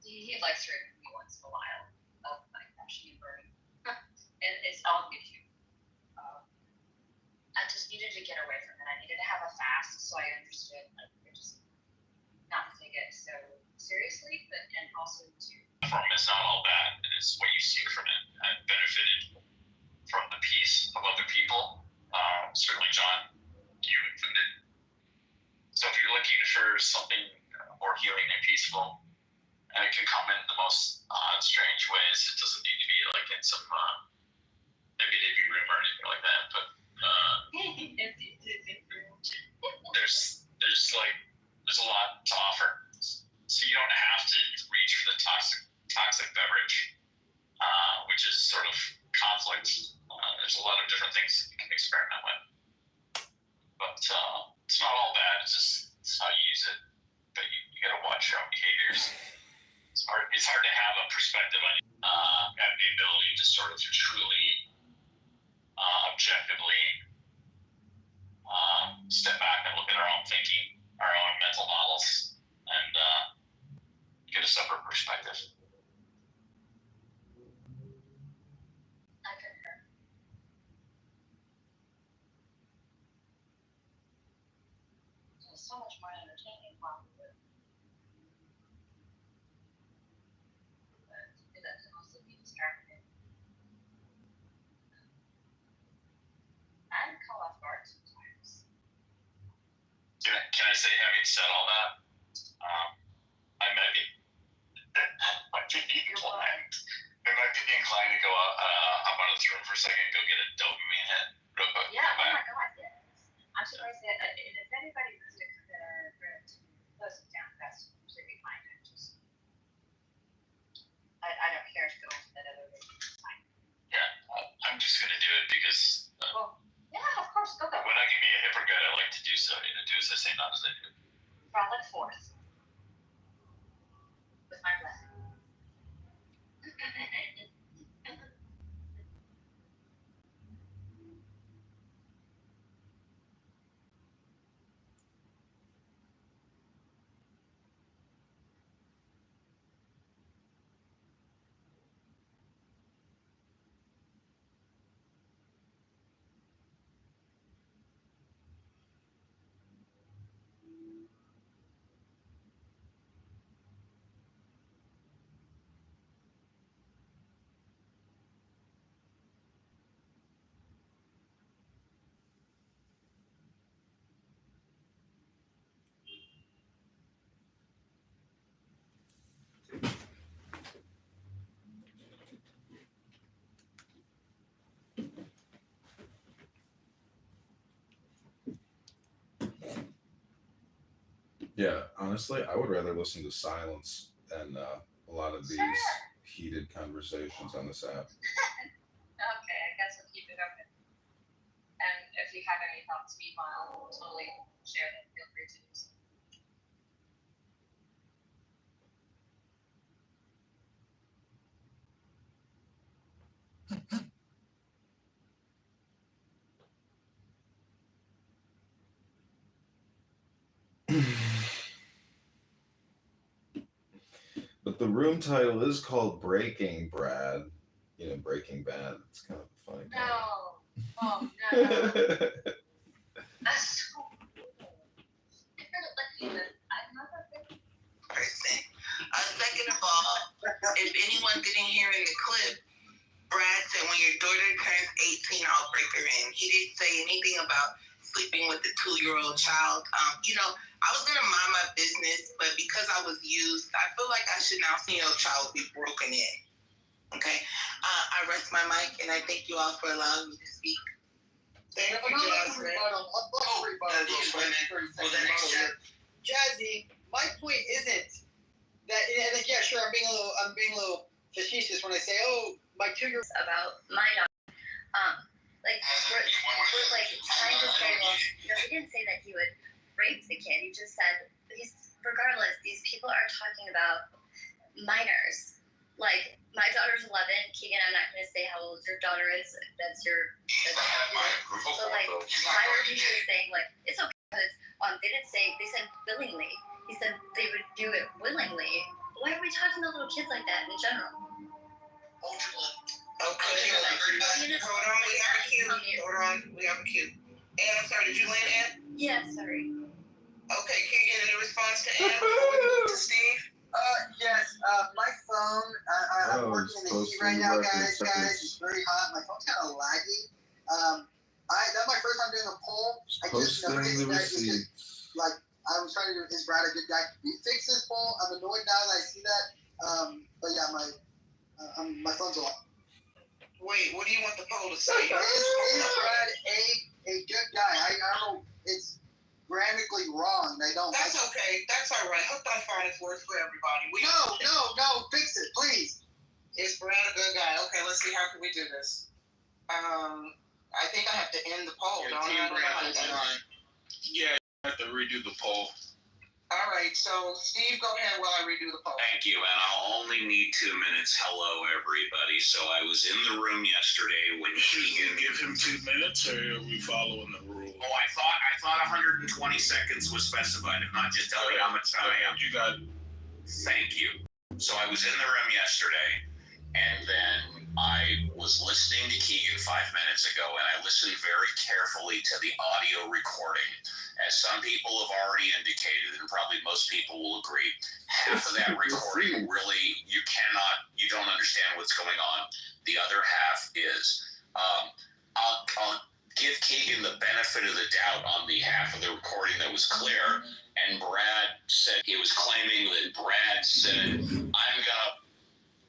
He likes to remind me once in a while of my crashing and burning, and it's all good humor. I just needed to get away from it. I needed to have a fast, so I understood like just not to take it so seriously, but and also to. It's not all bad. It is what you seek from it. I've benefited from the peace of other people. Certainly, John, you included. So if you're looking for something more healing and peaceful, and it can come in the most odd, strange ways. It doesn't need to be like in some hippie room or anything like that. But there's a lot to offer. So you don't have to reach for the toxic beverage, which is sort of conflict. There's a lot of different things you can experiment with. But it's not all bad. It's how you use it. But you got to watch your own behaviors. It's hard to have a perspective on it. Have the ability to sort of truly, objectively step back and look at our own thinking, our own mental models, and get a separate perspective. I concur. There's so much more entertaining while we do it. But that can also be distracting. And call off guard sometimes. Can I say, having said all that, I might be inclined to go up out of this room for for a second, go get a dopamine hit. Real quick. Yeah, oh my god, yes. I'm surprised that if anybody was to close it down, that's completely fine. I don't care to go into that other way. Yeah, I'm just gonna do it because Yeah, of course, go. when I can be a hypocrite, I like to do so. Do as I say, not as I do. Frolic forth. With my blessing. Yeah, honestly, I would rather listen to silence than a lot of these heated conversations on this app. Okay, I guess we'll keep it open. And if you have any thoughts, meanwhile, totally share them. Feel free to do so. But the room title is called Breaking Brad. You know, Breaking Bad. It's kind of a funny No. Oh, no. That's so cool. I feel like I've never been person. Second of all, if anyone didn't hear in the clip, Brad said when your daughter turns 18, I'll break her in. He didn't say anything about sleeping with a 2-year-old child. I was gonna mind my business, but because I was used, I feel like I should now see your child be broken in. Okay, I rest my mic, and I thank you all for allowing me to speak. Thank you, Jasmine. Jazzy, my point isn't that, and like, yeah, sure, I'm being a little facetious when I say, oh, my 2-year-old about my daughter. We're like trying to say, well, he didn't say that he would rape the kid. He just said, regardless, these people are talking about minors. Like, my daughter's 11. Keegan, I'm not going to say how old your daughter is. That's your. So, like, why are you just saying, like, it's okay because they didn't say, they said willingly. He said they would do it willingly. Why are we talking to little kids like that in general? Okay, hold on, we have a cue. Ann, I'm sorry, did you land, Ann? Yeah, sorry. Okay, can you get any response to Ann before we move to Steve? Yes, my phone, I'm working in the heat right now, guys, it's very hot, my phone's kind of laggy. That's my first time doing a poll. I just noticed that it's just, like, I was trying to do, is Brad a good guy? Can you fix this poll? I'm annoyed now that I see that, but yeah, my phone's a lot. Wait, what do you want the poll to say? Is Brad a good guy? I don't know, it's grammatically wrong. That's okay. That's all right. Hope I find it works for everybody. No. Fix it, please. Is Brad a good guy? Okay, let's see. How can we do this? I think I have to end the poll. Yeah, you have to redo the poll. All right. So, Steve, go ahead while I redo the poll. Thank you, and I'll only need 2 minutes. Hello, everybody. So I was in the room yesterday when Keegan. Give him 2 minutes, or are we following the rule? Oh, I thought 120 seconds was specified. If not, just tell me how much time I have. You got it. Thank you. So I was in the room yesterday, and then I was listening to Keegan 5 minutes ago, and I listened very carefully to the audio recording. As some people have already indicated, and probably most people will agree, half of that recording really, you don't understand what's going on. The other half is, I'll give Keegan the benefit of the doubt on the half of the recording that was clear, and Brad said, he was claiming that Brad said, I'm gonna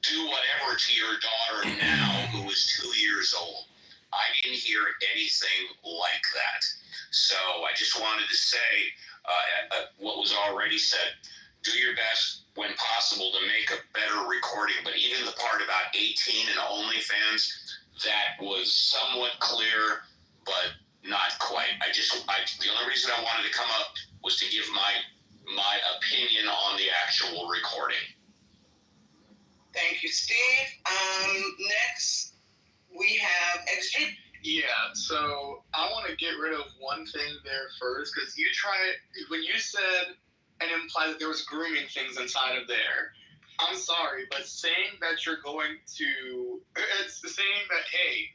do whatever to your daughter now, who is 2 years old. I didn't hear anything like that. So I just wanted to say what was already said. Do your best when possible to make a better recording. But even the part about 18 and OnlyFans, that was somewhat clear, but not quite. The only reason I wanted to come up was to give my opinion on the actual recording. Thank you, Steve. Next, we have Extreme. Yeah, so I want to get rid of one thing there first, because when you said and implied that there was grooming things inside of there, I'm sorry, but saying that you're going to, it's saying that, hey,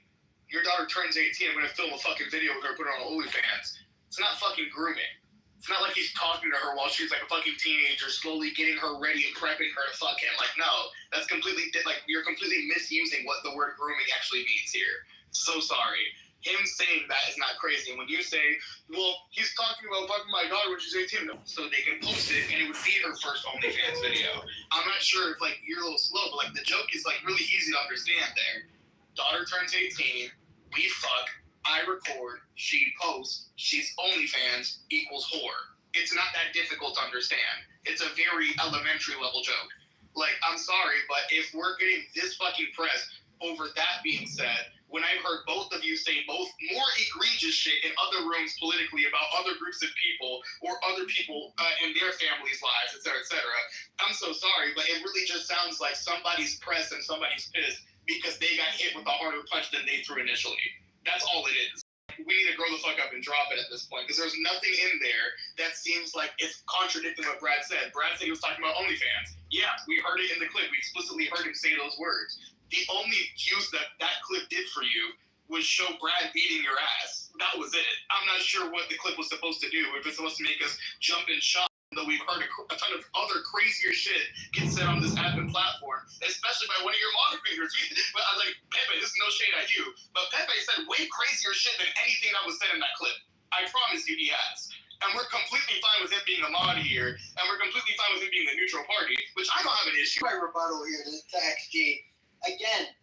your daughter turns 18, I'm going to film a fucking video with her, put her on OnlyFans. It's not fucking grooming. It's not like he's talking to her while she's like a fucking teenager, slowly getting her ready and prepping her to fuck him. Like, no, that's completely, like, you're completely misusing what the word grooming actually means here. So sorry. Him saying that is not crazy. And when you say, well, he's talking about fucking my daughter when she's 18, so they can post it, and it would be her first OnlyFans video. I'm not sure if, like, you're a little slow, but, like, the joke is, like, really easy to understand there. Daughter turns 18, we fuck, I record, she posts, she's OnlyFans equals whore. It's not that difficult to understand. It's a very elementary level joke. Like, I'm sorry, but if we're getting this fucking press over that being said, when I've heard both of you say both more egregious shit in other rooms politically about other groups of people or other people in their families' lives, et cetera, I'm so sorry, but it really just sounds like somebody's pressed and somebody's pissed because they got hit with a harder punch than they threw initially. That's all it is. We need to grow the fuck up and drop it at this point, because there's nothing in there that seems like it's contradicting what Brad said. Brad said he was talking about OnlyFans. Yeah, we heard it in the clip. We explicitly heard him say those words. The only use that clip did for you was show Brad beating your ass. That was it. I'm not sure what the clip was supposed to do. If it's supposed to make us jump and shock, though we've heard a ton of other crazier shit get said on this app and platform, especially by one of your moderators. But I was like, Pepe, this is no shade at you, but Pepe said way crazier shit than anything that was said in that clip. I promise you he has. And we're completely fine with him being a mod here, and we're completely fine with him being the neutral party, which I don't have an issue. My rebuttal here to XG. Again,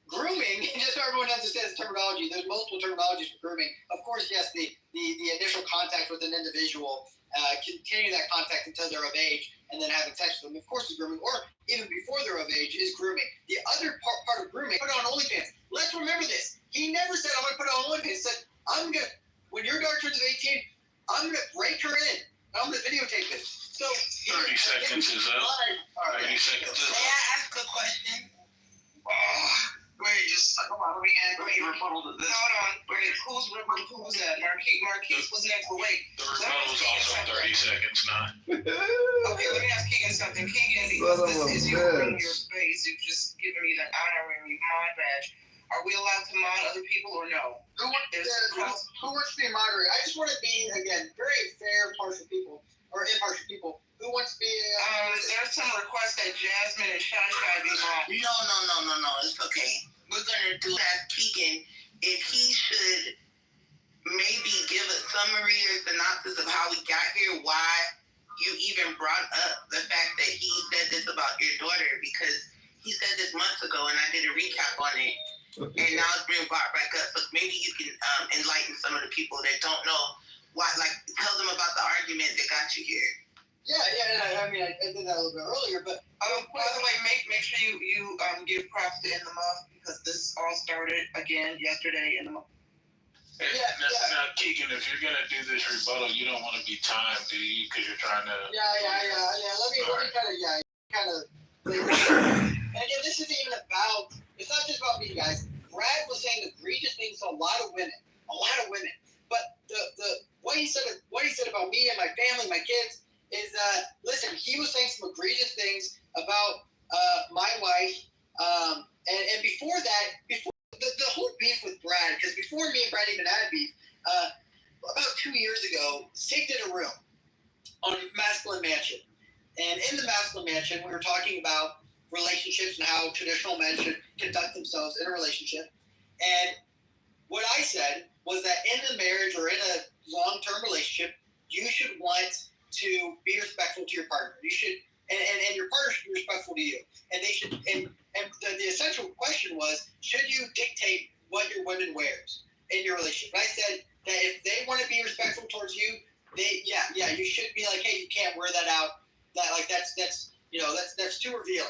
grooming, just so everyone understands terminology, there's multiple terminologies for grooming. Of course, yes, the initial contact with an individual, continuing that contact until they're of age, and then having sex with them, of course, is grooming, or even before they're of age, is grooming. The other part of grooming, put it on OnlyFans. Let's remember this. He never said, I'm going to put it on OnlyFans. He said, when your daughter turns 18, I'm going to break her in. I'm going to videotape it. So, 30 seconds is up. 30 seconds is up. May I ask a question? Wait, just come on, let me add my rebuttal to this. Hold on, wait, who's that? Marquise was next, but wait. The rebuttal is also 30 seconds now. Okay, let me ask Keegan something. Keegan, because this is your space, you've just given me the honorary mod badge. Are we allowed to mod other people or no? Who wants to be a moderator? I just want to be, again, very fair, impartial people. Who wants to be there's some requests that Jasmine and Shai be on. No, it's okay. We're gonna ask Keegan if he should maybe give a summary or synopsis of how we got here, why you even brought up the fact that he said this about your daughter, because he said this months ago and I did a recap on it. And now it's being brought back up. So maybe you can enlighten some of the people that don't know why, like tell them about the argument that got you here. Yeah. I mean, I did that a little bit earlier, but by the way, make sure you give props to In the Month, because this all started again yesterday in the month. Now, Keegan, if you're gonna do this rebuttal, you don't want to be timed, do you? Because you're trying to. Yeah. Let me kind of. And again, this isn't even about. It's not just about me, guys. Brad was saying egregious things to a lot of women. But what he said about me and my family, my kids, is listen. He was saying some egregious things about my wife, and before that, before the whole beef with Brad, because before me and Brad even had a beef, about 2 years ago, Sig did a room on Masculine Mansion, and in the Masculine Mansion, we were talking about relationships and how traditional men should conduct themselves in a relationship. And what I said was that in a marriage or in a long-term relationship, you should want to be respectful to your partner. You should, and your partner should be respectful to you. And they should, and the essential question was, should you dictate what your women wear? that's too revealing.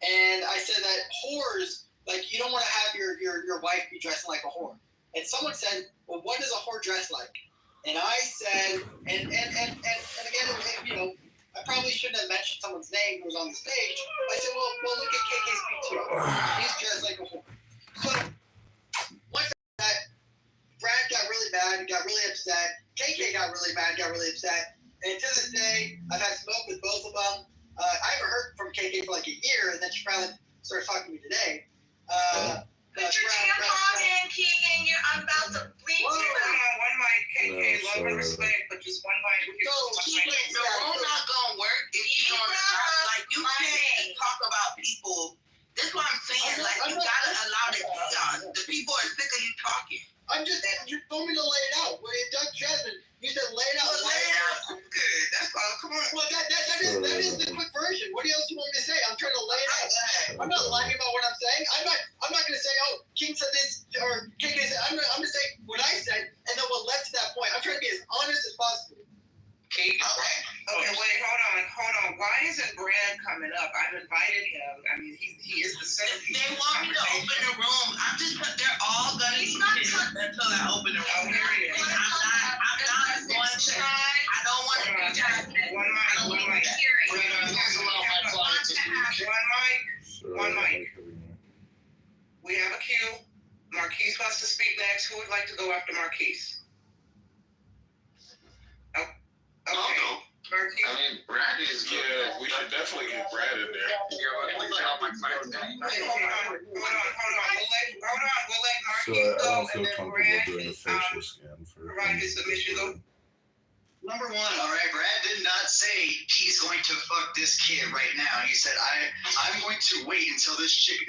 And I said that whores, like, you don't want to have your wife be dressing like a whore. And someone said, well, what does a whore dress like? And I said, and again, you know, I probably shouldn't have mentioned someone's name who was on the stage. I said, well, look at KK's PTO. He's dressed like a whore. So once that, Brad got really mad, got really upset. KK got really mad, got really upset. And to this day, I've had smoke with both of them. I haven't heard from KK for like a year, and then she finally started talking to me today. Put your tampon in, Keegan. I'm about to bleed you out. One mic, KK, love and respect, but just one mic. So, Keegan, the room not gonna work if you don't, like, you can't talk about people. This is what I'm saying. Like, you gotta allow it to be on. The people are sick of you talking. I'm just saying, you told me to lay it out. When Doug Jasmine, you said lay it out. Well, lay it out. Good. That's all. Come on. Well, that is the quick version. What else do you want me to say? I'm trying to lay it out. I'm not lying about what I'm saying. I'm not going to say, oh, King said this or KK said. I'm going to say what I said, and then what led to that point. I'm trying to be as honest as possible. Okay, wait, hold on. Why isn't Brad coming up? I've invited him. I mean, he is the centerpiece. They want me to open the room. I'm just, they're all gonna be until I open the room. Oh, here he is. I'm not going to. I don't want to be judged. One mic. One mic. We have a queue. Marquise wants to speak next. Who would like to go after Marquise? Okay. Marquise. I mean, Brad is. Yeah, we should definitely get Brad in there. Yeah, but tell my clients that. Hold on. We'll let So Marquise I go, don't and feel then comfortable Brad doing a can facial scan for provide his submission. Go. Number one, all right, Brad did not say he's going to fuck this kid right now. He said, I'm going to wait until this kid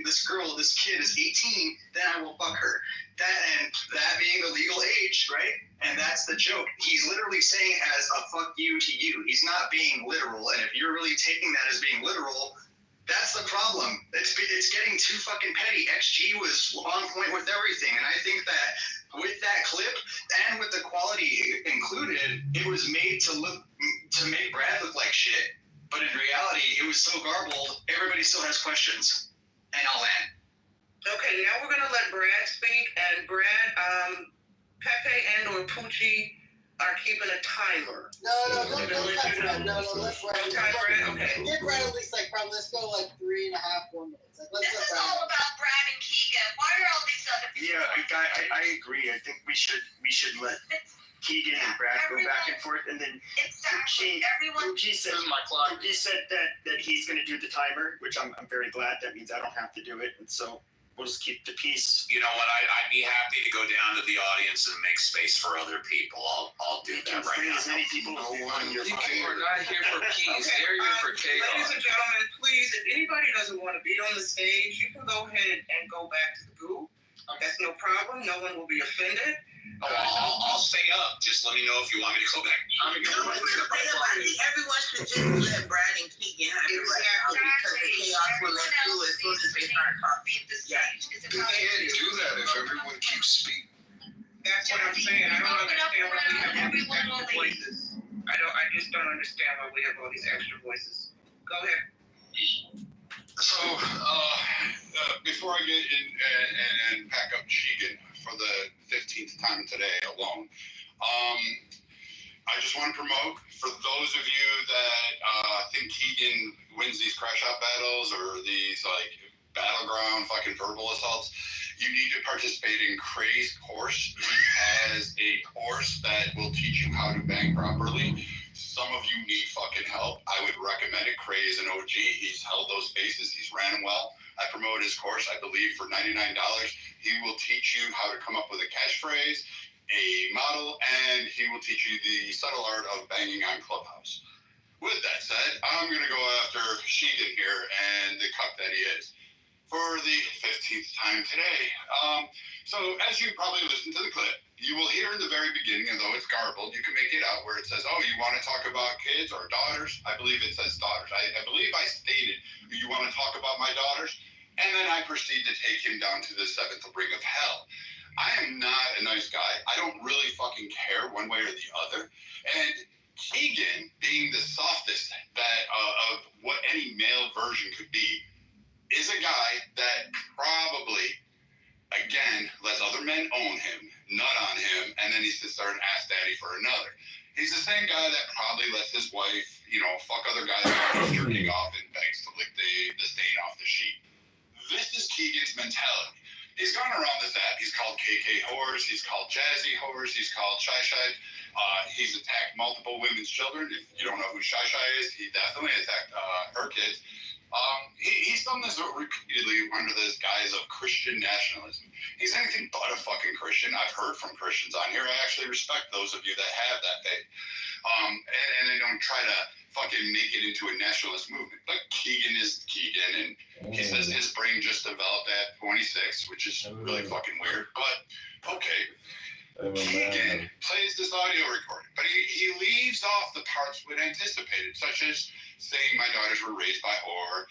is 18, then I will fuck her. That being the legal age, right? And that's the joke. He's literally saying it as a fuck you to you. He's not being literal. And if you're really taking that as being literal, that's the problem. It's getting too fucking petty. XG was on point with everything. And I think that with that clip and with the quality included, it was made to make Brad look like shit. But in reality, it was so garbled, everybody still has questions. And I'll land. Okay, now we're gonna let Brad speak, and Brad, Pepe and or Poochie are keeping a timer. No, let's Brad. Okay. Give Brad at least let's go 3.5, 4 minutes. This is all about Brad and Keegan. Why are all these other people? Yeah, I agree. I think we should let Keegan and Brad go back and forth, and then Exactly. Poochie said that he's going to do the timer, which I'm very glad. That means I don't have to do it, and so we'll just keep the peace. You know what? I'd be happy to go down to the audience and make space for other people. I'll do that right now. As many people as you want. We're not here for peace. They're here for chaos. Ladies and gentlemen, please, if anybody doesn't want to be on the stage, you can go ahead and go back to the goo. That's no problem. No one will be offended. I'll stay up. Just let me know if you want me to go back. I think everyone should just let Brad and Keegan have it right now because the chaos will ensue as soon as they start talking. We can't do that if everyone keeps speaking. That's what I'm saying. I don't understand why we have all these extra voices. I just don't understand why we have all these extra voices. Go ahead. So, before I get in and pack up Sheegan for the 15th time today alone, I just want to promote for those of you that think Keegan wins these crash out battles or these battleground fucking verbal assaults, you need to participate in Cray's course. He has a course that will teach you how to bang properly. Some of you need fucking help. I would recommend it. Cray is an OG. He's held those spaces. He's ran well. I promote his course, I believe, for $99. He will teach you how to come up with a catchphrase, a model, and he will teach you the subtle art of banging on Clubhouse. With that said, I'm going to go after Sheegan here and the cuck that he is for the 15th time today. So as you probably listened to the clip, you will hear in the very beginning, and though it's garbled, you can make it out where it says, oh, you want to talk about kids or daughters? I believe it says daughters. I believe I stated, you want to talk about my daughters? And then I proceed to take him down to the 7th ring of hell. I am not a nice guy. I don't really fucking care one way or the other. And Keegan, being the softest that of what any male version could be, is a guy that probably, again, lets other men own him, nut on him, and then he sits there and asks daddy for another. He's the same guy that probably lets his wife, fuck other guys while he's jerking off and begs to lick the stain off the sheet. This is Keegan's mentality. He's gone around this app. He's called KK whores. He's called Jazzy whores. He's called Shy Shy. He's attacked multiple women's children. If you don't know who Shy Shy is, he definitely attacked her kids. He's done this repeatedly under this guise of Christian nationalism. He's anything but a fucking Christian. I've heard from Christians on here. I actually respect those of you that have that faith. And they don't try to fucking make it into a nationalist movement. But Keegan is Keegan, and he says his brain just developed at 26, which is really fucking weird. But, okay. Keegan plays this audio recording, but he leaves off the parts we anticipated, such as saying my daughters were raised by whore,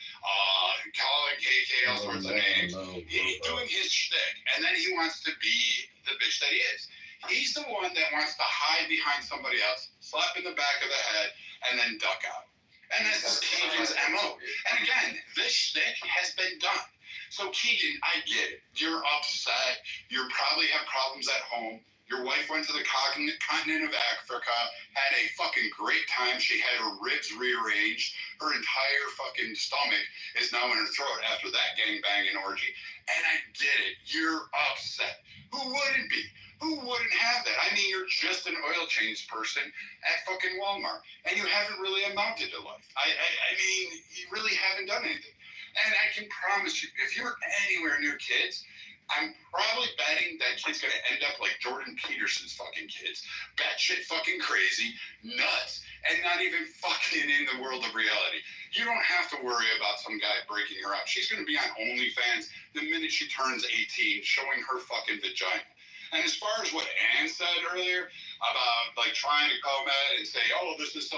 calling KK all sorts of names, doing his shtick, and then he wants to be the bitch that he is. He's the one that wants to hide behind somebody else, slap in the back of the head, and then duck out. And this is Keegan's MO. And again, this shtick has been done. So Keegan, I get it. You're upset. You probably have problems at home. Your wife went to the continent of Africa, had a fucking great time. She had her ribs rearranged. Her entire fucking stomach is now in her throat after that gangbanging orgy. And I get it. You're upset. Who wouldn't be? Who wouldn't have that? I mean, you're just an oil change person at fucking Walmart, and you haven't really amounted to life. I mean, you really haven't done anything. And I can promise you, if you're anywhere near kids, I'm probably betting that kid's going to end up like Jordan Peterson's fucking kids. Batshit fucking crazy, nuts, and not even fucking in the world of reality. You don't have to worry about some guy breaking her up. She's going to be on OnlyFans the minute she turns 18, showing her fucking vagina. And as far as what Ann said earlier about like trying to come at and say, oh, this is so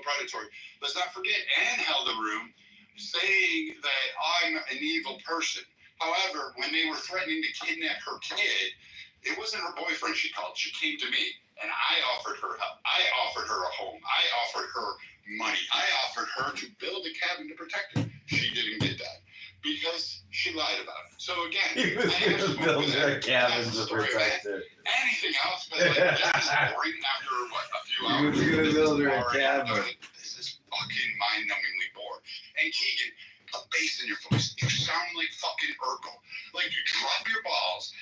predatory, let's not forget Ann held the room saying that I'm an evil person. However, when they were threatening to kidnap her kid, it wasn't her boyfriend she called. She came to me, and I offered her help. I offered her a home. I offered her money. I offered her to build a cabin to protect her. She didn't get that because she lied about it. So again, he was going to build her cabin to protect her. Anything else, but like just boring after what, a few hours. He was going to build her a cabin. This is fucking mind-numbingly bored. And Keegan, a bass in your voice. You sound like fucking Urkel. Like you drop your balls,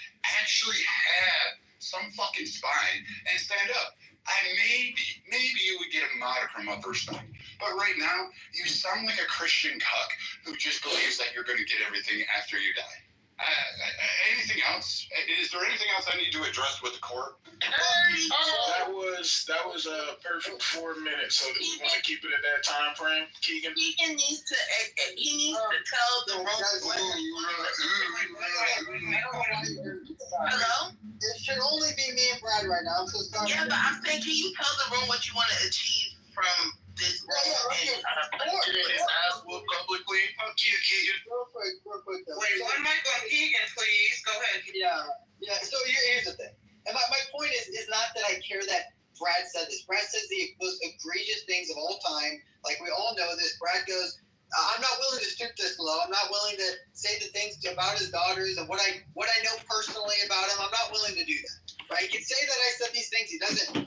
actually have some fucking spine, and stand up. Maybe you would get a modicum of respect. But right now, you sound like a Christian cuck who just believes that you're going to get everything after you die. Anything else? Is there anything else I need to address with the court? That was a perfect 4 minutes. So do we want to keep it at that time frame, Keegan? Keegan needs to tell the Hello? It should only be me and Brad right now. So yeah, but I'm saying, can you tell the room what you want to achieve from this room? Publicly. Fuck you, Keegan. Real quick though. Wait, one mic on Keegan, please. Go ahead. Yeah. So here's the thing. And my point is not that I care that Brad said this. Brad says the most egregious things of all time. Like we all know this. Brad goes, I'm not willing to stoop this low. I'm not willing to say the things about his daughters and what I know personally about him. I'm not willing to do that. Right? He can say that I said these things. He doesn't have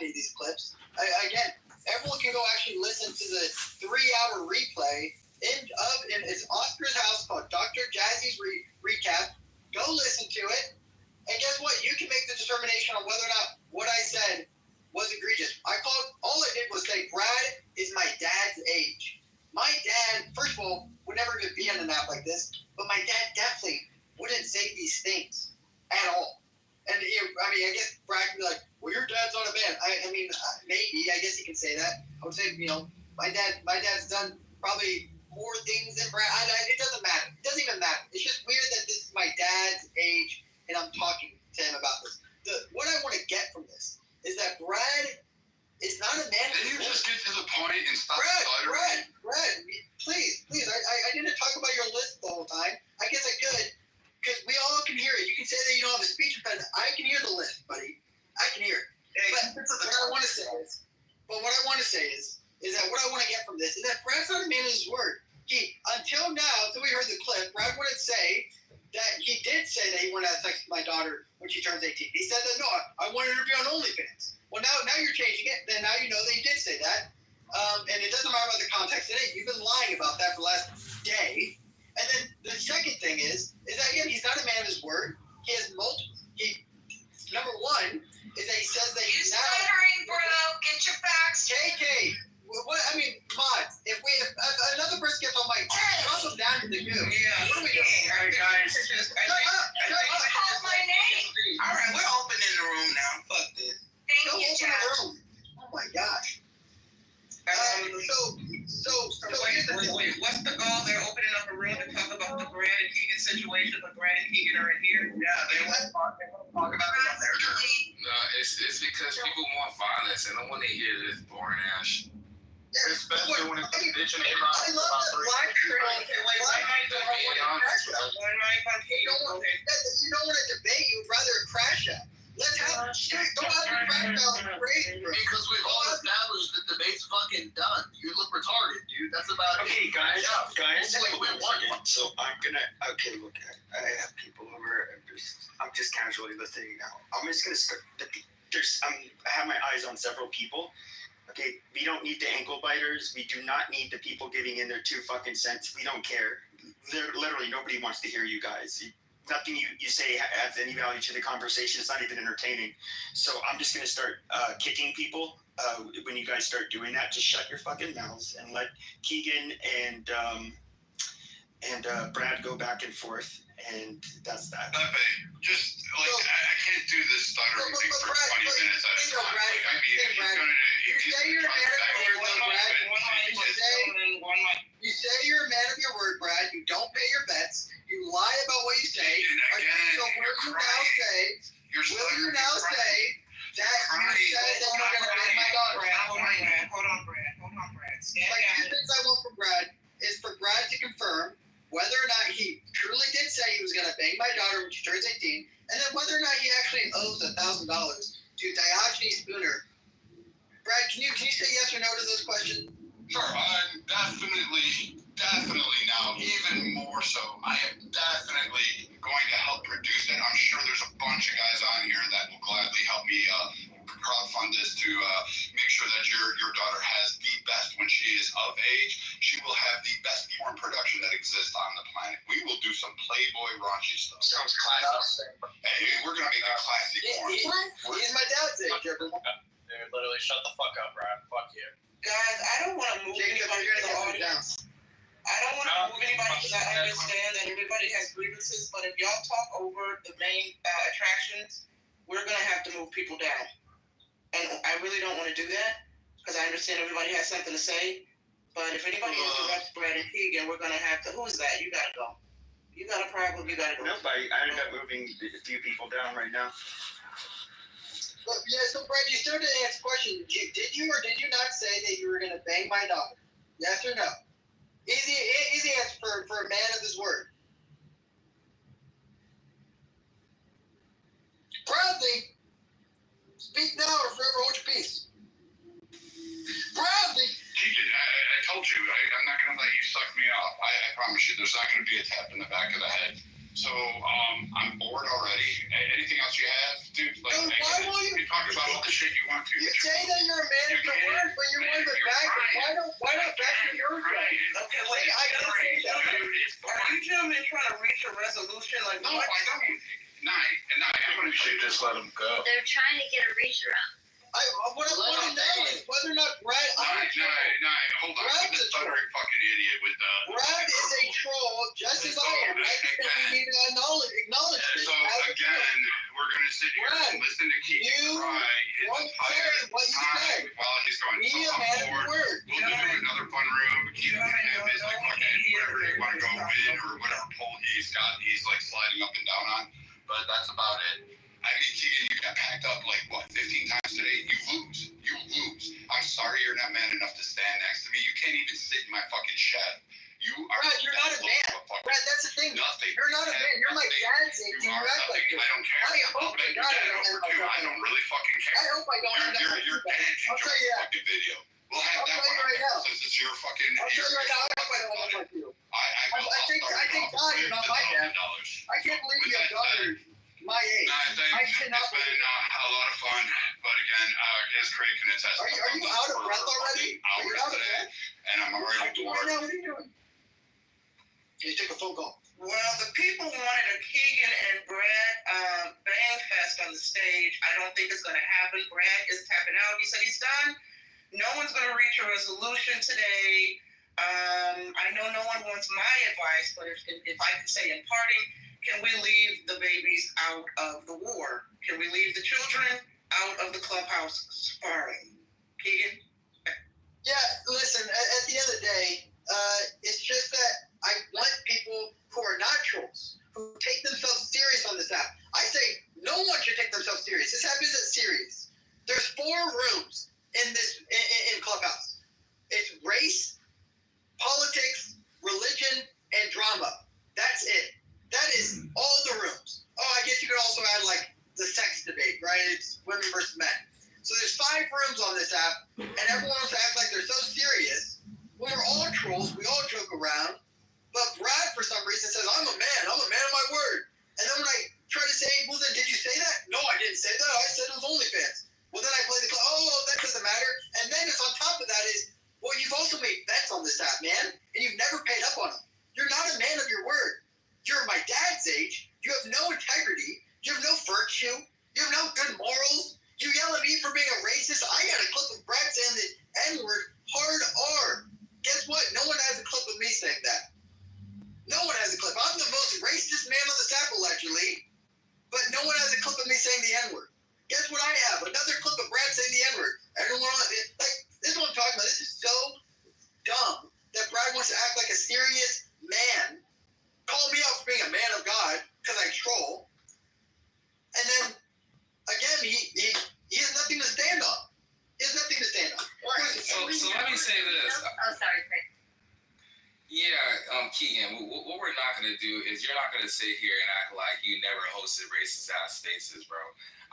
any of these clips. Again, everyone can go actually listen to the 3-hour replay in it's Oscar's house called Dr. Jazzy's Recap. Go listen to it. And guess what? You can make the determination on whether or not what I said was egregious. All I did was say, Brad is my dad's age. My dad, first of all, would never even be on an app like this, but my dad definitely wouldn't say these things at all. And I guess Brad would be like, well, your dad's not a man. I mean, maybe. I guess he can say that. I would say, my dad's done probably more things than Brad. It doesn't matter. It doesn't even matter. It's just weird that this is my dad's age, and I'm talking to him about this. What I want to get from this is that Brad is not a man. Can you just get to the point and stop stuttering? Brad, please. I didn't talk about your list the whole time. I guess I could, because we all can hear it. You can say that you don't have a speech impediment. I can hear the list, buddy. I can hear it. But what I want to say is, word. He, until now, until we heard the clip, Brad wouldn't say that he did say that he wanted to have sex with my daughter when she turns 18. He said that, no, I wanted her to be on OnlyFans. Well, now you're changing it. Then now you know that he did say that. And it doesn't matter about the context today. You've been lying about that for the last day. And then the second thing is that, again, he's not a man of his word. He has multiple. Number one is that he says that he's now. You're stuttering, bro. Get your facts. KK. What, I mean, Mod, if another person gets on my drop them down to the goo. Yeah. What are we doing? All right, guys. Shut up. Call my name. All right, we're opening the room now. Fuck this. Thank you, Josh. Oh my gosh. Wait. What's the goal? They're opening up a room to talk about the Brad and Keegan situation, but Brad and Keegan are in here. Yeah, they want to talk about it on their turn. No, it's because people want violence and don't want to hear this boring ass. Especially when it's a bitch and I love that black girl. You don't want to debate. You would rather crash out. Let's have don't have a crash out crazy. Because we've all established that debate's fucking done. You look retarded, dude. That's about it. Okay, guys. We want it. So I'm gonna. Okay, look. I have people over. I'm just casually listening now. I'm just gonna start. I have my eyes on several people. Okay, we don't need the ankle biters. We do not need the people giving in their 2 fucking cents. We don't care. Literally, nobody wants to hear you guys. Nothing you say adds any value to the conversation. It's not even entertaining. So I'm just going to start kicking people when you guys start doing that. Just shut your fucking mouths and let Keegan and Brad go back and forth. And that's that. Just like I can't do this stuttering thing for 20 minutes at a time. Like, I mean, if he's gonna try to back me you say you're a man of your word, Brad. You don't pay your bets. You lie about what you say. So will you now say that you said that you're going to bang my daughter? Hold on, Brad. Stand like, 2 things I want from Brad is for Brad to confirm whether or not he truly did say he was going to bang my daughter when she turns 18, and then whether or not he actually owes $1,000 to Diogenes Spooner. Brad, can you say yes or no to those questions? Sure, I'm definitely now, even more so, I am definitely going to help produce it. I'm sure there's a bunch of guys on here that will gladly help me crowdfund this to make sure that your daughter has the best when she is of age. She will have the best porn production that exists on the planet. We will do some Playboy raunchy stuff. Sounds classic. Hey, we're going to make a classic porn. He's my dad's age, everyone. Dude, literally, shut the fuck up, Brad. Fuck you. Guys, I don't want to move anybody to the audience. I don't want to move anybody because I understand that everybody has grievances, but if y'all talk over the main attractions, we're going to have to move people down. And I really don't want to do that because I understand everybody has something to say. But if anybody interrupts Brad and Keegan, we're going to have to. Who's that? You got to go. You got a problem, you got to go. Nope, I ended up moving a few people down right now. But, yeah, so Brad, you still didn't answer the question. Did you or did you not say that you were going to bang my daughter? Yes or no? Easy answer for a man of his word. Bradley, speak now or forever hold your peace. Bradley! Keegan, I told you, I'm not going to let you suck me off. I promise you, there's not going to be a tap in the back of the head. So, I'm bored already. Anything else you have, dude? Like, no, why won't you talk about all the shit you want to? You say that you're a man of your word, but you're one of the back. Why not back to your word? Okay, wait, are you gentlemen trying to reach a resolution? Like, no, I don't. I'm going to just let him go. They're trying to get a reach around. What I want to know is whether or not Brad. Hold on. Brad's a stuttering fucking idiot with Brad is a troll, just as I am. I think that we need to acknowledge this. So again, we're going to sit here and listen to Keegan cry his entire time while he's going. So I'm bored. We'll do another fun room. Keegan can have his like fucking whatever they want to go in or whatever pole he's got. He's like sliding up and down on. But that's about it. I mean, Keegan, you got packed up like, what, 15 times today? You lose. I'm sorry you're not man enough to stand next to me. You can't even sit in my fucking shed. You are. Brad, you're not a man. Brad, that's the thing. Nothing. You're not a man. You're my dad's age. You act like this. I don't care. I don't really fucking care. I hope I don't end up You're dead. I'll tell you that. Fucking video. We'll have that one right now. since it's your fucking. I'll tell you right now, I don't look like you. I think God, you're not my dad. I can't believe you have daughters my age. I cannot It's been a lot of fun, but again, as Craig can attest. Are you out of breath already? Are you out of breath? And I'm already bored. Right now, what are you doing? You took a phone call. Well, the people wanted a Keegan and Brad bang fest on the stage. I don't think it's going to happen. Brad is tapping out. He said he's done. No one's going to reach a resolution today. I know no one wants my advice, but if I can say in parting, can we leave the babies out of the war? Can we leave the children out of the clubhouse sparring? Keegan? Yeah, listen, at the end of the day, it's just that I want people who are not trolls, who take themselves serious on this app. I say no one should take themselves serious. This app isn't serious. There's 4 rooms in this in Clubhouse. It's race, politics, religion, and drama. That's it. That is all the rooms. Oh, I guess you could also add like the sex debate, right? It's women versus men. So there's 5 rooms on this app, and everyone wants to act like they're so serious. We're all trolls. We all joke around. But Brad, for some reason, says, I'm a man of my word. And then when I try to say, well, then did you say that? No, I didn't say that. I said it was OnlyFans. Well, then I play the clip. Oh, that doesn't matter. And then it's on top of that is, well, you've also made bets on this app, man, and you've never paid up on them. You're not a man of your word. You're my dad's age. You have no integrity. You have no virtue. You have no good morals. You yell at me for being a racist. I got a clip of Brad saying the N-word hard R. Guess what? No one has a clip of me saying that. No one has a clip. I'm the most racist man on this app, allegedly, but no one has a clip of me saying the N-word. Guess what I have? Another clip of Brad saying the N-word. Everyone on it, like, this is what I'm talking about. This is so dumb that Brad wants to act like a serious man, call me out for being a man of God because I troll, and then again he has nothing to stand on. He has nothing to stand on. So let me say this. Oh, sorry, Craig. Yeah, Keegan, what we're not going to do is you're not going to sit here and act like you never hosted racist ass spaces, bro.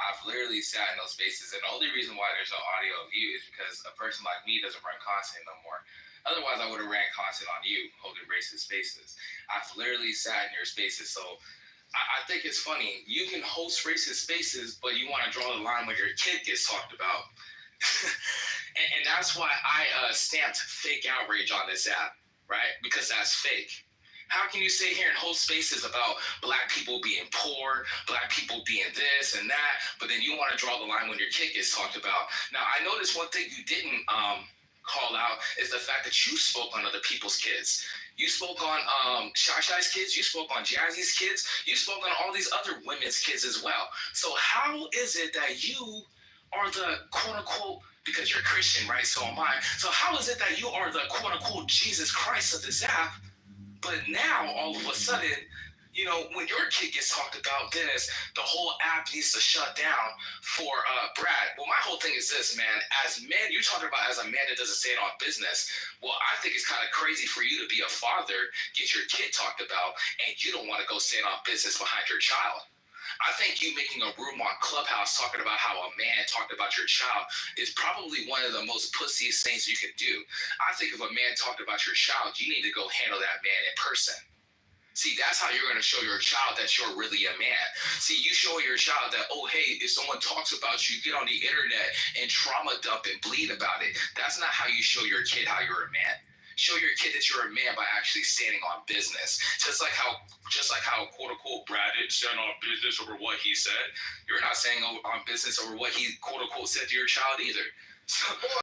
I've literally sat in those spaces, and the only reason why there's no audio of you is because a person like me doesn't run content no more. Otherwise, I would have ran content on you holding racist spaces. I've literally sat in your spaces, so I think it's funny. You can host racist spaces, but you want to draw the line when your kid gets talked about. and that's why I stamped fake outrage on this app, right? Because that's fake. How can you sit here and host spaces about black people being poor, black people being this and that, but then you want to draw the line when your kid gets talked about? Now, I noticed one thing you didn't call out is the fact that you spoke on other people's kids. You spoke on Shashai's kids, you spoke on Jazzy's kids, you spoke on all these other women's kids as well. So how is it that you are the quote-unquote, because you're Christian, right? So am I. So how is it that you are the quote-unquote Jesus Christ of this app, but now all of a sudden, you know, when your kid gets talked about this, the whole app needs to shut down for Brad? Well, my whole thing is this, man. As men, you're talking about as a man that doesn't stand on business. Well, I think it's kind of crazy for you to be a father, get your kid talked about, and you don't want to go stand on business behind your child. I think you making a room on Clubhouse talking about how a man talked about your child is probably one of the most pussiest things you can do. I think if a man talked about your child, you need to go handle that man in person. See, that's how you're going to show your child that you're really a man. See, you show your child that, oh, hey, if someone talks about you, get on the internet and trauma dump and bleed about it. That's not how you show your kid how you're a man. Show your kid that you're a man by actually standing on business. Just like how quote unquote Brad didn't stand on business over what he said. You're not standing on business over what he quote unquote said to your child either.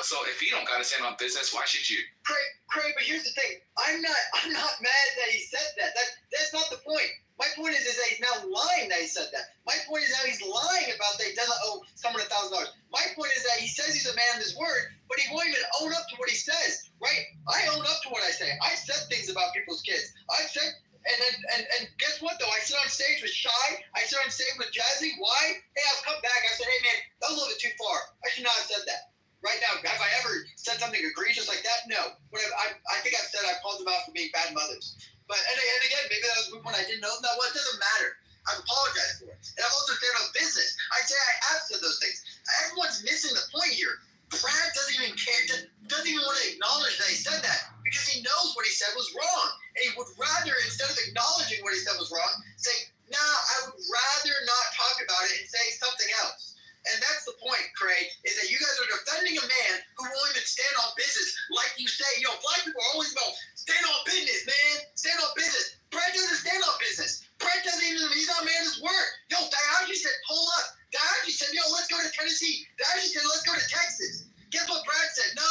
So if you don't gotta stand on business, why should you? Craig, but here's the thing. I'm not mad that he said that. That's not the point. My point is that he's now lying that he said that. My point is that he's lying about that he doesn't owe someone $1,000. My point is that he says he's a man of his word, but he won't even own up to what he says, right? I own up to what I say. I said things about people's kids. I said, and guess what though? I sit on stage with Shy. I sit on stage with Jazzy. Why? Hey, I've come back. I said, hey man, that was a little bit too far. I should not have said that. Right now, have I ever said something egregious like that? No. I think I've said I called them out for being bad mothers. But and again, maybe that was when I didn't know them that well. It doesn't matter. I've apologized for it. And I've also stayed on business. I say I have said those things. Everyone's missing the point here. Brad doesn't even care, doesn't even want to acknowledge that he said that because he knows what he said was wrong. And he would rather, instead of acknowledging what he said was wrong, say, nah, I would rather not talk about it and say something else. And that's the point, Craig, is that you guys are defending a man who won't even stand on business. Like you say, black people are always about stand on business, man. Stand on business. Brad doesn't stand on business. Brad doesn't even, he's not a man of his word. Diageo said, pull up. Diageo said, let's go to Tennessee. Diageo said, let's go to Texas. Guess what Brad said? No.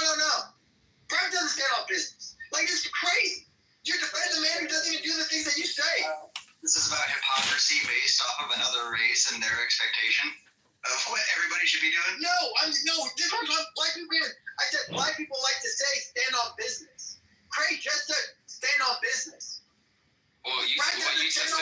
Brad doesn't stand on business. Like, it's crazy. You're defending a man who doesn't even do the things that you say. This is about hypocrisy based off of another race and their expectation of what everybody should be doing. No, this was on black people. I said black people like to say stand on business. Craig just said stand on business. Well, you just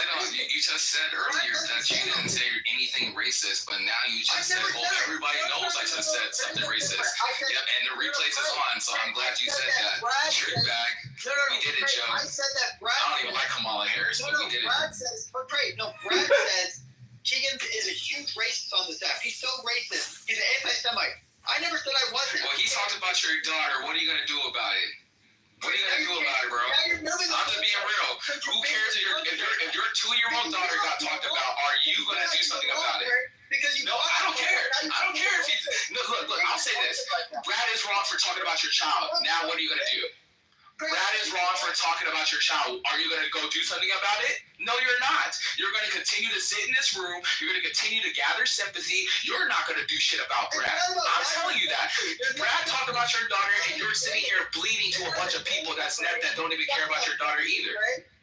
said earlier that you didn't say anything racist, but now you just said, everybody knows I just said something racist. Yep, and the replays is on, so I'm glad you said that. Trick back. We did it, Joe. I said that Brad. I don't even like Kamala Harris, but we did it. Brad says, Brad says Keegan is a huge racist on the staff. He's so racist. He's an anti-Semite. I never said I wasn't. Well, he talked about your daughter. What are you going to do about it? What are you going to do about it, bro? I'm just being real. Who cares if your 2-year-old daughter got talked about? Are you going to do something about it? No, I don't care. I don't care if you... Look, I'll say this. Brad is wrong for talking about your child. Now what are you going to do? Brad is wrong for talking about your child. Are you going to go do something about it? No, you're not. You're going to continue to sit in this room. You're going to continue to gather sympathy. You're not going to do shit about Brad. I'm telling you that. Brad talked about your daughter, and you're sitting here bleeding to a bunch of people that don't even care about your daughter either.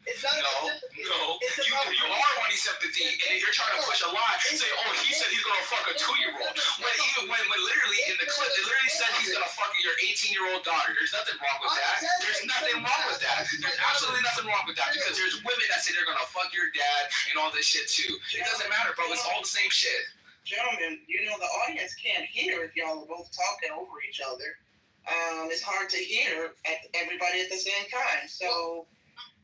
No. You are wanting sympathy, and you're trying to push a lie. Say, he said he's gonna fuck a 2-year-old. When literally in the clip, it literally said he's gonna fuck your 18-year-old daughter. There's nothing wrong with that. There's nothing wrong with that. There's absolutely nothing wrong with that because there's women that say they're gonna fuck your dad and all this shit too. It doesn't matter, bro. It's all the same shit. Gentlemen, the audience can't hear if y'all are both talking over each other. It's hard to hear everybody at the same time. So.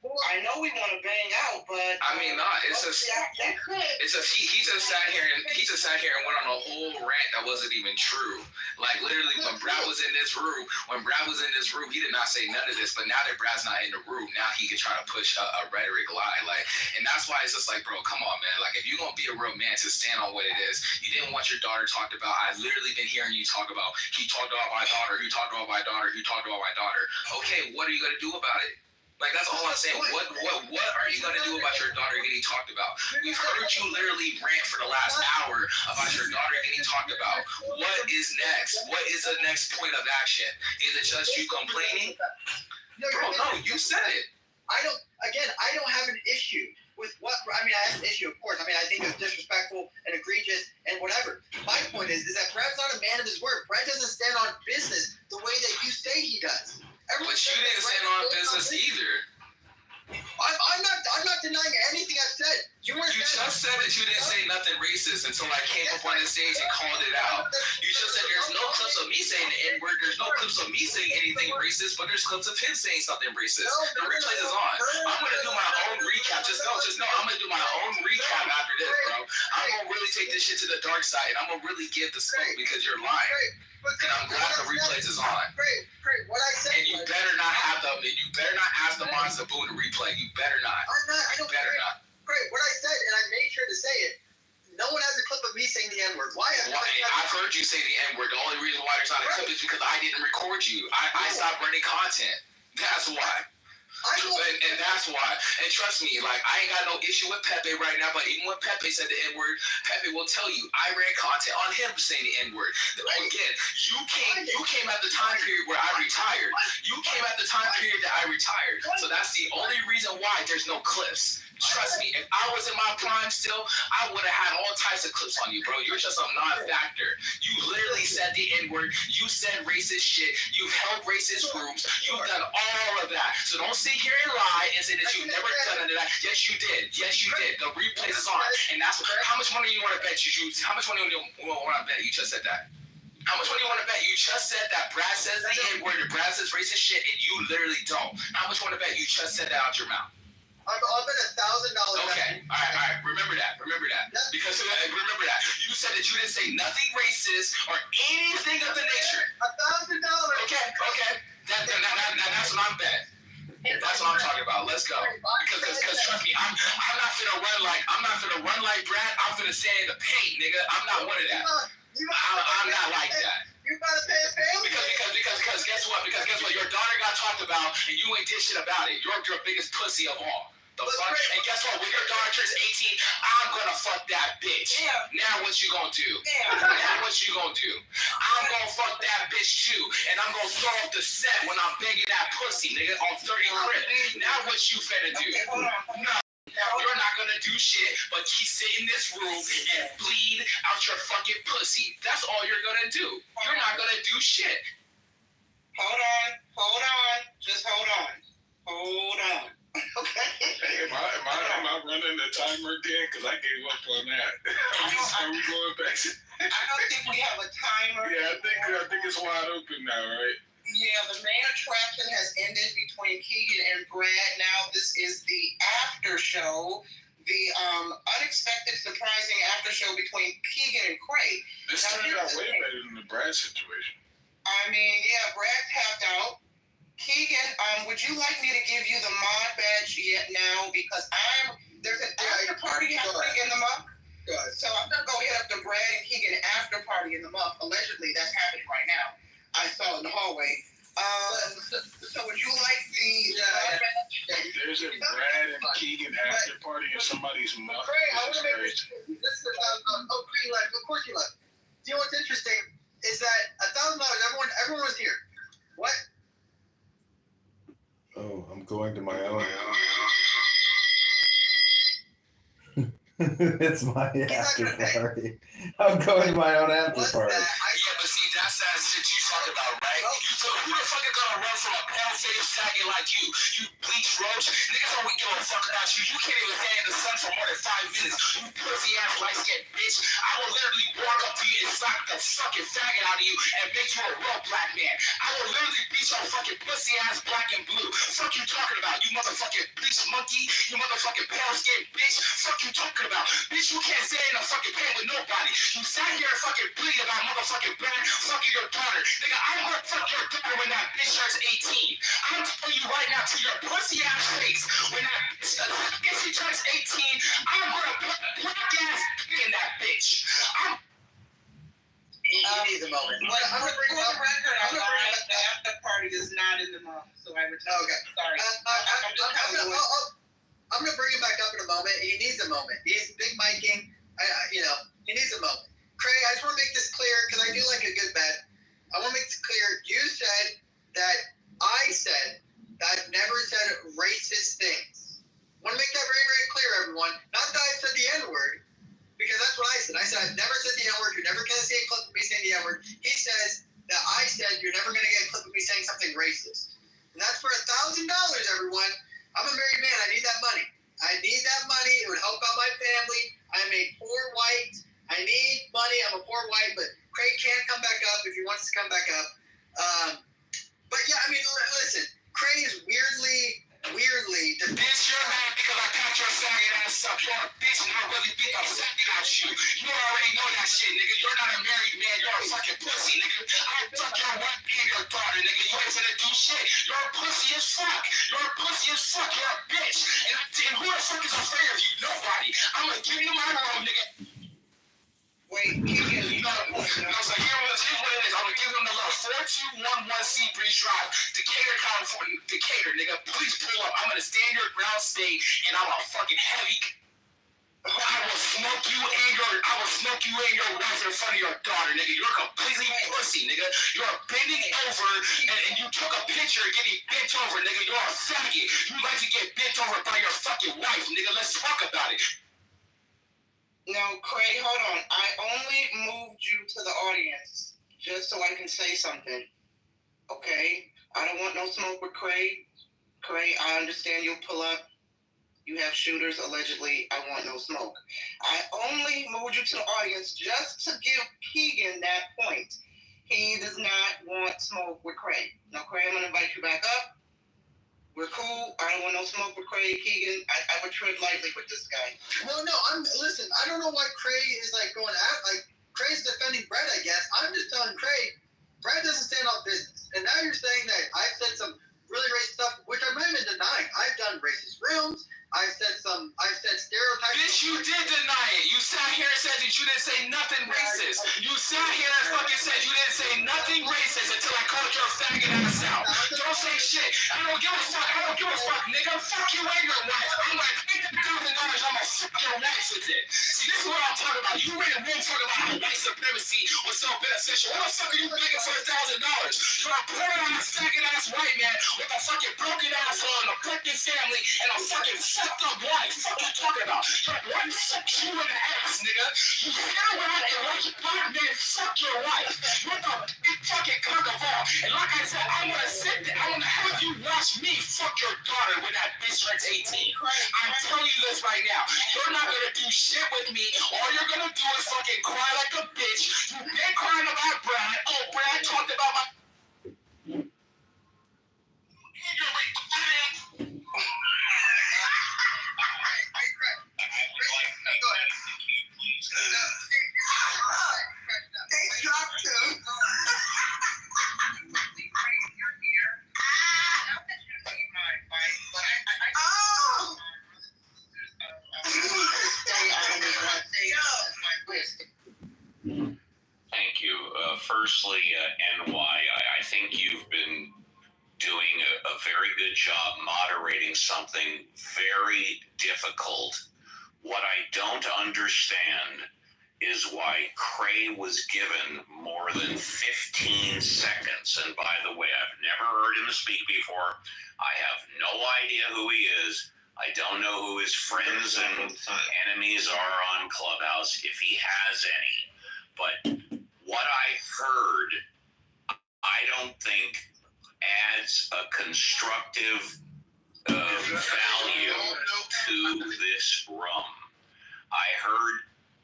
I know we want to bang out, but I mean, it's just he just sat here and went on a whole rant that wasn't even true. Like literally, when Brad was in this room, he did not say none of this. But now that Brad's not in the room, now he can try to push a rhetoric lie. Like, and that's why it's just like, bro, come on, man. Like, if you're gonna be a real man, to stand on what it is. You didn't want your daughter talked about. I've literally been hearing you talk about. He talked about my daughter. He talked about my daughter. He talked about my daughter. Okay, what are you gonna do about it? Like, that's all I'm saying. What are you going to do about your daughter getting talked about? We've heard you literally rant for the last hour about your daughter getting talked about. What is next? What is the next point of action? Is it just you complaining? Bro, no, you said it. I don't have an issue with what, I have an issue, of course. I think it's disrespectful and egregious and whatever. My point is that Brad's not a man of his word. Brad doesn't stand on business the way that you say he does. But you didn't stand on business either. I'm not denying anything I've said. You just said that you didn't say nothing racist until I came up on the stage and called it out. You just said there's no clips of me saying the N-word, there's no clips of me saying anything racist, but there's clips of him saying something racist. The replay is on. I'm gonna do my own recap. Just know, I'm gonna do my own recap after this, bro. I'm gonna really take this shit to the dark side, and I'm gonna really give the smoke because you're lying. And I'm glad the replays is on. Great. What I said. And you better not have them. And you better not ask the Monster Boo to replay. You better not. You better not. Great. What I said, and I made sure to say it. No one has a clip of me saying the N-word. Why? I've heard you say the N-word. The only reason why there's not a clip is because I didn't record you. I stopped running content. That's why. And that's why. And trust me, like, I ain't got no issue with Pepe right now, but even when Pepe said the N-word, Pepe will tell you, I ran content on him saying the N-word. Again, you came at the time period where I retired. You came at the time period that I retired. So that's the only reason why there's no clips. Trust me, if I was in my prime still, I would have had all types of clips on you, bro. You're just a non-factor. You literally said the N-word. You said racist shit. You've held racist groups. You've done all of that. So don't sit here and lie and say that you've never done any of that. Yes, you did. The replays is on. And that's how much money you want to bet how much money you want to bet you just said that? How much money you want to bet? You just said that Brad says the N-word and Brad says racist shit and you literally don't. How much you want to bet you just said that out your mouth? I'll bet $1,000. Okay, all right. Remember that. Because remember that. You said that you didn't say nothing racist or anything of the nature. $1,000. Okay. That's what I'm betting. That's what I'm talking about. Let's go. Because trust me, I'm not finna run like Brad. I'm finna stay in the paint, nigga. I'm not one of that. I'm not like that. You gotta pay a family. Because guess what? Your daughter got talked about and you ain't did shit about it. You're your biggest pussy of all. The fuck? And guess what? When your daughter turns 18, I'm gonna fuck that bitch. Yeah. Now what you gonna do? Yeah. Now what you gonna do? I'm gonna fuck that bitch too. And I'm gonna throw up the set when I'm begging that pussy, nigga, on 30 crib. Now what you finna do? Okay, hold on. No. You're not gonna do shit but keep sit in this room and bleed out your fucking pussy. That's all you're gonna do. You're not gonna do shit. Hold on. Just hold on. Okay. Hey, am I running the timer again? Because I gave up on that. Are we going back to... I don't think we have a timer. Yeah, I think it's wide open now, right? Yeah, the main attraction has ended between Keegan and Brad. Now this is the after show. The unexpected, surprising after show between Keegan and Craig. This turned out way better than the Brad situation. I mean, yeah, Brad tapped out. Keegan, would you like me to give you the mod badge yet now? Because there's an after party happening in the month. Good. So I'm gonna go hit up the Brad and Keegan after party in the month. Allegedly, that's happening right now. I saw it in the hallway. So would you like the mod badge? There's a Brad and Keegan after party in somebody's month. Craig, I want to make this is Craig left. Of course he left. You know what's interesting is that $1,000. Everyone was here. What? Oh, I'm going to my own. It's my after party. I'm going to my own after party. Yeah, but see, that's that shit you talking about, right? Who the fuck is gonna run from a pale-faced faggot like you? You bleach roach? Niggas don't give a fuck about you. You can't even stay in the sun for more than 5 minutes. You pussy-ass light-skinned bitch. I will literally walk up to you and sock the fucking faggot out of you and make you a real black man. I will literally beat your fucking pussy-ass black and blue. Fuck you talking about, you motherfucking bleach monkey. You motherfucking pale-skinned bitch. Fuck you talking about. Bitch, you can't stay in a fucking pen with nobody. You sat here and fucking bleed about motherfucking Brad fucking your daughter. Nigga, I'm gonna fuck your daughter when that bitch turns 18. I'm telling you right now to your pussy ass face, when that bitch, if she turns 18, I'm gonna put black ass in that bitch. He needs a moment. I'm gonna bring up record. The after party is not in the month, so I returned. Okay. Sorry. I'm gonna bring him back up in a moment. He needs a moment. He's big miking. He needs a moment. Craig, I just want to make this clear because I do like a good bet. I want to make this clear. You said that I've never said racist things. I want to make that very, very clear, everyone. Not that I said the N-word, because that's what I said. I said I've never said the N-word. You're never going to see a clip of me saying the N-word. He says that I said you're never going to get a clip of me saying something racist. And that's for $1,000, everyone. I'm a married man. I need that money. It would help out my family. I'm a poor white. I need money. I'm a poor white, but Craig can come back up if he wants to come back up. But yeah, I mean, listen. Craig is weirdly Bitch, you're mad because I got your faggot ass up. You're a bitch and I really beat the faggot out you. You already know that shit, nigga. You're not a married man. You're a fucking pussy, nigga. I'll fuck your wife and your daughter, nigga. You ain't finna do shit. You're a pussy as fuck. You're a pussy as fuck. You're a bitch. And who the fuck is afraid of you? Nobody. I'm gonna give you my room, nigga. Wait, Keegan, so here's what it is. I'm gonna give them the love. 4211 Seabreeze Drive, Decatur, California. Decatur, nigga. Please pull up. I'm gonna stand your ground state and I'm a fucking heavy. I will smoke you and your wife in front of your daughter, nigga. You're completely pussy, nigga. You're bending over and you took a picture getting bent over, nigga. You're a faggot. You like to get bent over by your fucking wife, nigga. Let's talk about it. No, Craig, hold on. I only moved you to the audience just so I can say something. Okay? I don't want no smoke with Craig. Craig, I understand you'll pull up. You have shooters, allegedly. I want no smoke. I only moved you to the audience just to give Keegan that point. He does not want smoke with Craig. Now, Craig, I'm going to invite you back up. We're cool. I don't want no smoke with Craig Keegan. I would tread lightly with this guy. Well, no, listen, I don't know why Craig is like going at, like, Craig's defending Brad, I guess. I'm just telling Craig, Brad doesn't stand on business. And now you're saying that I've said some really racist stuff, which I'm not even denying. I've done racist rooms. I've said stereotypes. Bitch, you did deny it. You sat here and said that you didn't say nothing racist. You sat here and fucking said you didn't say nothing racist until I called your faggot ass out. Don't say shit. I don't give a fuck, nigga. Fuck you and your wife. I'm like, $50,000, I'm gonna fuck your wife with it. See, this is what I'm talking about. You ran a room talking about how white supremacy was so beneficial. What the fuck are you begging for $1,000? You're a poor ass, faggot ass white man with a fucking broken asshole and a pregnant family and a fucking fucked up wife. What you talking about? Your wife fucks you in the ass, nigga. You sit around and watch black men fuck your wife. You're the big fucking cock of all. And like I said, I'm gonna sit there. I'm gonna have you watch me fuck your daughter when that bitch turns 18. I'm telling you this right now. You're not gonna do shit with me. All you're gonna do is fucking cry like a bitch. You've been crying about Brad. Oh, Brad talked about my... Thank you. Firstly, NY, I think you've been doing a very good job moderating something very difficult. What I don't understand is why Cray was given more than 15 seconds. And by the way, I've never heard him speak before. I have no idea who he is. I don't know who his friends and enemies are on Clubhouse, if he has any. But what I heard, I don't think adds a constructive value to this room. I heard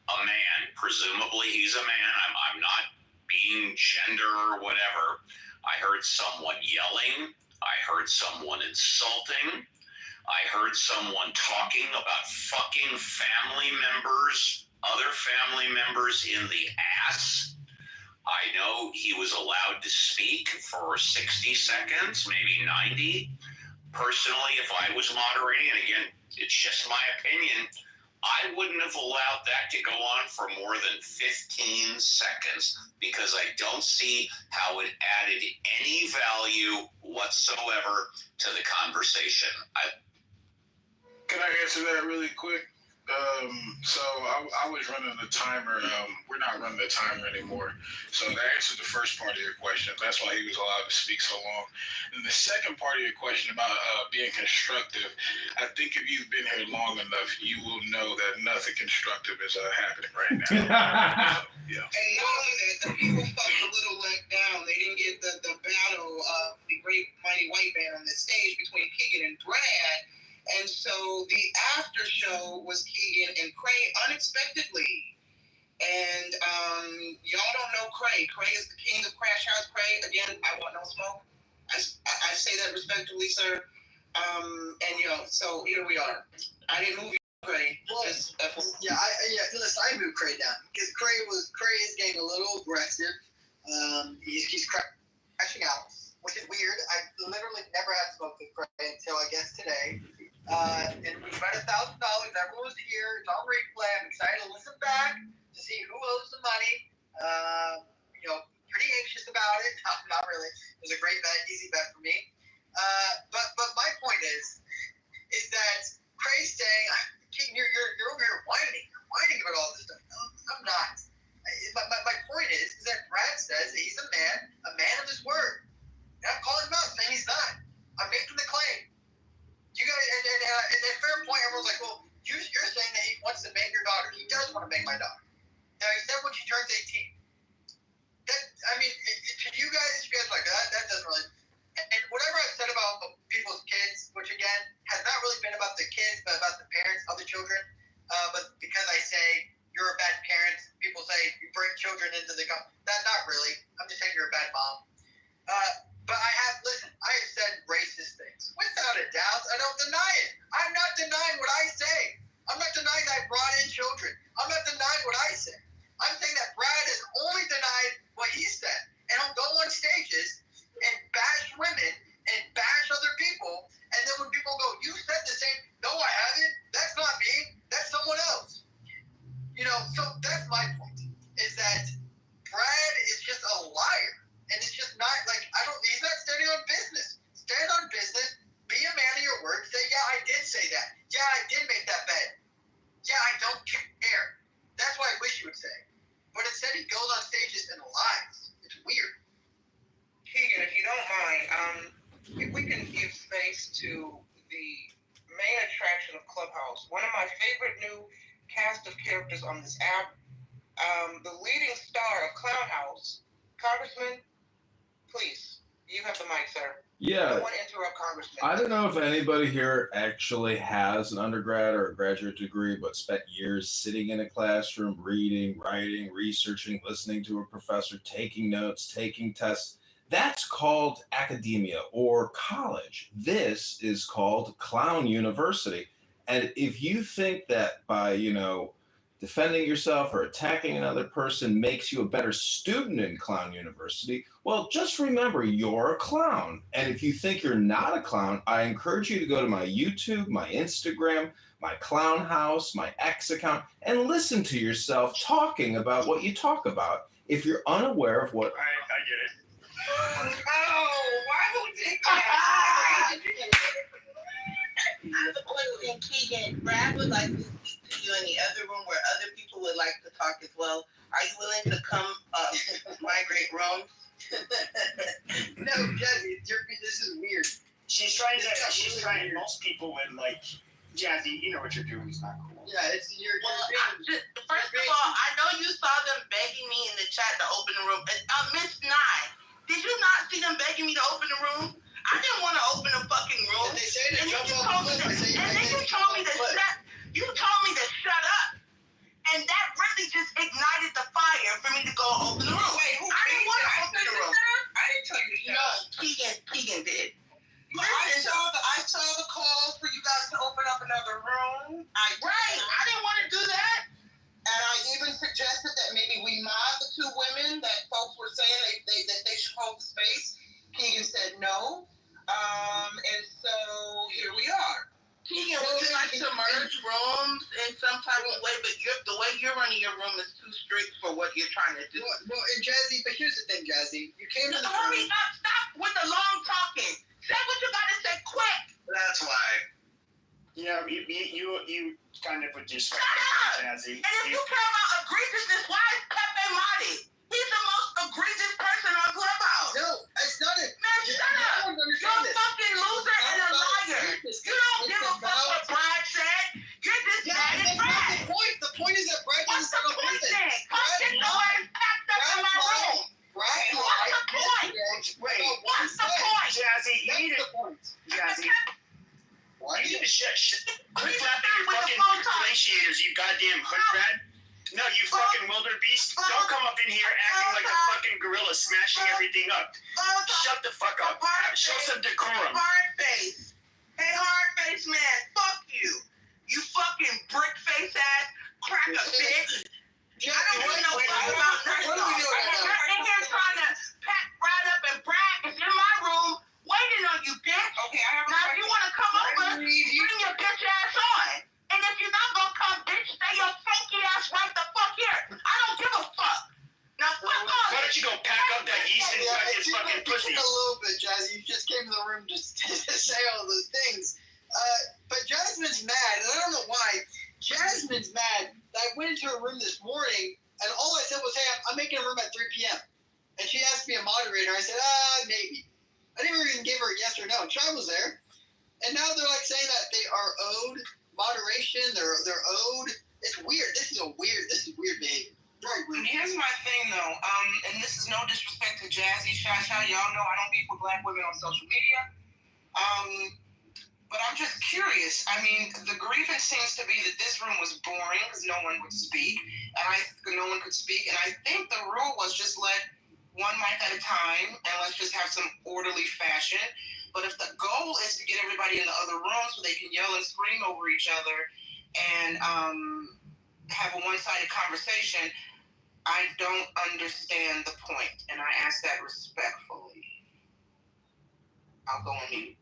a man, presumably he's a man, I'm not being gender or whatever. I heard someone yelling. I heard someone insulting. I heard someone talking about fucking family members, other family members in the ass. I know he was allowed to speak for 60 seconds, maybe 90. Personally, if I was moderating, and again, it's just my opinion, I wouldn't have allowed that to go on for more than 15 seconds because I don't see how it added any value whatsoever to the conversation. Can I answer that really quick? So I was running the timer. We're not running the timer anymore. So to answer the first part of your question, that's why he was allowed to speak so long. And the second part of your question about being constructive, I think if you've been here long enough, you will know that nothing constructive is happening right now. Yeah. And not only that, the people felt a little let down. They didn't get the battle of the great mighty white man on the stage between Keegan and Brad. And so the after show was Keegan and Cray unexpectedly. And y'all don't know Cray. Cray is the king of Crash House. Cray, again, I want no smoke. I say that respectfully, sir. And so here we are. I didn't move you, Cray. Well, listen, I moved Cray down because Cray is getting a little aggressive. He's crashing out, which is weird. I literally never had smoke with Cray until I guess today. And we spent $1,000. Everyone was here. It's on replay. I'm excited to listen back to see who owes the money. Pretty anxious about it. Not really. It was a great bet, easy bet for me. But my point is that Cray's saying, Keegan, you're over here whining about all this stuff. No, I'm not. My point is that Brad says that he's a man of his word. And I'm calling him out, saying he's not. I'm making the claim. You guys, and at fair point, everyone's like, well, you're saying that he wants to make your daughter. He does want to make my daughter. Now, he said when she turns 18. To you guys like that doesn't really. And whatever I've said about people's kids, which again has not really been about the kids, but about the parents of the children. But because I say you're a bad parent, people say you bring children into the company. Not really. I'm just saying you're a bad mom. But I have said racist things without it. I don't deny it. I'm not denying what I say. I'm not denying that I brought in children. I'm not denying what I say. I'm saying that Brad has only denied what he said. And he'll go on stages and bash women and bash other people. And then when people go, you said the same. No, I haven't. That's not me. That's someone else. You know, so that's my point. Is that Brad is just a liar. And it's just not like, he's not standing on business. Stand on business. Be a man of your word. Say, yeah, I did say that. Yeah, I did make that bet. Yeah, I don't care. That's what I wish he would say. But instead, he goes on stages and lies. It's weird. Keegan, if you don't mind, if we can give space to the main attraction of Clubhouse, one of my favorite new cast of characters on this app, the leading star of Clown House, Congressman, please, you have the mic, sir. Yeah. I don't want to interrupt Congressman. I don't know if anybody here actually has an undergrad or a graduate degree, but spent years sitting in a classroom, reading, writing, researching, listening to a professor, taking notes, taking tests. That's called academia or college. This is called Clown University. And if you think that by, defending yourself or attacking another person makes you a better student in Clown University, well, just remember you're a clown. And if you think you're not a clown, I encourage you to go to my YouTube, my Instagram, my Clown House, my X account, and listen to yourself talking about what you talk about if you're unaware of what... I get it. Oh, why would you I have a question, Keegan. Brad would like to speak to you in the other room where other people would like to talk as well. Are you willing to come migrate rooms? No, Jazzy, this is weird. She's trying. Most people would like, Jazzy, you know what you're doing is not cool. Yeah, it's first of all, I know you saw them begging me in the chat to open the room. Miss Nye, did you not see them begging me to open the room? I didn't want to open a fucking room. They say and then you told me to shut up. And that really just ignited the fire for me to go open the room. Wait, who I didn't want to open the room. I didn't tell you to shut up. Keegan did. I saw the call for you guys to open up another room. I didn't want to do that. And I even suggested that maybe we mod the two women that folks were saying that they should hold the space. Keegan said no. And so here we are. Keegan, would you like to merge rooms in some type of way? But the way you're running your room is too strict for what you're trying to do. Well, and Jazzy, but here's the thing, Jazzy. You came to the hurry up, stop with the long talking. Say what you gotta say quick. That's why. Yeah, you kind of would just Jazzy. And if you care about egregiousness, why is Pepe Madi? He's the most egregious person on Clubhouse. No, it's not it. Man, shut up. You're a fucking loser and a liar. You don't give a fuck what Brad said. You're just mad at Brad. The point is that Brad What's the point then? Come get your ass packed up in my room. Right? What's the point? Wait. What's the point? Jazzy, you need to... Jazzy. What? You need to quit flapping your fucking glaciators, you goddamn hood rat. No, you fucking wildebeest. Don't come up in here acting like a fucking gorilla smashing everything up. Shut the fuck up. Show some decorum. Hardface. Hey, Hardface man, fuck you. You fucking brick face ass cracker bitch. I don't even know fuck about nothing. I'm in here trying to pack Brad up and Brad is in my room waiting on you, bitch. Okay, I have a now if you want to come over, bring your bitch ass on. And if you're not gonna come, bitch, stay your funky ass right the fuck here. I don't give a fuck. Now fuck off. Why don't you go pack up that yeast inside this fucking pussy? A little bit, Jazzy. You just came to the room just to say all those things. But Jasmine's mad, and I don't know why. Jasmine's mad that I went into her room this morning, and all I said was, hey, I'm making a room at 3 p.m. And she asked me a moderator. I said, maybe. I didn't even give her a yes or no. Chai was there. And now they're like saying that they are owed moderation. They're owed. It's weird. This is weird behavior. Very weird. Here's my thing though. And this is no disrespect to Jazzy, Sha. Y'all know I don't beef with black women on social media. But I'm just curious. I mean, the grievance seems to be that this room was boring because no one would speak, and no one could speak. And I think the rule was just let one mic at a time, and let's just have some orderly fashion. But if the goal is to get everybody in the other room so they can yell and scream over each other and have a one-sided conversation, I don't understand the point, and I ask that respectfully. I'll go on mute.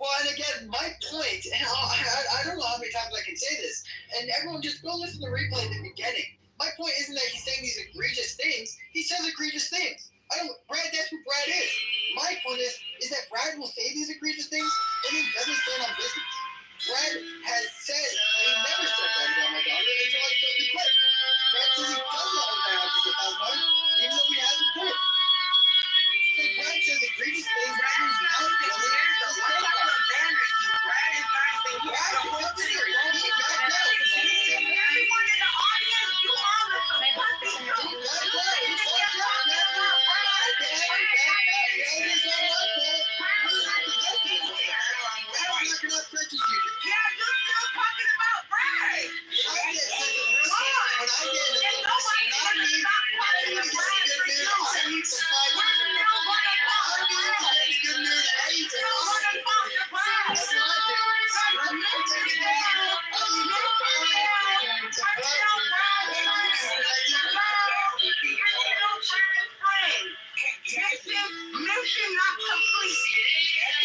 Well, and again, my point, and I don't know how many times I can say this, and everyone just go listen to the replay at the beginning. My point isn't that he's saying these egregious things. He says egregious things. Brad, that's what Brad is. My point is that Brad will say these egregious things, and he doesn't stand on business. Brad has said that he never said that about my daughter until I showed the clip. Brad says he does love her now just $1,000, even though he hasn't proof. So Brad says egregious things, Brad is now willing to stand by it. Brad is not even here. He backed out. Everyone in the audience, you all listen. He backed out. He fucked up. Mission not complete.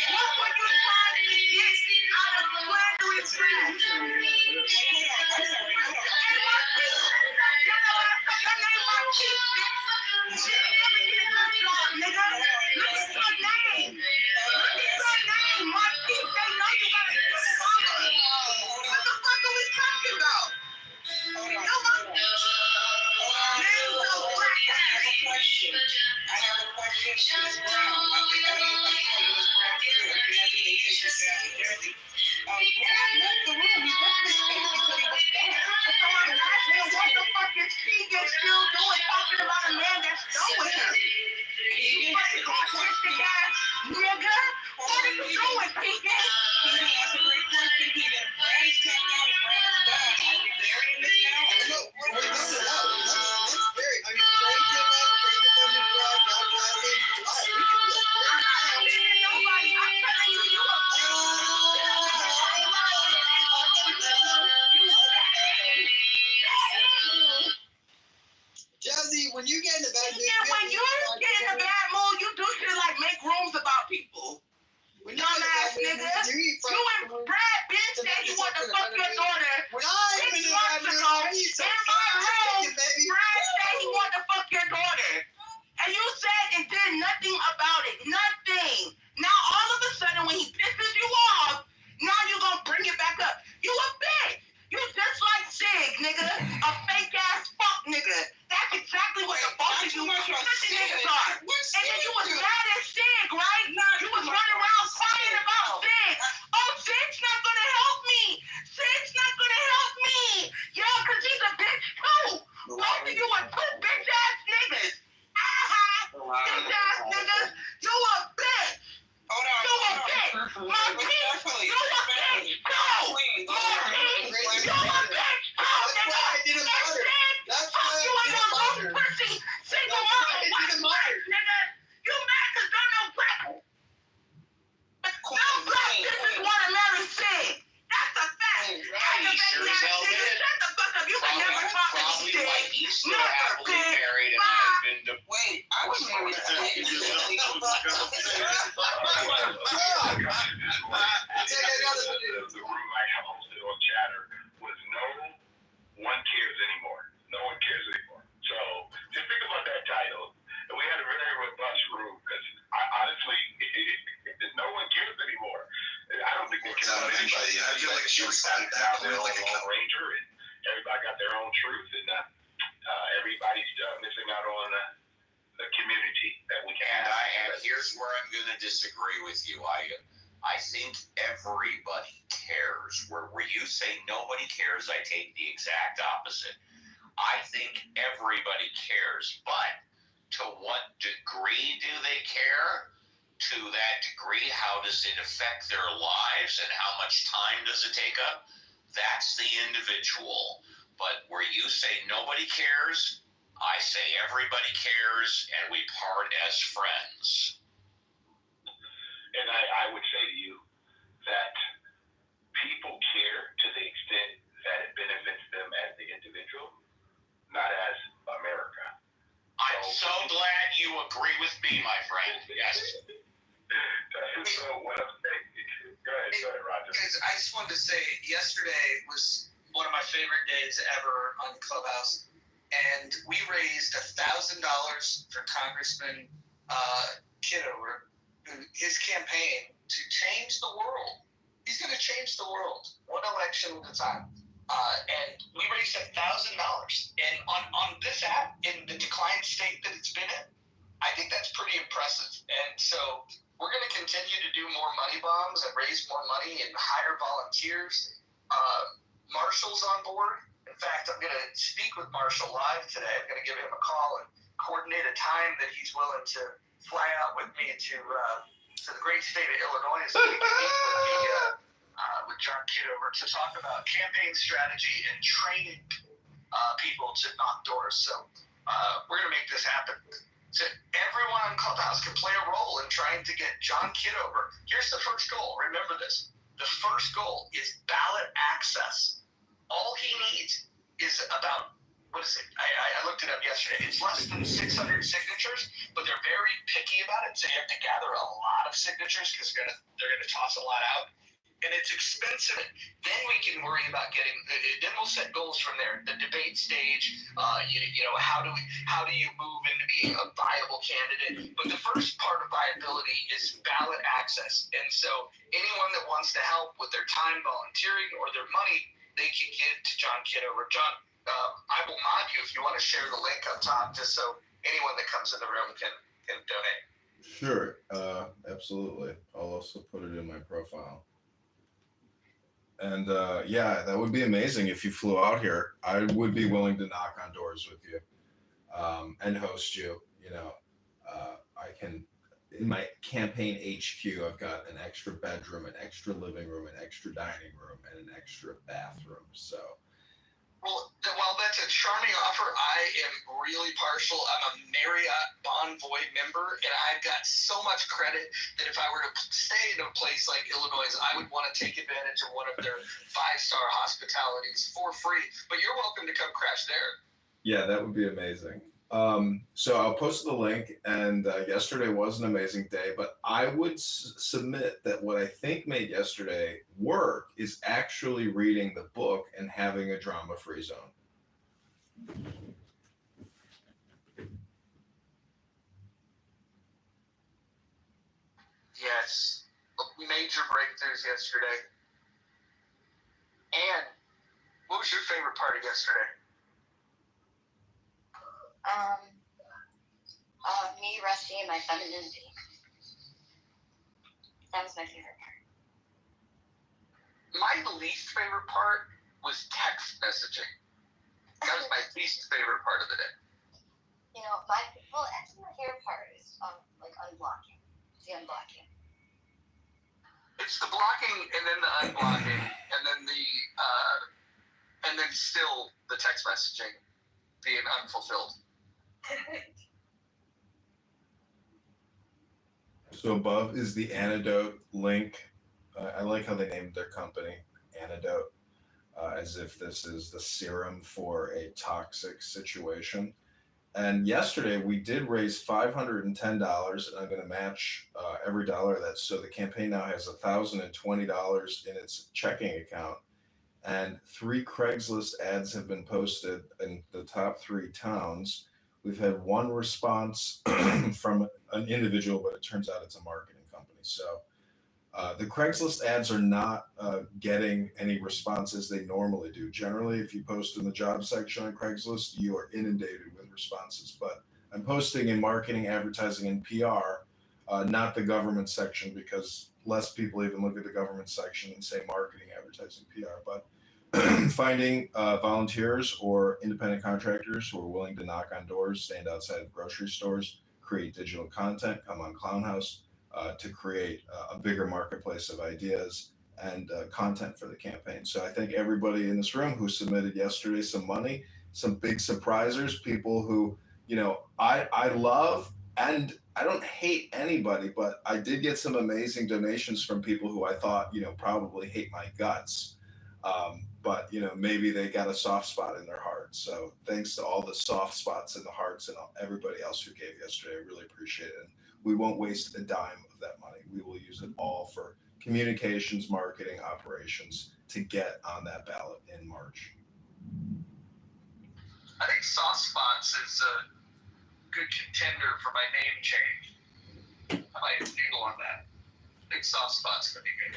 What were you trying to get out of slandering friends? Jazzy, when you get in a bad mood, you do shit like make rooms about people. Dumbass nigga. You and Brad bitch said you want to fuck your daughter 6 months ago in my room. Brad said he wanted to fuck your daughter. And you said and did nothing about it. Nothing. Now all of a sudden when he pisses you off, now you gonna bring it back up. You a bitch. You just like Sig, nigga. A fake ass fuck nigga. That's exactly what the both of you niggas are. And then you was mad at Sig, right? You was running around crying about Sig. Oh, Sig's not gonna help me. Sig's not gonna help me. Yo, cause he's a bitch too. Both of you are two bitch ass niggas. Bitch ass niggas. You a bitch. You a bitch. Marquise, you a bitch too. Marquise, you a bitch too, nigga. Fuck you in your little pussy. Single mother, white wife, nigga. You mad cause don't know black. No black bitches wanna marry Sig. That's a fact. Shut the fuck up. You can never talk to me, Sig. Never, bitch. Wait, I was married to Sig. The room I have hosted on Chatter was no one cares anymore. No one cares anymore. So just think about that title. And we had a very robust room because honestly, no one cares anymore. I don't think they care about anybody. I feel like a short side now. They're like a Lone Ranger, and everybody got their own truth, and everybody's missing out on the community that we can. And here's where I'm going to disagree with you. I think everybody cares. Where you say nobody cares, I take the exact opposite. I think everybody cares, but to what degree do they care? To that degree, how does it affect their lives and how much time does it take up? That's the individual. But where you say nobody cares, I say everybody cares and we part as friends. And I would say to you that people care to the extent that it benefits them as the individual, not as America. I'm so glad you agree with me, my friend. Yes. So what I'm saying, go ahead, Roger. Guys, I just wanted to say, yesterday was one of my favorite days ever on Clubhouse, and we raised $1,000 for Congressman Kitover, his campaign to change the world. He's going to change the world, one election at a time. And we raised $1,000. And on this app, in the declined state that it's been in, I think that's pretty impressive. And so we're going to continue to do more money bombs and raise more money and hire volunteers. Marshall's on board. In fact, I'm going to speak with Marshall live today. I'm going to give him a call and coordinate a time that he's willing to fly out with me to the great state of Illinois so we can meet with John Kitover to talk about campaign strategy and training people to knock doors. So we're going to make this happen. So everyone on Clubhouse can play a role in trying to get John Kitover. Here's the first goal. Remember this. The first goal is ballot access. All he needs is about, what is it? I looked it up yesterday. It's less than 600 signatures, but they're very picky about it. So you have to gather a lot of signatures because they're gonna toss a lot out. And it's expensive. Then we can worry about getting. Then we'll set goals from there. The debate stage. You know, how do you move into being a viable candidate? But the first part of viability is ballot access. And so anyone that wants to help with their time volunteering or their money, they can give to John Kitover. John, I will mod you if you want to share the link up top, just so anyone that comes in the room can donate. Sure, absolutely. I'll also put it in my profile. And yeah, that would be amazing if you flew out here. I would be willing to knock on doors with you and host you. You know, I can, in my campaign HQ, I've got an extra bedroom, an extra living room, an extra dining room, and an extra bathroom. So. Well, while that's a charming offer, I am really partial. I'm a Marriott Bonvoy member, and I've got so much credit that if I were to stay in a place like Illinois, I would want to take advantage of one of their 5-star hospitalities for free. But you're welcome to come crash there. Yeah, that would be amazing. So I'll post the link, and yesterday was an amazing day, but I would submit that what I think made yesterday work is actually reading the book and having a drama-free zone. Yes, major breakthroughs yesterday. And what was your favorite part of yesterday? Me resting in my femininity. That was my favorite part. My least favorite part was text messaging. That was my least favorite part of the day. You know, actually my favorite part is like unblocking. It's the unblocking. It's the blocking and then the unblocking and then still the text messaging being unfulfilled. So above is the antidote link. I like how they named their company Antidote, as if this is the serum for a toxic situation. And yesterday we did raise $510, and I'm going to match every dollar of that. So the campaign now has $1,020 in its checking account, and 3 Craigslist ads have been posted in the top 3 towns. We've had 1 response from an individual, but it turns out it's a marketing company. So the Craigslist ads are not getting any responses they normally do. Generally, if you post in the job section on Craigslist, you are inundated with responses. But I'm posting in marketing, advertising, and PR, not the government section, because less people even look at the government section and say marketing, advertising, PR. But finding volunteers or independent contractors who are willing to knock on doors, stand outside of grocery stores, create digital content, come on Clownhouse to create a bigger marketplace of ideas and content for the campaign. So I think everybody in this room who submitted yesterday some money, some big surprisers, people who, you know, I love And I don't hate anybody, but I did get some amazing donations from people who I thought, probably hate my guts. But maybe they got a soft spot in their heart. So thanks to all the soft spots in the hearts and everybody else who gave yesterday. I really appreciate it. And we won't waste a dime of that money. We will use it all for communications, marketing, operations to get on that ballot in March. I think soft spots is a good contender for my name change. I might angle on that. I think soft spots could be good.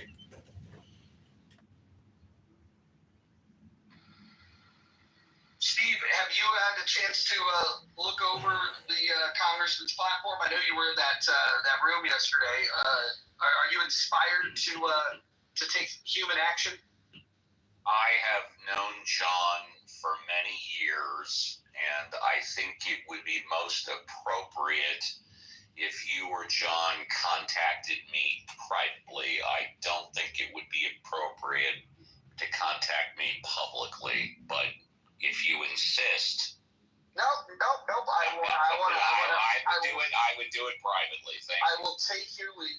Steve, have you had a chance to look over the Congressman's platform? I know you were in that room yesterday. Are you inspired to take human action? I have known John for many years, and I think it would be most appropriate if you or John contacted me privately. I don't think it would be appropriate to contact me publicly, but if you insist. Nope. I would do it privately. Thank you. I will take your lead.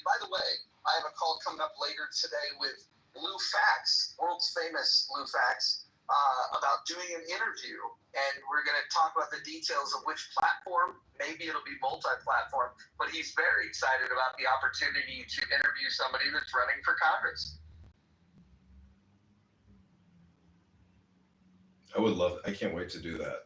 By the way, I have a call coming up later today with Lou Fax, world's famous Lou Fax, about doing an interview, and we're going to talk about the details of which platform. Maybe it'll be multi-platform, but he's very excited about the opportunity to interview somebody that's running for Congress. I can't wait to do that.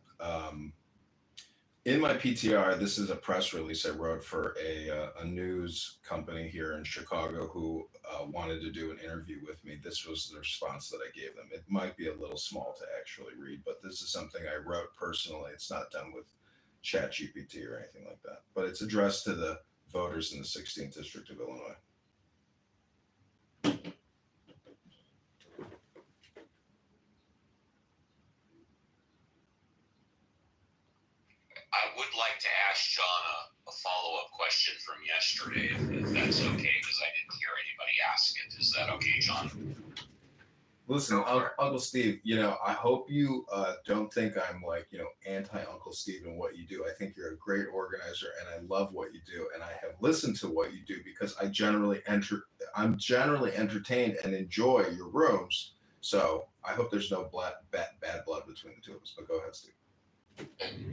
In my PTR, this is a press release I wrote for a news company here in Chicago who wanted to do an interview with me. This was the response that I gave them. It might be a little small to actually read, but this is something I wrote personally. It's not done with ChatGPT or anything like that, but it's addressed to the voters in the 16th District of Illinois. I would like to ask John a follow-up question from yesterday, if that's okay, because I didn't hear anybody ask it. Is that okay, John? Listen, Uncle Steve, I hope you don't think I'm anti-Uncle Steve in what you do. I think you're a great organizer, and I love what you do, and I have listened to what you do because I'm generally entertained and enjoy your rooms. So I hope there's no bad blood between the two of us. But go ahead, Steve.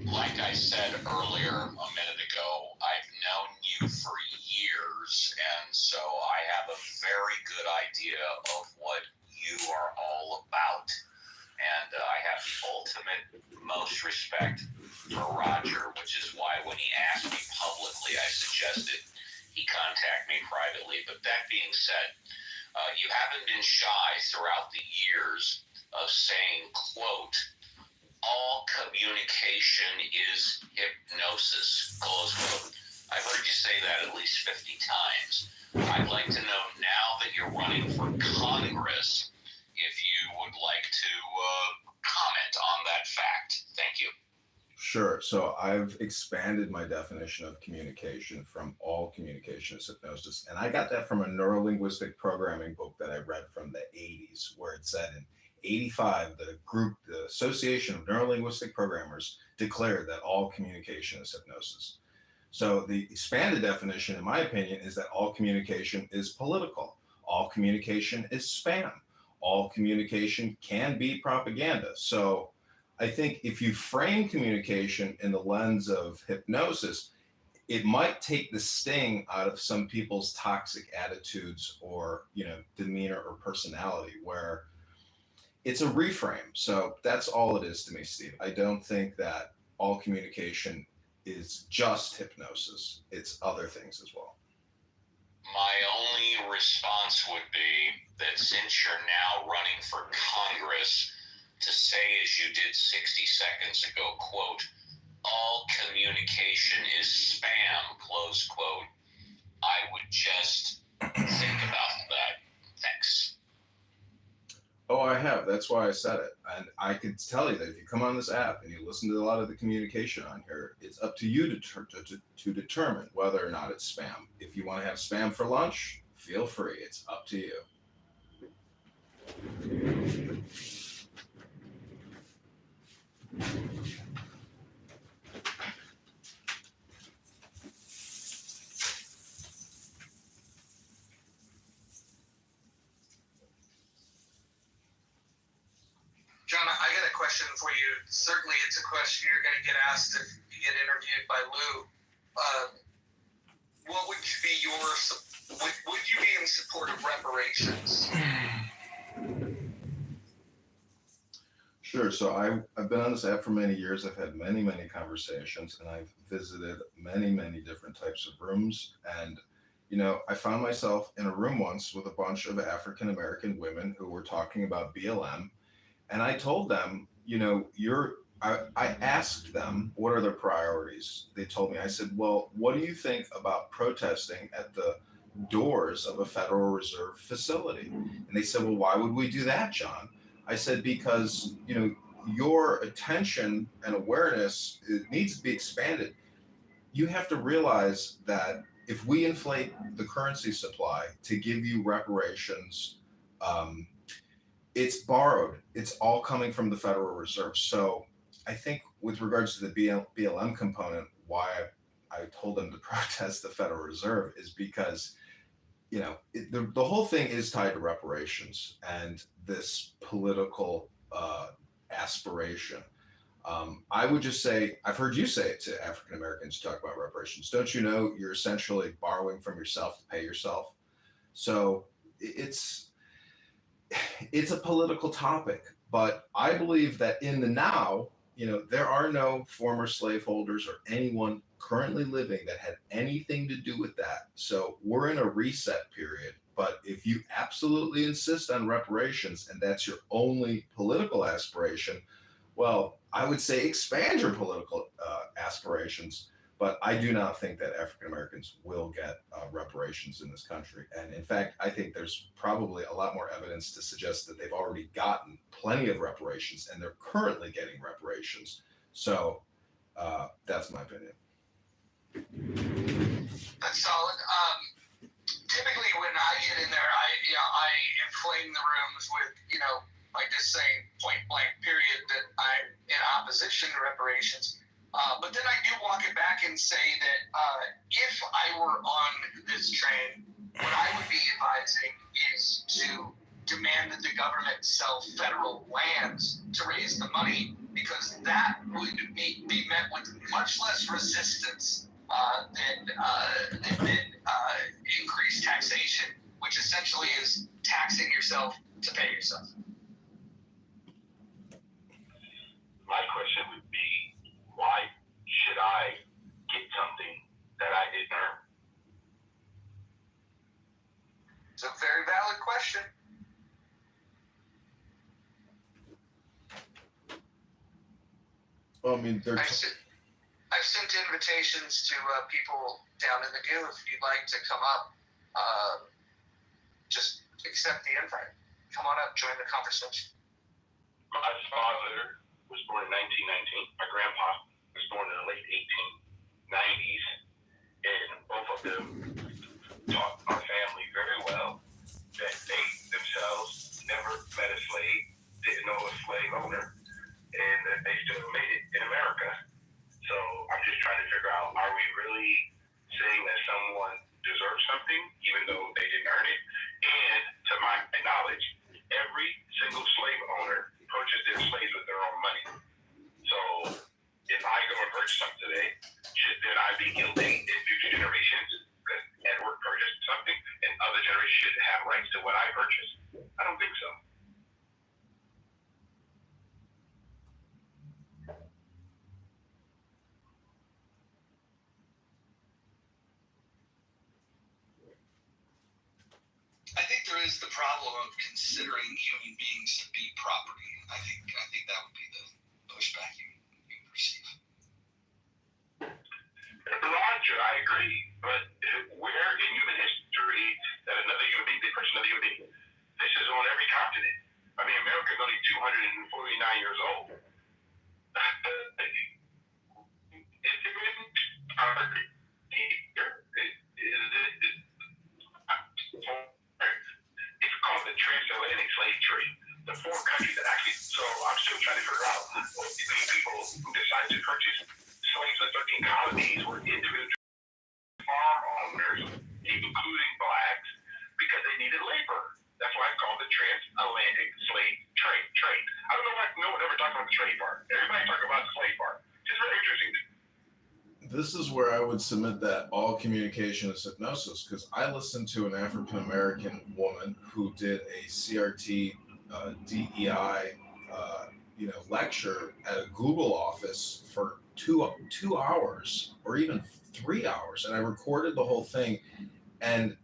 Like I said earlier a minute ago, I've known you for years, and so I have a very good idea of what you are all about. And I have the ultimate most respect for Roger, which is why when he asked me publicly, I suggested he contact me privately. But that being said, you haven't been shy throughout the years of saying, quote, all communication is hypnosis, close quote. I've heard you say that at least 50 times. I'd like to know now that you're running for Congress, if you would like to comment on that fact. Thank you. Sure. So I've expanded my definition of communication from all communication is hypnosis. And I got that from a neurolinguistic programming book that I read from the 80s, where it said in 85, the Association of Neurolinguistic Programmers declared that all communication is hypnosis. So the expanded definition, in my opinion, is that all communication is political. All communication is spam. All communication can be propaganda. So I think if you frame communication in the lens of hypnosis, it might take the sting out of some people's toxic attitudes or, demeanor or personality, where it's a reframe. So that's all it is to me, Steve. I don't think that all communication is just hypnosis. It's other things as well. My only response would be that since you're now running for Congress, to say as you did 60 seconds ago, quote, all communication is spam, close quote, I would just think about that. Thanks. Oh, I have. That's why I said it. And I can tell you that if you come on this app and you listen to a lot of the communication on here, it's up to you to determine whether or not it's spam. If you want to have spam for lunch, feel free. It's up to you. question for you. Certainly, it's a question you're going to get asked if you get interviewed by Lou. What would you be would you be in support of reparations? Sure. So I've been on this app for many years. I've had many, many conversations, and I've visited many, many different types of rooms. And, I found myself in a room once with a bunch of African American women who were talking about BLM. And I told them, I asked them, what are their priorities? They told me, I said, well, what do you think about protesting at the doors of a Federal Reserve facility? And they said, well, why would we do that, John? I said, because, your attention and awareness, it needs to be expanded. You have to realize that if we inflate the currency supply to give you reparations, it's borrowed. It's all coming from the Federal Reserve. So I think with regards to the BLM component, why I told them to protest the Federal Reserve is because, the whole thing is tied to reparations and this political aspiration. I would just say, I've heard you say it to African Americans talk about reparations. Don't you know you're essentially borrowing from yourself to pay yourself? So it's a political topic, but I believe that in the now, there are no former slaveholders or anyone currently living that had anything to do with that. So we're in a reset period. But if you absolutely insist on reparations and that's your only political aspiration, well, I would say expand your political aspirations. But I do not think that African Americans will get reparations in this country. And in fact, I think there's probably a lot more evidence to suggest that they've already gotten plenty of reparations and they're currently getting reparations. So that's my opinion. That's solid. Typically, when I get in there, I inflame the rooms with, by just saying point blank period that I'm in opposition to reparations. But then I do walk it back and say that if I were on this train, what I would be advising is to demand that the government sell federal lands to raise the money, because that would be met with much less resistance than increased taxation, which essentially is taxing yourself to pay yourself. My question would be, why should I get something that I didn't earn? It's a very valid question. Well, I mean, I've sent invitations to people down in the queue. If you'd like to come up, just accept the invite. Come on up, join the conversation. My father was born in 1919. My grandpa was born in the late 1890s, and both of them taught our family very well that they themselves never met a slave, didn't know a slave owner, and that they still made it in America. So I'm just trying to figure out, are we really saying that someone deserves something even though they didn't earn it? And to my knowledge, every single slave owner purchased their slaves with their own money. So if I go and purchase something today, should then I be guilty in future generations because Edward purchased something and other generations should have rights to what I purchased? I don't think so. I think there is the problem of considering human beings to be property. I think that would be the pushback you perceive. Roger, I agree. But where in human history that another human being, they purchase another human being? This is on every continent. I mean, America's only 249 years old. It's called the transatlantic slave trade. The four countries that actually, so I'm still trying to figure out these people who decided to purchase slaves in 13 colonies were individual farm owners, including blacks, because they needed labor. That's why it's called the transatlantic slave trade. I don't know why no one ever talked about the trade part. Everybody talking about the slave part. It's very interesting. This is where I would submit that all communication is hypnosis, because I listened to an African American woman who did a CRT DEI lecture at a Google office for two hours or even 3 hours, and I recorded the whole thing. And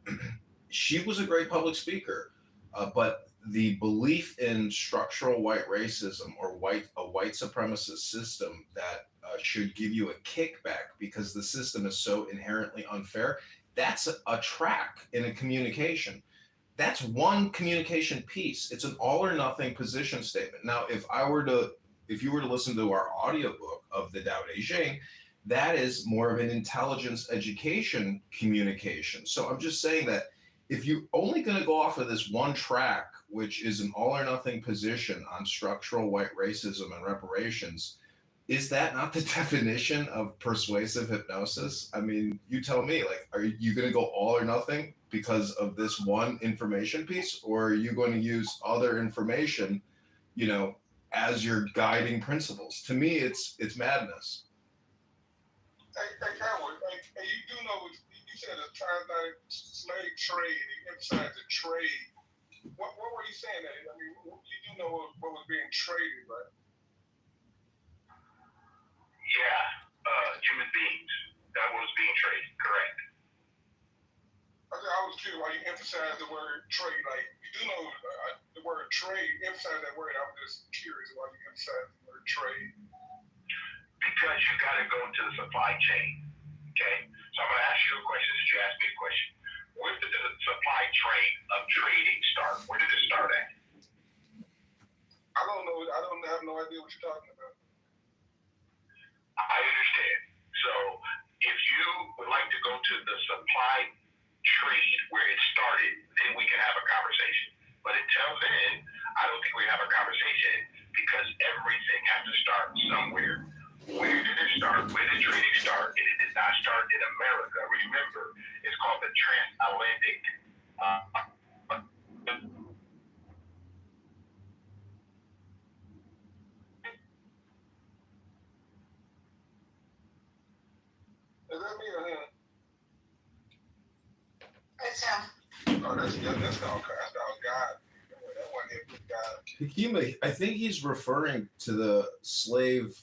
she was a great public speaker, but the belief in structural white racism or a white supremacist system that should give you a kickback because the system is so inherently unfair, that's a track in a communication. That's one communication piece. It's an all or nothing position statement. Now, if you were to listen to our audiobook of the Tao Te Ching, that is more of an intelligence education communication. So I'm just saying that if you're only going to go off of this one track, which is an all or nothing position on structural white racism and reparations, is that not the definition of persuasive hypnosis? I mean, you tell me, like, are you going to go all or nothing because of this one information piece, or are you going to use other information, as your guiding principles? To me, it's madness. Hey, Cowboy, hey, you do know, you said a transatlantic slave trade, you emphasized the trade. What were you saying that? I mean, you do know what was being traded, right? Yeah, human beings. That was being traded, correct. Okay, I was curious why you emphasize the word trade. Like, you do know the word trade, emphasize that word. I was just curious why you emphasize the word trade. Because you got to go into the supply chain, okay? So I'm going to ask you a question since you asked me a question. Where did the supply chain of trading start? Where did it start at? I don't know. I have no idea what you're talking about. I understand. So if you would like to go to the supply trade where it started, then we can have a conversation. But until then, I don't think we have a conversation because everything has to start somewhere. Where did it start? Where did trading start? And it did not start in America. Remember, it's called the transatlantic. Is that me or him? It's him. Oh, that's all God. That wasn't God. Hikima, I think he's referring to the slave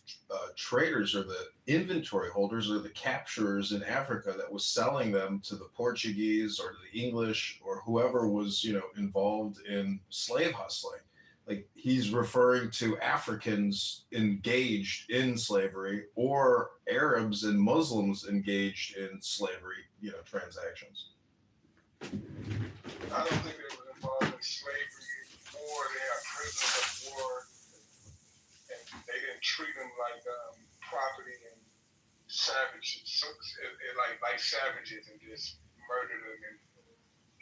traders or the inventory holders or the capturers in Africa that was selling them to the Portuguese or to the English or whoever was, involved in slave hustling. Like, he's referring to Africans engaged in slavery or Arabs and Muslims engaged in slavery, transactions. I don't think they were involved in slavery or they are prisoners of war, and they didn't treat them like property and savages, like savages, and just murdered them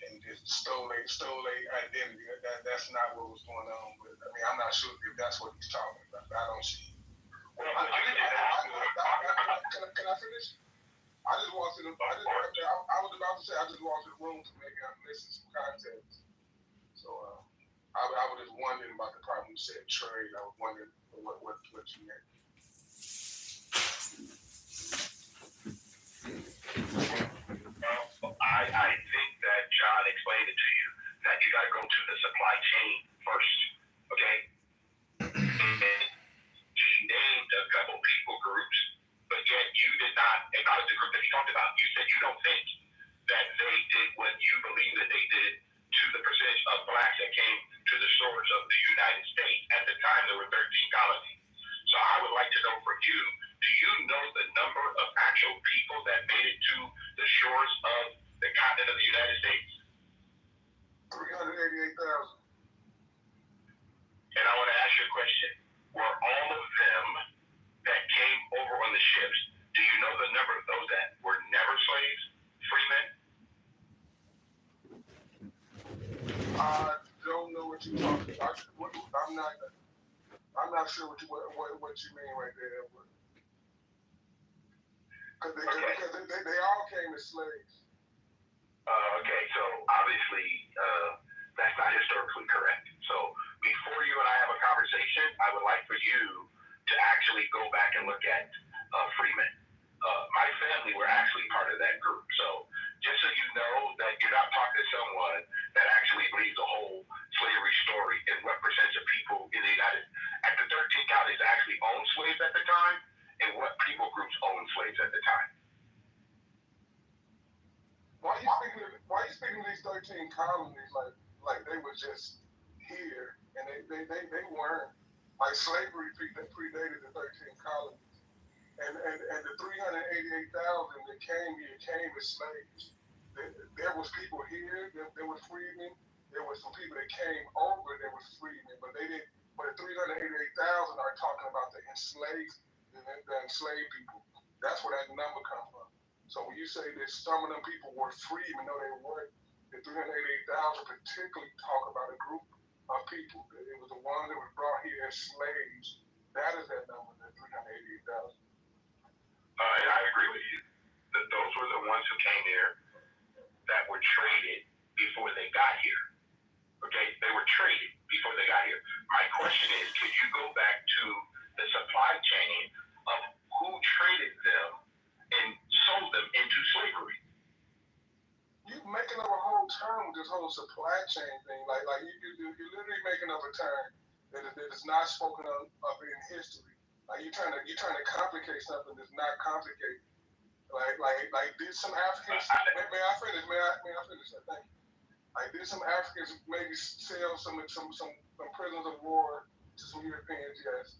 and just stole their identity. That's not what was going on. But I mean, I'm not sure if that's what he's talking about. I don't see. Well, can I finish? I just walked in. I was about to say I just walked in the room, so maybe I'm missing some context. So I was just wondering about the part when you said trade. I was wondering what you meant. I think that John explained it to you that you got to go to the supply chain first, okay? And he named a couple people groups, but yet you did not acknowledge the group that he talked about. You said you don't think that they did what you believe that they did to the percentage of blacks that came to the shores of the United States. At the time, there were 13 colonies. So I would like to know from you, do you know the number of actual people that made it to the shores of the continent of the United States? 388,000. And I want to ask you a question. Were all of them that came over on the ships, do you know the number of those that were never slaves, free men? I don't know what you're talking about. I'm not sure what you mean right there. Because they all came as slaves. Okay, so obviously That's not historically correct. So before you and I have a conversation, I would like for you to actually go back and look at Freeman. My family were actually part of that group. So just so you know that you're not talking to someone that actually believes the whole slavery story and what percentage of people in the at the 13 counties actually owned slaves at the time and what people groups owned slaves at the time. Why are you speaking of these 13 colonies like they were just here and they weren't? Like slavery predated the 13 colonies. And the 388,000 that came here came as slaves. There was people here, there were freedmen. There were some people that came over that were freedmen, but they didn't. But the 388,000 are talking about the enslaved people. That's where that number comes from. So when you say that some of them people were freedmen, no, they weren't. The 388,000 particularly talk about a group of people. It was the ones that were brought here as slaves. That is that number, that 388,000. And I agree with you. That those were the ones who came here that were traded before they got here. Okay? They were traded before they got here. My question is, could you go back to the supply chain of who traded them and sold them into slavery? You're making up a whole term with this whole supply chain thing. Like you're literally making up a term that is not spoken of in history. Like you're trying to complicate something that's not complicated. Like did some Africans? May I finish? May I finish that? Thank you. Like did some Africans maybe sell some prisoners of war to some Europeans? Yes.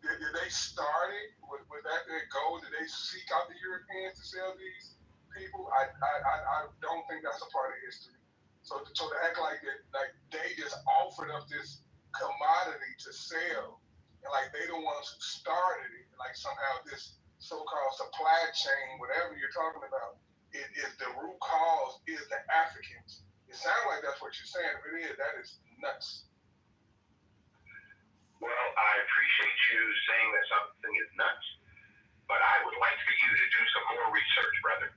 Did they start it? Was that their goal? Did they seek out the Europeans to sell these people? I don't think that's a part of history. So to act like that, like they just offered up this commodity to sell. And like they the ones who started it, like somehow this so-called supply chain, whatever you're talking about, it is the root cause is the Africans. It sounds like that's what you're saying. If it is, that is nuts. Well, I appreciate you saying that something is nuts, but I would like for you to do some more research, brother,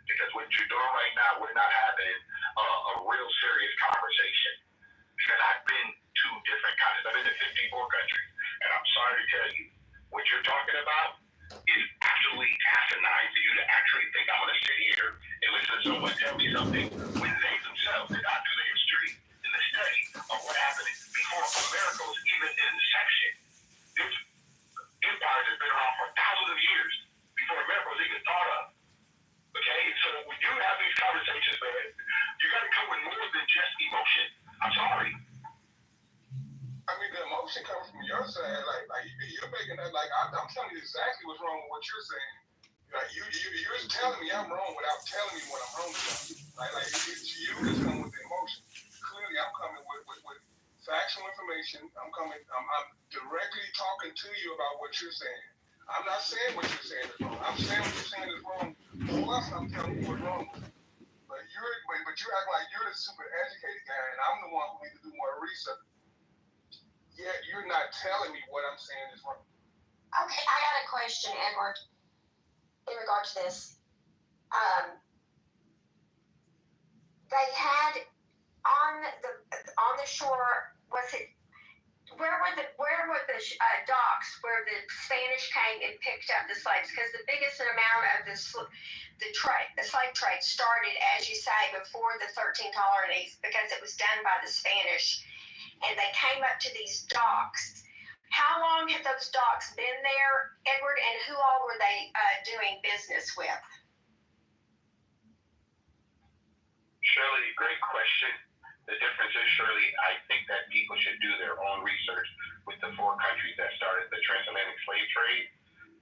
because what you're doing right now, we're not having a real serious conversation. Because I've been to different countries. I've been to 54 countries. And I'm sorry to tell you, what you're talking about is absolutely asinine for you to actually think I'm going to sit here and listen to someone tell me something when they themselves did not do the history and the study of what happened before America was even in inception. This empire has been around for thousands of years before America was even thought of. Okay? So when you have these conversations, man, you got to come with more than just emotion. I'm sorry. I mean, the emotion comes from your side. Like you're making that. Like I'm telling you exactly what's wrong with what you're saying. Like you're telling me I'm wrong without telling me what I'm wrong about. Like it's you that's coming with the emotion. Clearly, I'm coming with factual information. I'm directly talking to you about what you're saying. I'm not saying what you're saying is wrong. I'm saying what you're saying is wrong. Plus, I'm telling you what's wrong with it. But you're acting like you're the super educated guy, and I'm the one who needs to do more research. Yet you're not telling me what I'm saying is wrong. Okay, I got a question, Edward, in regard to this. They had on the shore, where were the docks where the Spanish came and picked up the slaves? Because the biggest amount of the slave trade started, as you say, before the 13 colonies, because it was done by the Spanish. And they came up to these docks. How long had those docks been there, Edward, and who all were they doing business with? Shirley, great question. The difference is, Shirley, I think that people should do their own research with the 4 countries that started the transatlantic slave trade,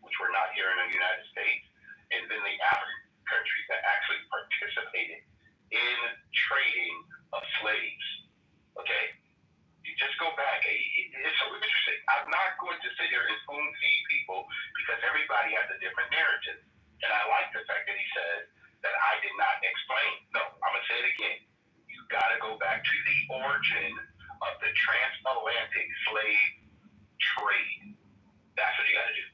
which were not here in the United States, and then the African countries that actually participated in trading of slaves. Okay? You just go back. It's so interesting. I'm not going to sit here and spoon feed people because everybody has a different narrative. And I like the fact that he said that I did not explain. No, I'm going to say it again. You got to go back to the origin of the transatlantic slave trade. That's what you got to do.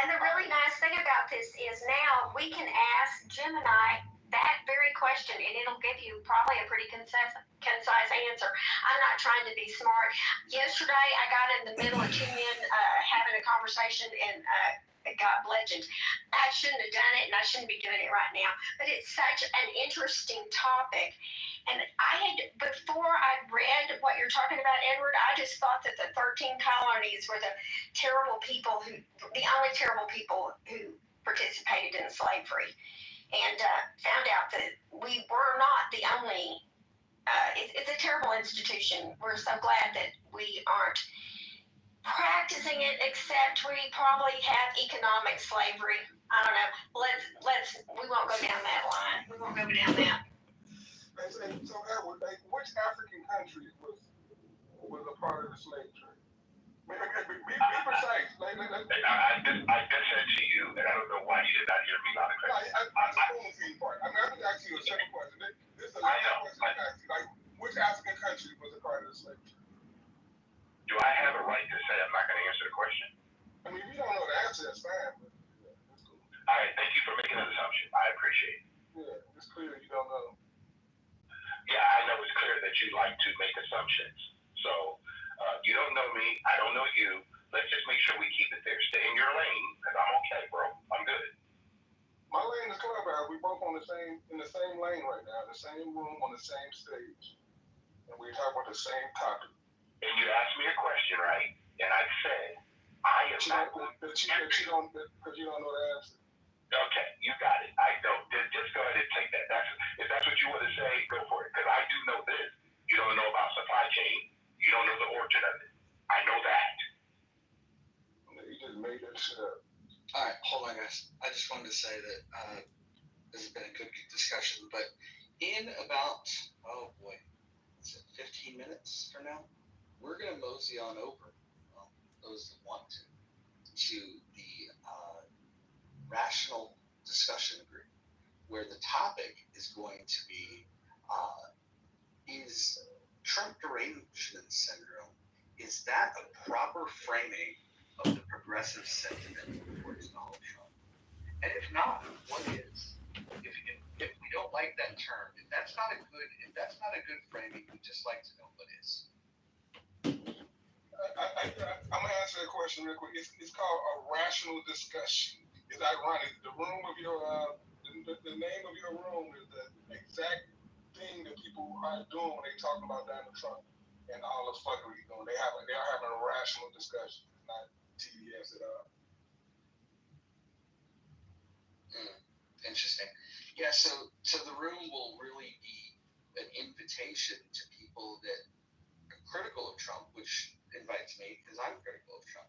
And the really nice thing about this is now we can ask Gemini that very question, and it'll give you probably a pretty concise answer. I'm not trying to be smart. Yesterday, I got in the middle of two men having a conversation, and it got bludgeoned. I shouldn't have done it, and I shouldn't be doing it right now. But it's such an interesting topic. And before I read what you're talking about, Edward, I just thought that the 13 colonies were the only terrible people who participated in slavery, and found out that we were not the only. It's a terrible institution. We're so glad that we aren't practicing it, except we probably have economic slavery. I don't know. We won't go down that line. We won't go down that. So Edward, which African country was a part of the slave trade? Be precise. I just said to you, and I don't know why you did not hear me loud and clear. I just want to see part. I'm going to ask you a second question. This is the last question I'm asking. Which African country was a part of the slave trade? Do I have a right to say I'm not going to answer the question? I mean, if you don't know the answer, that's fine. But that's cool. All right, thank you for making an assumption. I appreciate it. Yeah, it's clear you don't know. Yeah, I know it's clear that you like to make assumptions. So you don't know me, I don't know you. Let's just make sure we keep it there. Stay in your lane, because I'm okay, bro. I'm good. My lane is Clubhouse. We both in the same lane right now, in the same room, on the same stage. And we talk about the same topic. And you asked me a question, right? And I said, I am not going to... Because you don't know the answer. Okay, you got it. I don't. Just go ahead and take that. If that's what you want to say, go for it. Because I do know this. You don't know about supply chain. You don't know the origin of it. I know that. You just made that shit up. All right, hold on, guys. I just wanted to say that this has been a good discussion, but in about, 15 minutes from now, we're going to mosey on over, those that want to the Rational Discussion Group, where the topic is going to be, is Trump derangement syndrome, is that a proper framing of the progressive sentiment towards Donald Trump? And if not, what is? If we don't like that term, if that's not a good framing, we'd just like to know what is. I'm gonna answer that question real quick. It's called a rational discussion. It's ironic. The room of your the name of your room is the exact thing that people are doing when they talking about Donald Trump and all the fuckery he's doing. They are having a rational discussion, not TDS at all. Interesting. Yeah, so the room will really be an invitation to people that are critical of Trump, which invites me because I'm critical of Trump.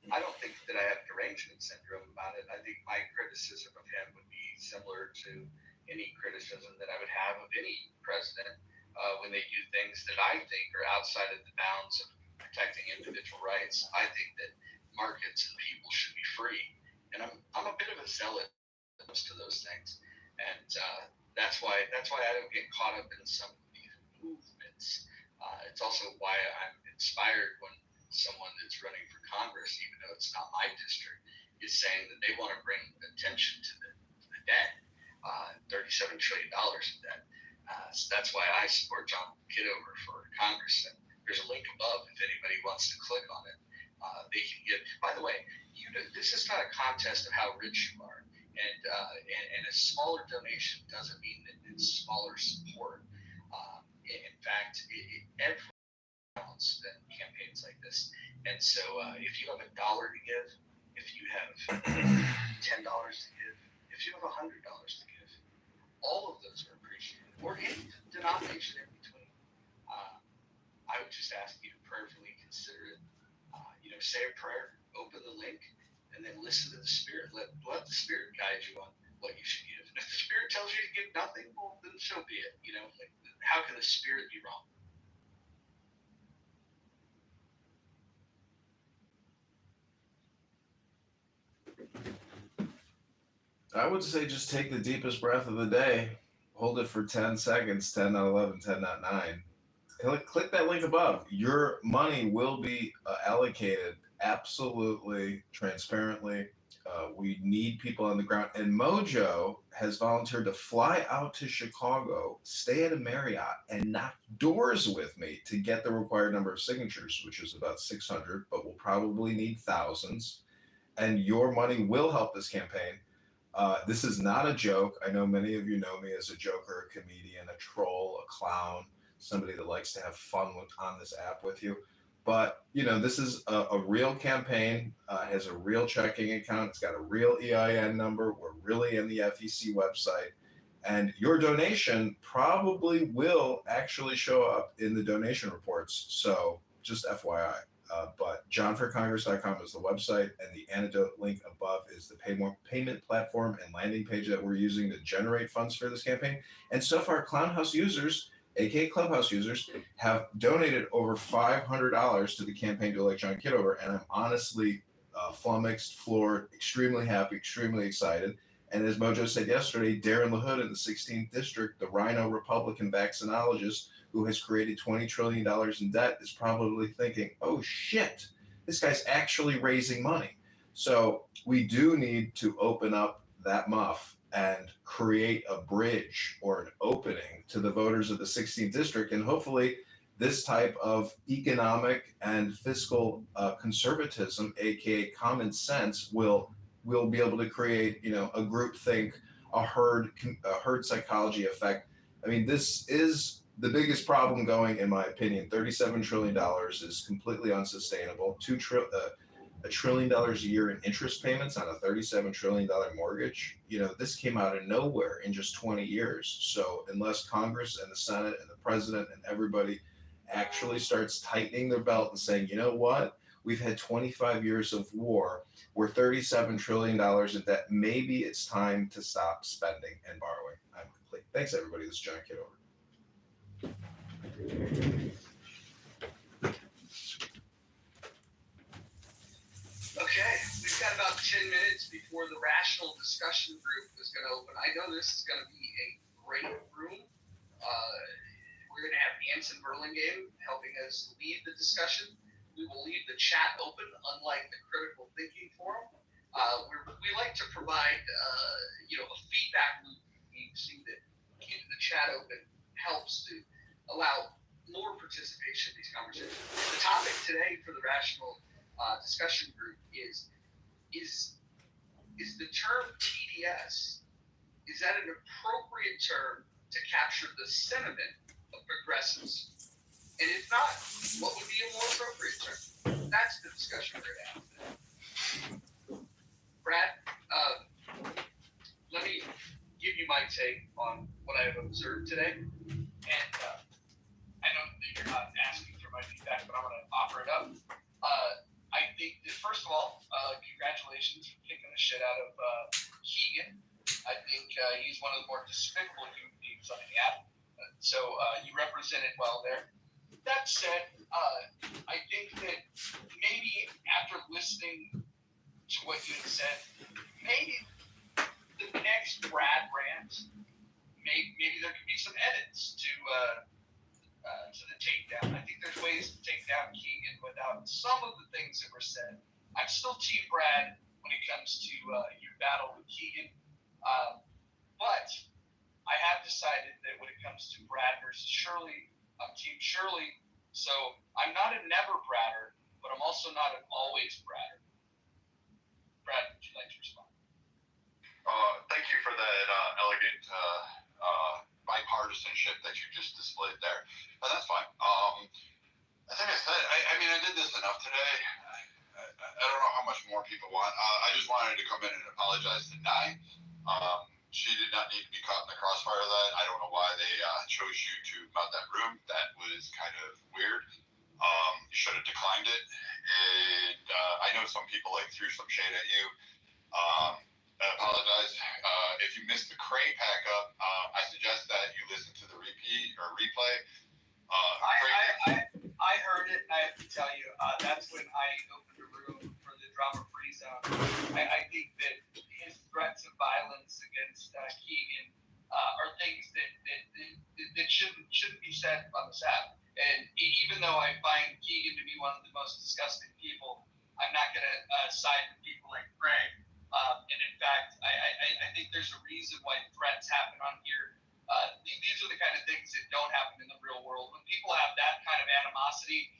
I don't think that I have derangement syndrome about it. I think my criticism of him would be similar to any criticism that I would have of any president when they do things that I think are outside of the bounds of protecting individual rights. I think that markets and people should be free, and I'm a bit of a zealot to those things, and that's why I don't get caught up in some of these movements. It's also why I'm inspired when someone that's running for Congress, even though it's not my district, is saying that they want to bring attention to the debt, $37 trillion in debt. So that's why I support John Kitover for Congressman. There's a link above if anybody wants to click on it. They can get. By the way, this is not a contest of how rich you are, and a smaller donation doesn't mean that it's smaller support. In fact, every counts in campaigns like this. And so, if you have $1 to give, if you have $10 to give, if you have $100 to give, all of those are appreciated, or any denomination in between. I would just ask you to prayerfully consider it. Say a prayer, open the link, and then listen to the Spirit. Let the Spirit guide you on what you should give. And if the Spirit tells you to give nothing, well, then so be it. How can the Spirit be wrong? I would say just take the deepest breath of the day. Hold it for 10 seconds, 10, not 11, 10, not 9. Click that link above. Your money will be allocated absolutely transparently We need people on the ground. And Mojo has volunteered to fly out to Chicago, stay at a Marriott, and knock doors with me to get the required number of signatures, which is about 600, but we'll probably need thousands. And your money will help this campaign. This is not a joke. I know many of you know me as a joker, a comedian, a troll, a clown, somebody that likes to have fun on this app with you. But this is a real campaign. Has a real checking account. It's got a real EIN number. We're really in the FEC website, and your donation probably will actually show up in the donation reports. So just FYI. But johnforcongress.com is the website, and the antidote link above is the payment platform and landing page that we're using to generate funds for this campaign. And so far, Clownhouse users, aka Clubhouse users, have donated over $500 to the campaign to elect John Kitover, and I'm honestly flummoxed, floored, extremely happy, extremely excited. And as Mojo said yesterday, Darren LaHood in the 16th District, the Rhino Republican vaccinologist who has created $20 trillion in debt, is probably thinking, oh shit, this guy's actually raising money. So we do need to open up that muff and create a bridge or an opening to the voters of the 16th District. And hopefully this type of economic and fiscal conservatism, aka common sense, will be able to create, a groupthink, a herd psychology effect. I mean, this is the biggest problem going, in my opinion. $37 trillion is completely unsustainable. $1 trillion a year in interest payments on a $37 trillion mortgage. This came out of nowhere in just 20 years. So unless Congress and the Senate and the president and everybody actually starts tightening their belt and saying, you know what, we've had 25 years of war, we're $37 trillion in debt, maybe it's time to stop spending and borrowing. I'm complete. Thanks, everybody. This is John Kitover. Okay, we've got about 10 minutes before the rational discussion group is going to open. I know this is going to be a great room. We're going to have Anson Burlingame helping us lead the discussion. We will leave the chat open, unlike the critical thinking forum. We like to provide, a feedback loop. We see that keeping the chat open helps to allow more participation in these conversations. The topic today for the rational discussion group is the term TDS, is that an appropriate term to capture the sentiment of progressives? And if not, what would be a more appropriate term? That's the discussion we're going to have today. Brad, let me give you my take on what I have observed today. And I know that you're not asking for my feedback, but I'm going to offer it up. I think that, first of all, congratulations for kicking the shit out of Keegan. I think he's one of the more despicable human beings on the app. So you represented well there. That said, I think that maybe after listening to what you had said, maybe the next Brad rant, maybe there could be some edits to the takedown. I think there's ways to take down Keegan without some of the things that were said. I'm still Team Brad when it comes to your battle with Keegan, but I have decided that when it comes to Brad versus Shirley, I'm Team Shirley. So I'm not a never Bradder, but I'm also not an always Bradder. Brad, would you like to respond? Thank you for that elegant bipartisanship that you just displayed there. That's fine. I think I said, I did this enough today. I don't know how much more people want. I just wanted to come in and apologize to Nye. She did not need to be caught in the crossfire of that. I don't know why they chose you to mount that room. That was kind of weird. You should have declined it. And I know some people threw some shade at you. I apologize. If you missed the Cray pack up, I suggest that you listen to the replay. I heard it, and I have to tell you, that's when I opened a room for the drama-free zone. I think that his threats of violence against Keegan are things that shouldn't be said on this app. And even though I find Keegan to be one of the most disgusting people, I'm not going to side with people like Craig I think there's a reason why threats happen on here. These are the kind of things that don't happen in the real world. When people have that kind of animosity,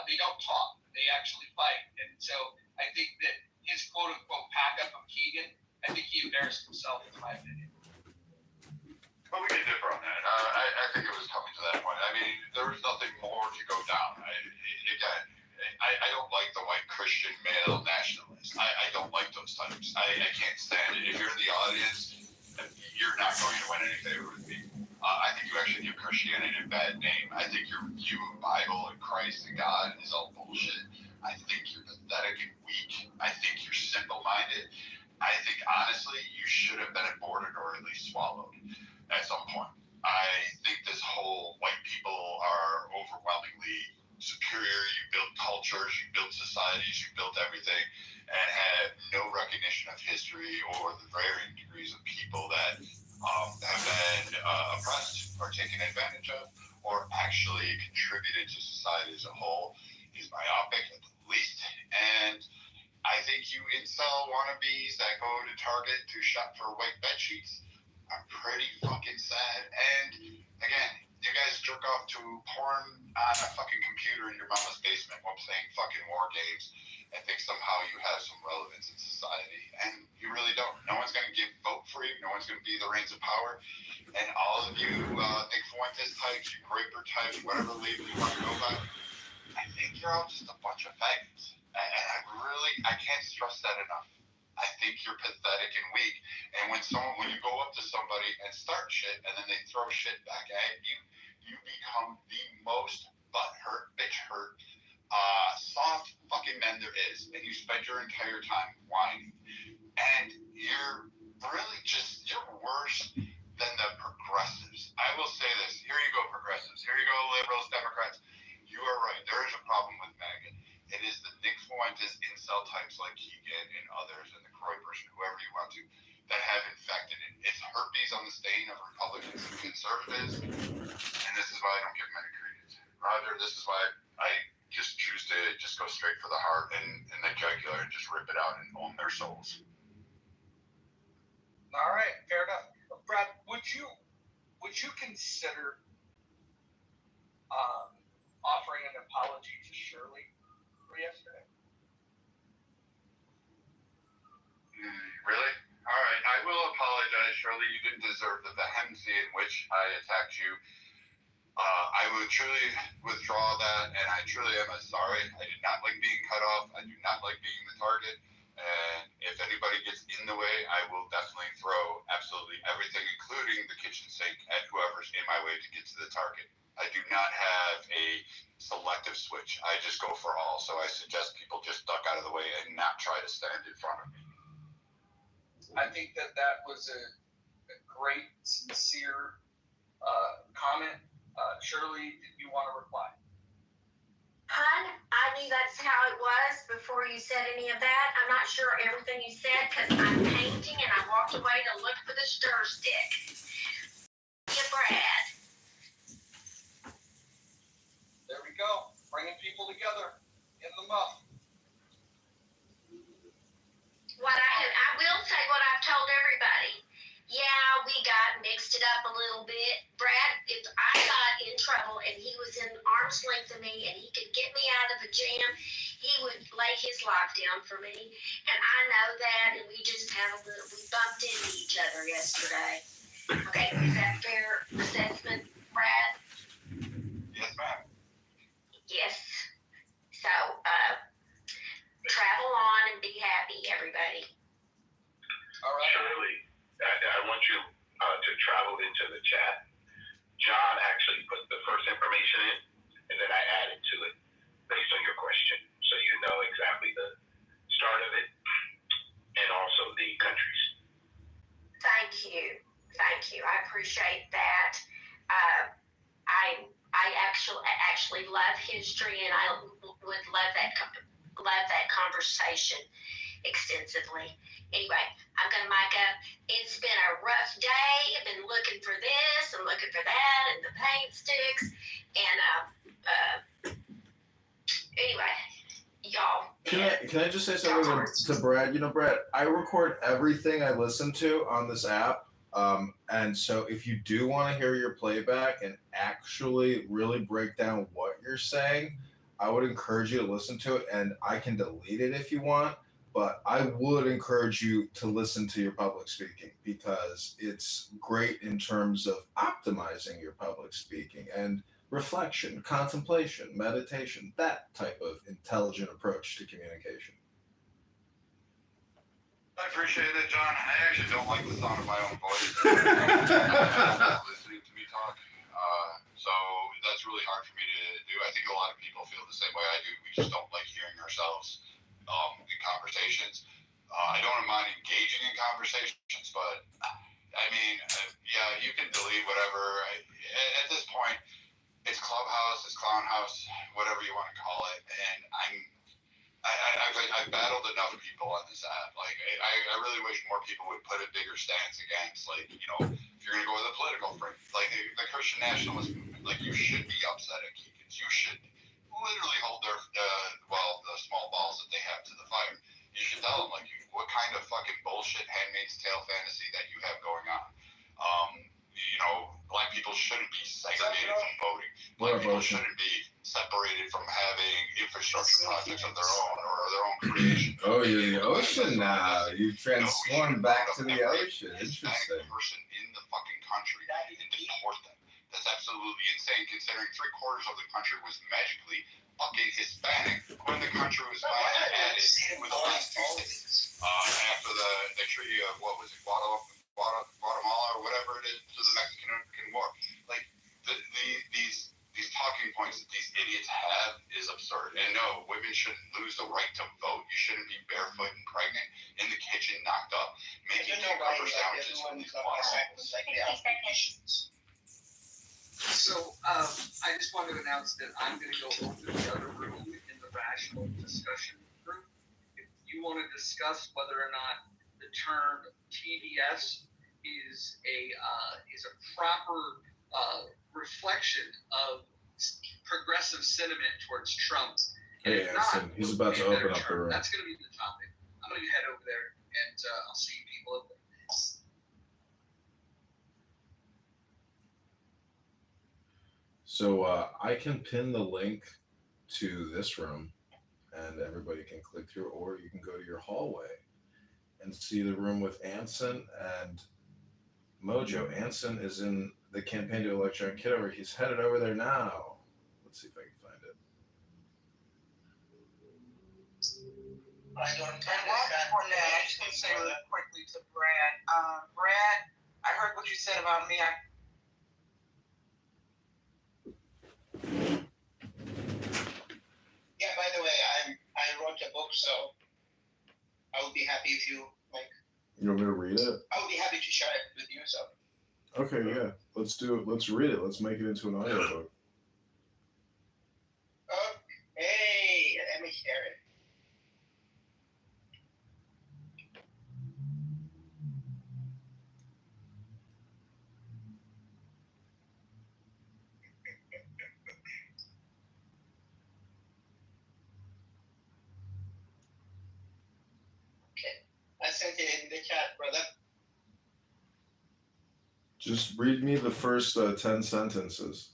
they don't talk. They actually fight. And so I think that his quote-unquote pack-up of Keegan, I think he embarrassed himself, in my opinion. Well, we can differ on that. I think it was coming to that point. I mean, there was nothing more to go down. I don't like the white Christian male nationalist. I don't like those types. I can't stand it. If you're in the audience, you're not going to win any favor with me. I think you actually give Christianity a bad name. I think your view of Bible and Christ and God is all bullshit. I think you're pathetic and weak. I think you're simple-minded. I think, honestly, you should have been aborted or at least swallowed at some point. I think this whole white people are overwhelmingly superior. You built cultures, you built societies, you built everything, and have no recognition of history or the varying degrees of people that have been oppressed or taken advantage of or actually contributed to society as a whole is myopic at the least. And I think you incel wannabes that go to Target to shop for white bed sheets are pretty fucking sad. And again, you guys jerk off to porn on a fucking computer in your mama's basement while playing fucking war games and think somehow you have some relevance in society. And you really don't. No one's going to vote for you. No one's going to be the reins of power. And all of you Nick Fuentes types, you Graper types, whatever label you want to go by, I think you're all just a bunch of faggots. And I can't stress that enough. I think you're pathetic and weak. And when you go up to somebody and start shit and then they throw shit back at you, you become the most butthurt, bitch hurt, soft fucking men there is. And you spend your entire time whining. And you're really you're worse than the progressives. I will say this. Here you go, progressives. Here you go, liberals, Democrats. You are right. There is a problem with MAGA. It is the Nick Fuentes incel types like Keegan and others and the Kroipers and whoever you want to that have infected it. It's herpes on the stain of Republicans and conservatives, and this is why I don't give them any credence. Rather, this is why I just choose to just go straight for the heart and the jugular and just rip it out and own their souls. All right, fair enough. Brad, would you consider offering an apology to Shirley for yesterday? Really? All right. I will apologize, Shirley. You didn't deserve the vehemency in which I attacked you. I would truly withdraw that, and I truly am sorry. I did not like being cut off. I do not like being the target. And if anybody gets in the way, I will definitely throw absolutely everything, including the kitchen sink, at whoever's in my way to get to the target. I do not have a selective switch. I just go for all. So I suggest people just duck out of the way and not try to stand in front of me. I think that was a great, sincere comment. Shirley, did you want to reply? Hun, I knew that's how it was before you said any of that. I'm not sure everything you said because I'm painting and I walked away to look for the stir stick. Yeah, Brad. There we go. Bringing people together in the muff. I will say what I've told everybody. Yeah, we got mixed it up a little bit. Brad, if I got in trouble and he was in arm's length of me and he could get me out of a jam, he would lay his life down for me. And I know that, and we just we bumped into each other yesterday. Okay, is that fair assessment, Brad? Yes, ma'am. Yes. So, travel on and be happy, everybody. All right. Shirley, I want you to travel into the chat. John actually put the first information in, and then I added to it based on your question, so you know exactly the start of it and also the countries. Thank you. I appreciate that. I actually love history, and I would love that conversation extensively. Anyway, I'm going to mic up. It's been a rough day. I've been looking for this and looking for that and the paint sticks. And anyway, y'all, Can I just say something to Brad? You know, Brad, I record everything I listen to on this app. And so if you do want to hear your playback and actually really break down what you're saying, I would encourage you to listen to it, and I can delete it if you want. But I would encourage you to listen to your public speaking because it's great in terms of optimizing your public speaking and reflection, contemplation, meditation, that type of intelligent approach to communication. I appreciate it, John. I actually don't like the sound of my own voice. Listening to me talk. So that's really hard for me to do. I think a lot of people feel the same way I do. We just don't like hearing ourselves in conversations. I don't mind engaging in conversations, but I mean, yeah, you can delete whatever. At this point, it's Clubhouse, it's Clown House, whatever you want to call it, and I've battled enough people on this app. Like, I really wish more people would put a bigger stance against, like, you know, if you're going to go with a political frame, like the Christian nationalist movement, like, you should be upset at Keegans. You should literally hold their, the small balls that they have to the fire. You should tell them, like, what kind of fucking bullshit Handmaid's Tale fantasy that you have going on. You know, black people shouldn't be segregated from voting. Black people shouldn't be separated from having infrastructure projects of their own or their own creation. Oh, you're the ocean now. You've transformed back to the ocean. Interesting. Person in the fucking country and deport them. That's absolutely insane, considering 3/4 of the country was magically fucking Hispanic when the country was finally added with the last 2 states after the treaty of what was it, Guatemala or whatever it is, to the Mexican War. Like these talking points that these idiots have is absurd. And no, women shouldn't lose the right to vote. You shouldn't be barefoot and pregnant in the kitchen, knocked up, making cucumber sandwiches with these boxes. So I just wanted to announce that I'm going to go over to the other room in the rational discussion group. If you want to discuss whether or not the term TDS is a proper reflection of progressive sentiment towards Trump. Hey, Anson, he's about to open up the room. That's going to be the topic. I'm going to head over there, and I'll see you people over there. So I can pin the link to this room, and everybody can click through, or you can go to your hallway and see the room with Anson and Mojo. Anson is in the campaign to elect John Kitover. He's headed over there now. Let's see if I can find it. And while before that, I just want to say really quickly to Brad. Brad, I heard what you said about me. Yeah, by the way, I wrote a book, so I would be happy if you like. You want me to read it? I would be happy to share it with you. So. Okay, yeah. Let's do it. Let's read it. Let's make it into an audiobook. Hey, let me share it. I sent it in the chat, brother. Just read me the first 10 sentences.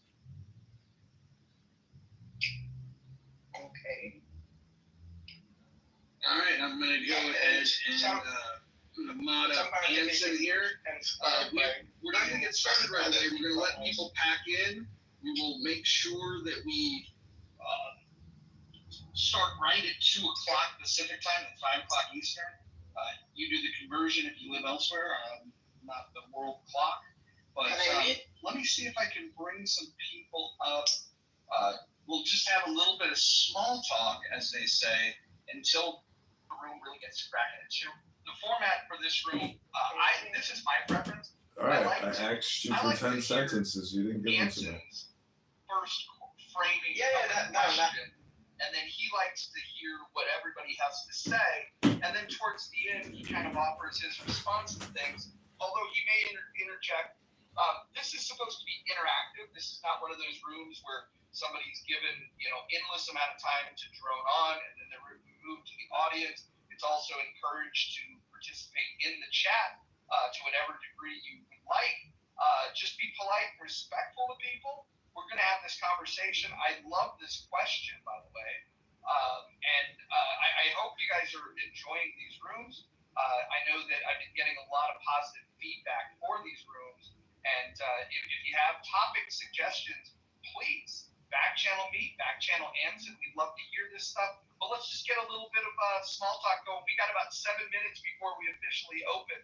Okay. All right, I'm going to go ahead and mod up Anson here. We're not going to get started right away. We're going to let people pack in. We will make sure that we start right at 2 o'clock Pacific time and 5 o'clock Eastern. You do the conversion if you live elsewhere, not the world clock. But let me see if I can bring some people up. We'll just have a little bit of small talk, as they say, until the room really gets cracking at 2. The format for this room, this is my preference. All right, I asked you for 10 sentences. You didn't give them to me. First framing of the question. And then he likes to hear what everybody has to say. And then towards the end, he kind of offers his response to things. Although he may interject This is supposed to be interactive. This is not one of those rooms where somebody's given, endless amount of time to drone on and then they're moved to the audience. It's also encouraged to participate in the chat to whatever degree you would like. Just be polite and respectful to people. We're going to have this conversation. I love this question, by the way. I hope you guys are enjoying these rooms. I know that I've been getting a lot of positive feedback for these rooms. And if you have topic suggestions, please back channel me, back channel Anson. We'd love to hear this stuff. But let's just get a little bit of small talk going. We got about 7 minutes before we officially open.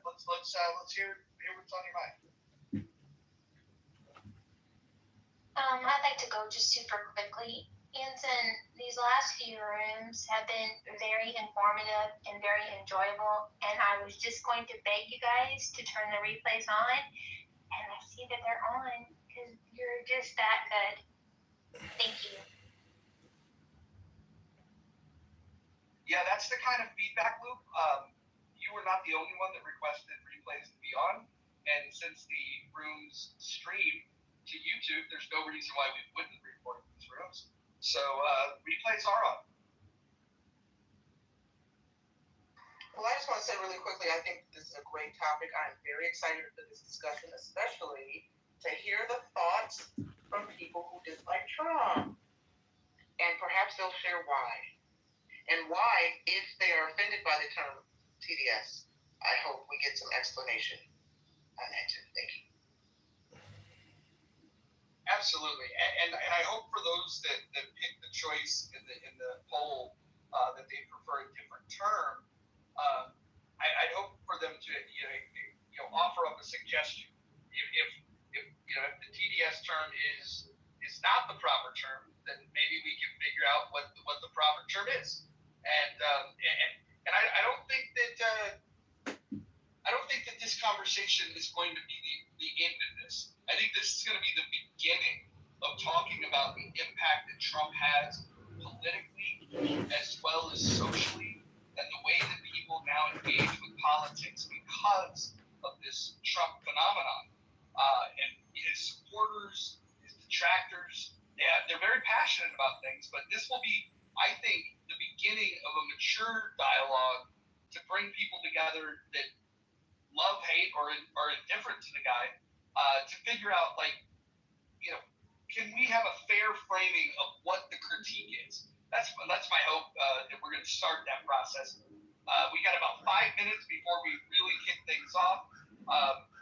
Let's hear what's on your mind. I'd like to go just super quickly. Anson, these last few rooms have been very informative and very enjoyable, and I was just going to beg you guys to turn the replays on, and I see that they're on because you're just that good. Thank you. Yeah, that's the kind of feedback loop. You were not the only one that requested replays to be on, and since the rooms stream to YouTube, there's no reason why we wouldn't record these rooms. So replays are on. Well, I just want to say really quickly, I think this is a great topic. I'm very excited for this discussion, especially to hear the thoughts from people who dislike Trump. And perhaps they'll share why. And why, if they are offended by the term TDS, I hope we get some explanation on that too. Thank you. Absolutely, and I hope for those that pick the choice in the poll that they prefer a different term. I'd hope for them to offer up a suggestion. If the TDS term is not the proper term, then maybe we can figure out what the proper term is. And I don't think that this conversation is going to be the end of this. I think this is going to be the beginning of talking about the impact that Trump has politically as well as socially, and the way that people now engage with politics because of this Trump phenomenon. And his supporters, his detractors, they're very passionate about things, but this will be, I think, the beginning of a mature dialogue to bring people together that love, hate, or are indifferent to the guy, to figure out, can we have a fair framing of what the critique is? That's my hope that we're going to start that process. We got about 5 minutes before we really kick things off.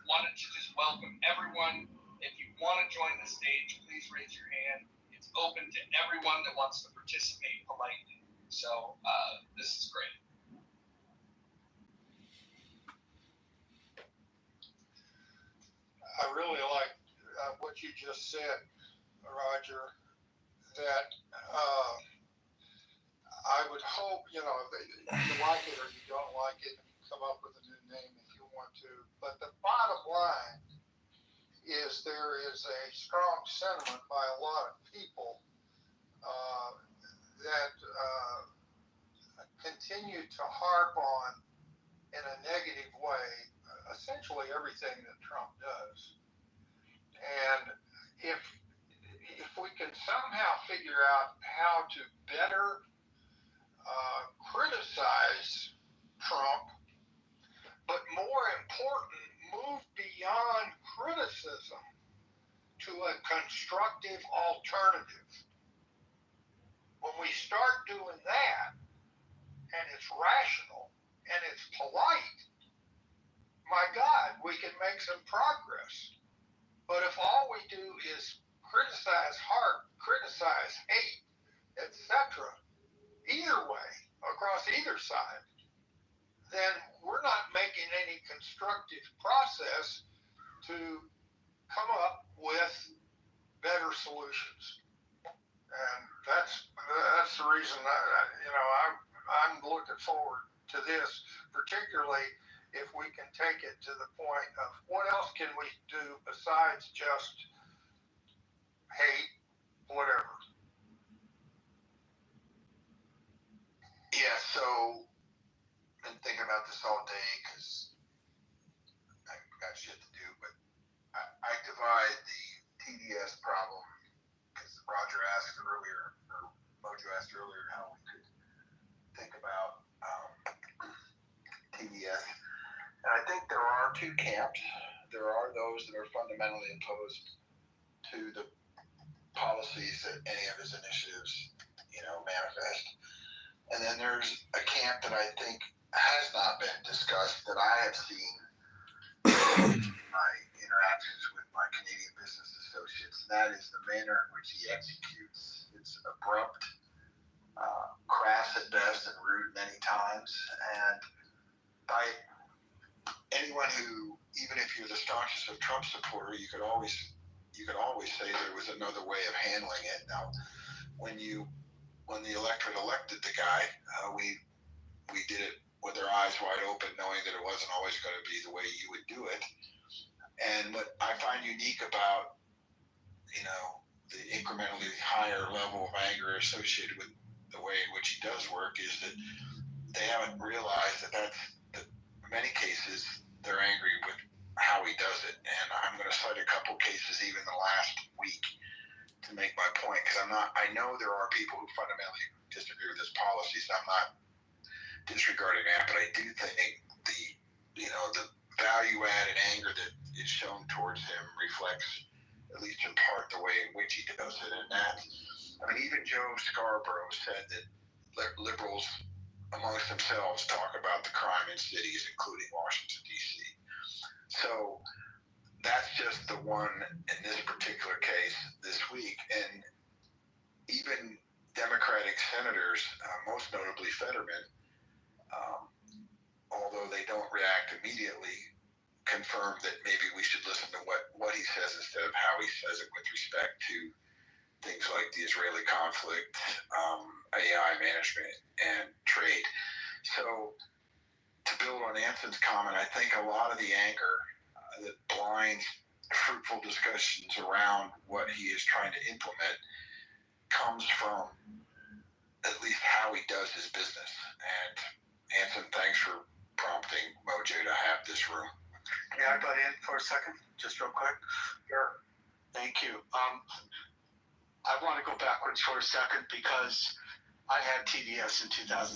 Wanted to just welcome everyone. If you want to join the stage, please raise your hand. It's open to everyone that wants to participate politely. So this is great. I really like what you just said, Roger, that I would hope, you like it or you don't like it, and you come up with a new name if you want to. But the bottom line is there is a strong sentiment by a lot of people that continue to harp on, in a negative way, essentially everything that Trump does. And if we can somehow figure out how to better criticize Trump, but more important, move beyond criticism to a constructive alternative. When we start doing that, and it's rational, and it's polite, my God, we can make some progress. But if all we do is criticize hate, etc., either way, across either side, then we're not making any constructive process to come up with better solutions. And that's the reason I'm looking forward to this, particularly if we can take it to the point of what else can we do besides just hate, whatever. Yeah, so I've been thinking about this all day because I've got shit to do, but I divide the TDS problem, because Roger asked earlier, or Mojo asked earlier, how we could think about TDS. And I think there are two camps. There are those that are fundamentally opposed to the policies that any of his initiatives, manifest. And then there's a camp that I think has not been discussed that I have seen in my interactions with my Canadian business associates. And that is the manner in which he executes. It's abrupt, crass at best, and rude many times. And by anyone who, even if you're the staunchest of Trump supporter, you could always say there was another way of handling it. Now, when the electorate elected the guy, we did it with our eyes wide open, knowing that it wasn't always going to be the way you would do it. And what I find unique about, the incrementally higher level of anger associated with the way in which he does work is that they haven't realized that in many cases they're angry with how he does it. And I'm going to cite a couple cases even the last week to make my point, because I know there are people who fundamentally disagree with his policies. I'm not disregarding that, but I do think the value-added anger that is shown towards him reflects, at least in part, the way in which he does it. And even Joe Scarborough said that liberals amongst themselves talk about the crime in cities, including Washington, D.C. So that's just the one in this particular case this week. And even Democratic senators, most notably Fetterman, although they don't react immediately, confirm that maybe we should listen to what he says instead of how he says it with respect to things like the Israeli conflict, AI management, and trade. So to build on Anson's comment, I think a lot of the anger that blinds fruitful discussions around what he is trying to implement comes from at least how he does his business. And Anson, thanks for prompting Mojo to have this room. Yeah, I got in for a second, just real quick. Sure. Thank you. I want to go backwards for a second because I had TDS in 2016,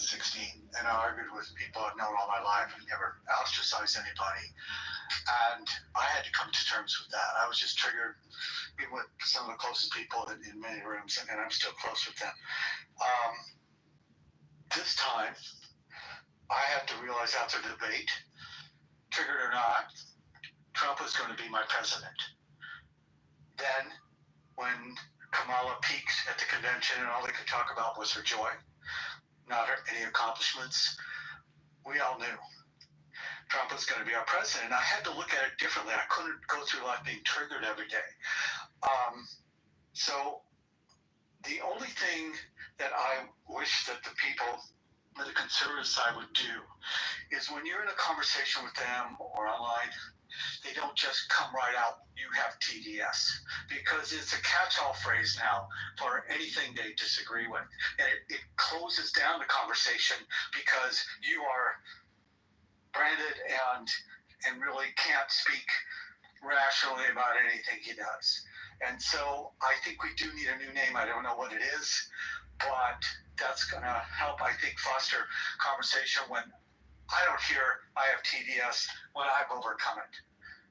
and I argued with people I've known all my life and never ostracized anybody. And I had to come to terms with that. I was just triggered, even with some of the closest people in many rooms, and I'm still close with them. This time, I had to realize after the debate, triggered or not, Trump was going to be my president. Then, when Kamala peaked at the convention and all they could talk about was her joy, not any accomplishments, we all knew Trump was going to be our president. And I had to look at it differently. I couldn't go through life being triggered every day. So the only thing that I wish that the people, the conservative side would do is when you're in a conversation with them or online, they don't just come right out, you have TDS, because it's a catch-all phrase now for anything they disagree with. And it closes down the conversation because you are branded and really can't speak rationally about anything he does. And so I think we do need a new name. I don't know what it is, but that's going to help, I think, foster conversation when I don't hear I have TDS when I've overcome it.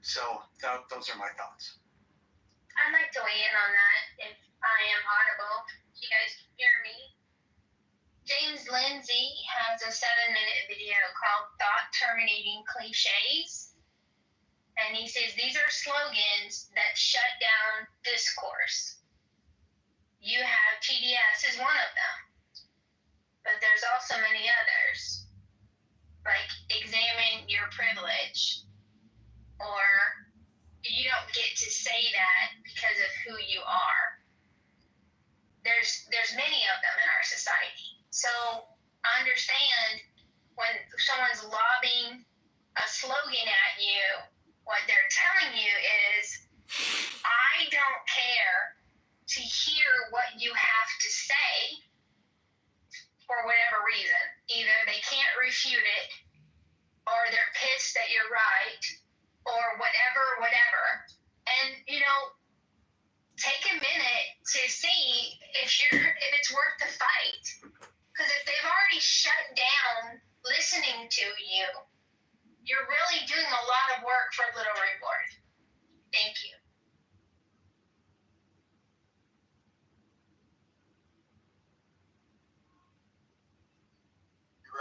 So those are my thoughts. I'd like to weigh in on that if I am audible. You guys can hear me. James Lindsay has a 7-minute video called Thought Terminating Cliches. And he says these are slogans that shut down discourse. You have TDS is one of them. But there's also many others. Like examine your privilege. Or you don't get to say that because of who you are. There's many of them in our society. So understand when someone's lobbing a slogan at you, what they're telling you is, I don't care to hear what you have to say for whatever reason. Either they can't refute it, or they're pissed that you're right, or whatever. And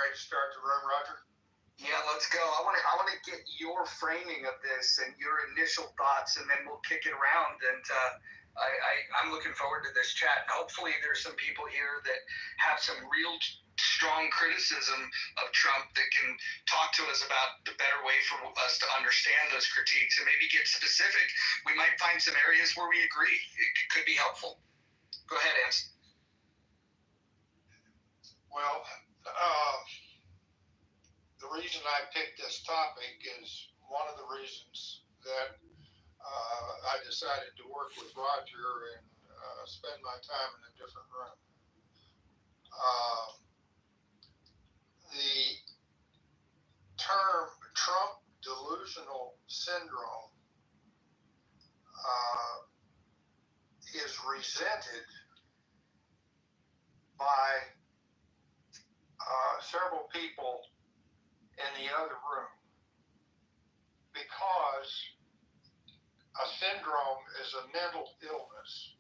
ready to start the room, Roger? Yeah, let's go. I want to get your framing of this and your initial thoughts, and then we'll kick it around. And I'm looking forward to this chat. Hopefully, there's some people here that have some real strong criticism of Trump that can talk to us about the better way for us to understand those critiques and maybe get specific. We might find some areas where we agree. It could be helpful. Go ahead, Ans. Well, the reason I picked this topic is one of the reasons that I decided to work with Roger and spend my time in a different room. The term Trump delusional syndrome is resented by several people in the other room because a syndrome is a mental illness,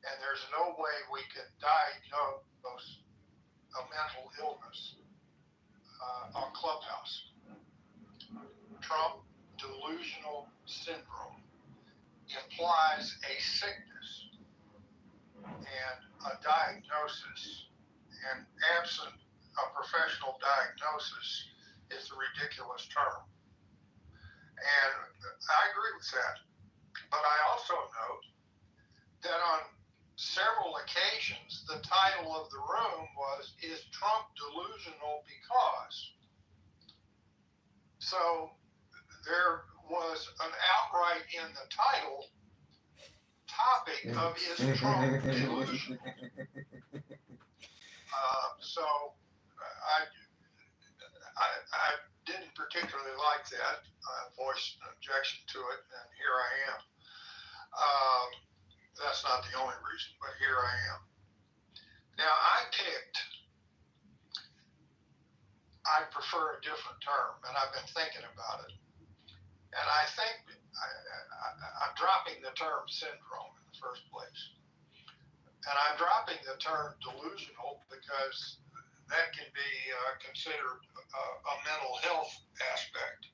and there's no way we can diagnose a mental illness on Clubhouse. Trump delusional syndrome implies a sickness and a diagnosis, and absent a professional diagnosis is a ridiculous term. And I agree with that. But I also note that on several occasions, the title of the room was, "Is Trump delusional because?" So there was an outright in the title topic of, "Is Trump delusional?" So I didn't particularly like that. I voiced an objection to it, and here I am. That's not the only reason, but here I am. Now, I prefer a different term, and I've been thinking about it. And I think I'm dropping the term syndrome in the first place. And I'm dropping the term delusional because that can be considered a mental health aspect.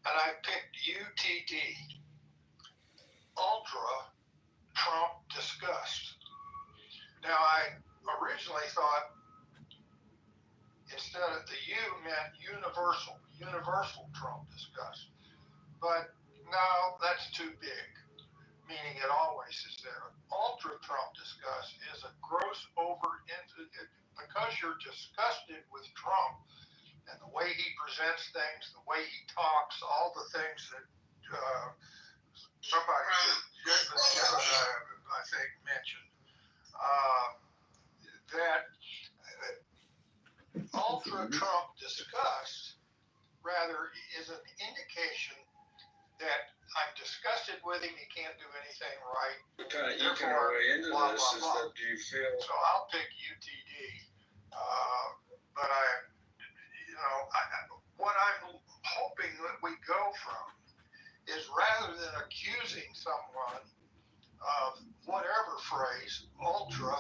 And I picked UTD, Ultra Trump Disgust. Now, I originally thought instead of the U meant universal Trump disgust. But no, that's too big, meaning it always is there. Ultra Trump disgust is a gross because you're disgusted with Trump and the way he presents things, the way he talks, all the things that somebody I think mentioned, that ultra Trump disgust rather is an indication that I'm disgusted with him. He can't do anything right. What kind of eking our way into this is that do you feel? So I'll pick UTD, but what I'm hoping that we go from is rather than accusing someone of whatever phrase, ultra,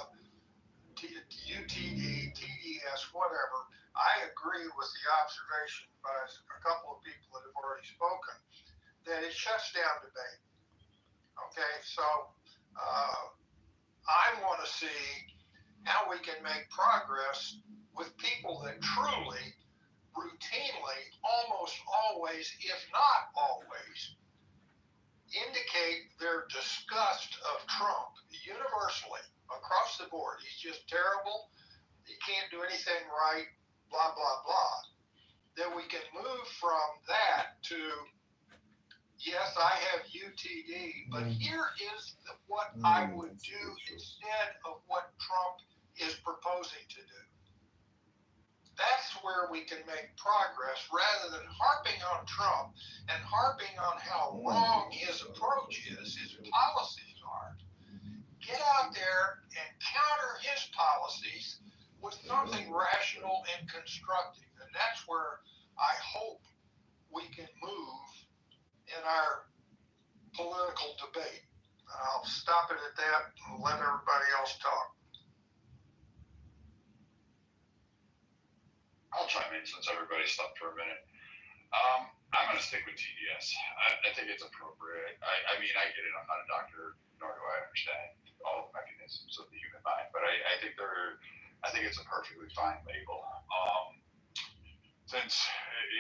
UTD, TDS, whatever, I agree with the observation by a couple of people that have already spoken that it shuts down debate. Okay, so I want to see how we can make progress with people that truly, routinely, almost always, if not always, indicate their disgust of Trump universally across the board. He's just terrible. He can't do anything right, blah, blah, blah. Then we can move from that to, yes, I have UTD, but here is what I would do instead of what Trump is proposing to do. That's where we can make progress rather than harping on Trump and harping on how wrong his approach is, his policies are. Get out there and counter his policies with something rational and constructive. And that's where I hope we can move in our political debate. I'll stop it at that and let everybody else talk. chime in since everybody stopped for a minute. I'm going to stick with TDS. I think it's appropriate. I mean, I get it. I'm not a doctor, nor do I understand all the mechanisms of the human mind. But I think it's a perfectly fine label. Since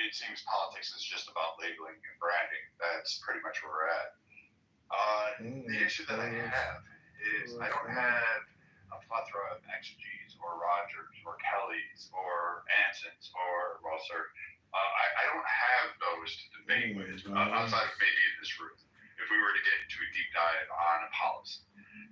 it seems politics is just about labeling and branding, that's pretty much where we're at. The issue that I have is I don't have a plethora of XGs or Rogers or Kellys or Ansons or Russell. I don't have those to debate with outside of maybe in this room. If we were to get into a deep dive on a policy,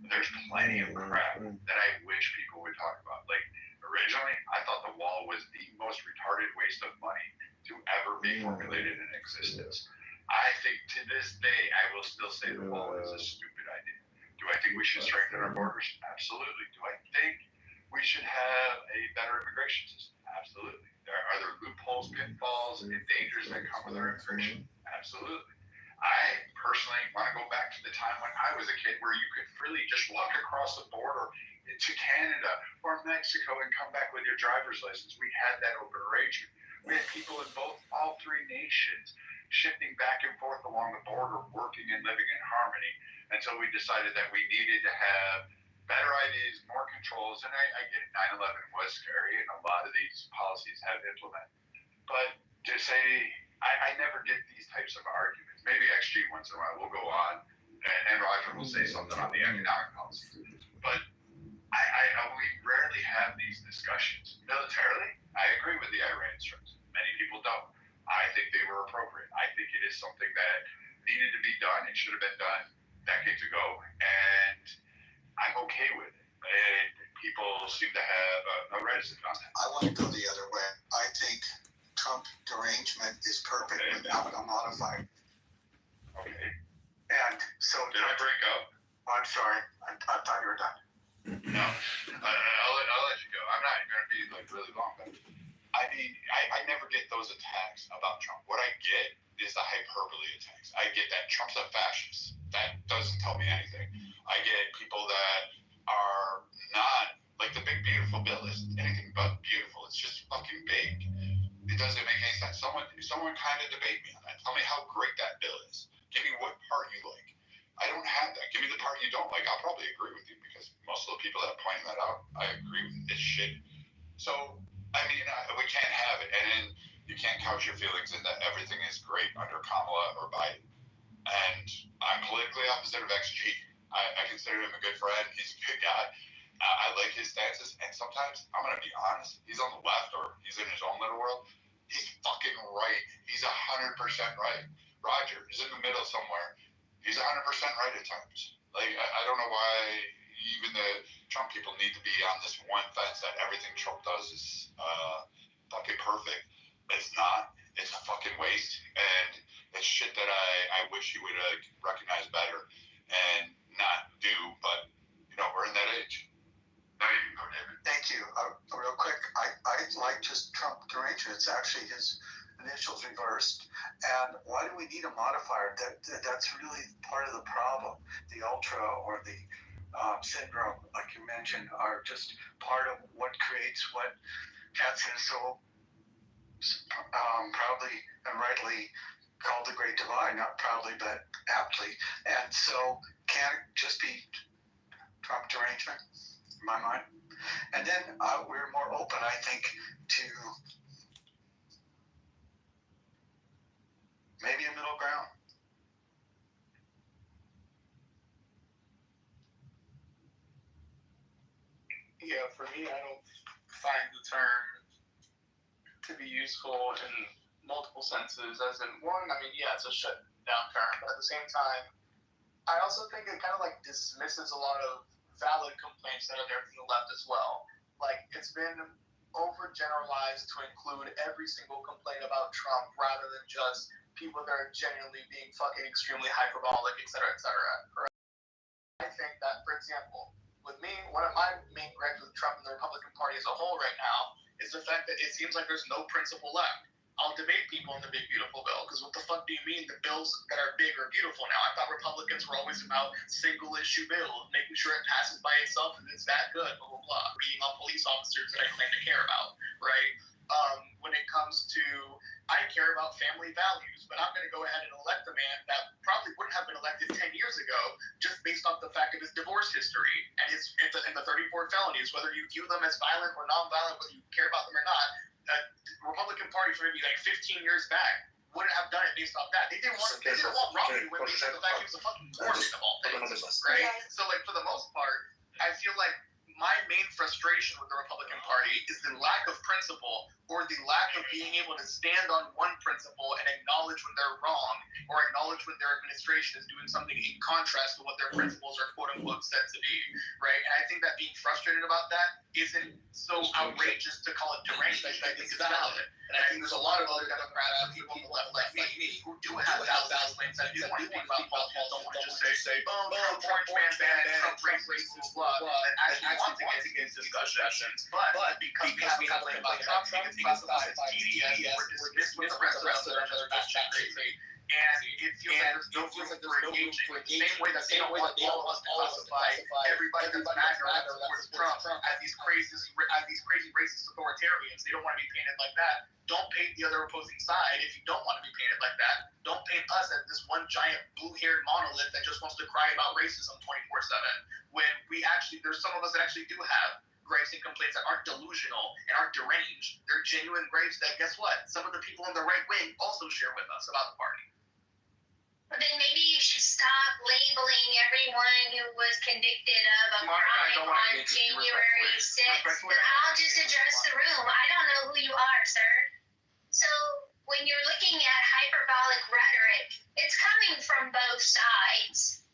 there's plenty of crap that I wish people would talk about. Like originally, I thought the wall was the most retarded waste of money to ever be formulated in existence. I think to this day, I will still say the wall is a stupid idea. Do I think we should strengthen our borders? Absolutely. Do I think we should have a better immigration system? Absolutely. Are there loopholes, pitfalls, and dangers that come with our immigration? Absolutely. I personally want to go back to the time when I was a kid where you could freely just walk across the border to Canada or Mexico and come back with your driver's license. We had that open arrangement. We had people in all three nations shifting back and forth along the border, working and living in harmony until we decided that we needed to have better IDs, more controls, and I get it, 9/11 was scary, and a lot of these policies have implemented. But to say, I never get these types of arguments. Maybe XG once in a while will go on, and Roger will say something on the economic policies. But we rarely have these discussions. Militarily, I agree with the Iran strikes. Many people don't. I think they were appropriate. I think it is something that needed to be done. It should have been done decades ago, and I'm okay with it. And people seem to have a reticence on that. I want to go the other way. I think Trump derangement is perfect without a modifier. Okay. And so did I break up? I'm sorry. I thought you were done. No. I'll let you go. I'm not going to be like really long, but I mean, I never get those attacks about Trump. What I get is the hyperbole attacks. I get that Trump's a fascist. That doesn't tell me anything. I get people that are not, like the big beautiful bill is anything but beautiful. It's just fucking big. It doesn't make any sense. Someone kind of debate me on that. Tell me how great that bill is. Give me what part you like. I don't have that. Give me the part you don't like. I'll probably agree with you because most of the people that point that out, I agree with this shit. So, I mean, we can't have it. And then you can't couch your feelings in that everything is great under Kamala or Biden. And I'm politically opposite of XG. I consider him a good friend. He's a good guy. I like his stances. And sometimes, I'm going to be honest, he's on the left or he's in his own little world. He's fucking right. He's 100% right. Roger is in the middle somewhere. He's 100% right at times. Like, I don't know why even the Trump people need to be on this one fence that everything Trump does is fucking perfect. It's not. It's a fucking waste. And it's shit that I wish he would recognize better and not do. But, you know, we're in that age. Now you can go, David. Thank you. Real quick, I like just Trump derangement. It's actually his initials reversed. And why do we need a modifier? That's really part of the problem. The ultra or the syndrome, like you mentioned, are just part of what creates what Katzen is so proudly and rightly called the Great Divide. Not proudly, but aptly. And so can it just be Trump derangement, in my mind? And then we're more open, I think, to maybe a middle ground. Yeah, for me, I don't find the term to be useful in multiple senses. As in, one, I mean, yeah, it's a shutdown term, but at the same time, I also think it kind of like dismisses a lot of valid complaints that are there from the left as well. Like, it's been overgeneralized to include every single complaint about Trump rather than just people that are genuinely being fucking extremely hyperbolic, et cetera, et cetera. Right? I think that, for example, with me, one of my main gripes with Trump and the Republican Party as a whole right now is the fact that it seems like there's no principle left. I'll debate people on the big beautiful bill, because what the fuck do you mean the bills that are big are beautiful now? I thought Republicans were always about single issue bills, making sure it passes by itself and it's that good, blah, blah, blah, being on police officers that I claim to care about, right? When it comes to, I care about family values, but I'm going to go ahead and elect a man that probably wouldn't have been elected 10 years ago just based off the fact of his divorce history and the 34 felonies, whether you view them as violent or non-violent, whether you care about them or not. The Republican Party for maybe like 15 years back wouldn't have done it based off that. They didn't want Romney to win based on the fact he was a fucking Mormon of all things, right? So like for the most part, I feel like my main frustration with the Republican Party is the lack of principle, or the lack of being able to stand on one principle and acknowledge when they're wrong, or acknowledge when their administration is doing something in contrast to what their principles are quote unquote said to be, right? And I think that being frustrated about that isn't so outrageous to call it deranged. I think it's valid. And I think there's a lot of other Democrats and people on the left like me who do have valid claims that do want to speak about politics, don't want to just say, boom, Trump orange man bad, Trump racist, blah, and actually want to get into discussions. But because we have to complain about Trump, because of us, it's media, we're dismissed with the rest of us that are just chat crazy. And it feels like there's no room for engaging. The same way that they don't want all of us to classify everybody that's MAGA or that supports Trump as these crazy racist authoritarians. They don't want to be painted like that. Don't paint the other opposing side if you don't want to be painted like that. Don't paint us as this one giant blue-haired monolith that just wants to cry about racism 24/7. When there's some of us that actually do have gripes and complaints that aren't delusional and aren't deranged. They're genuine gripes that, guess what? Some of the people on the right wing also share with us about the party. But then maybe you should stop labeling everyone who was convicted of a crime on January 6th. But I'll just address the room. I don't know who you are, sir. So when you're looking at hyperbolic rhetoric, it's coming from both sides.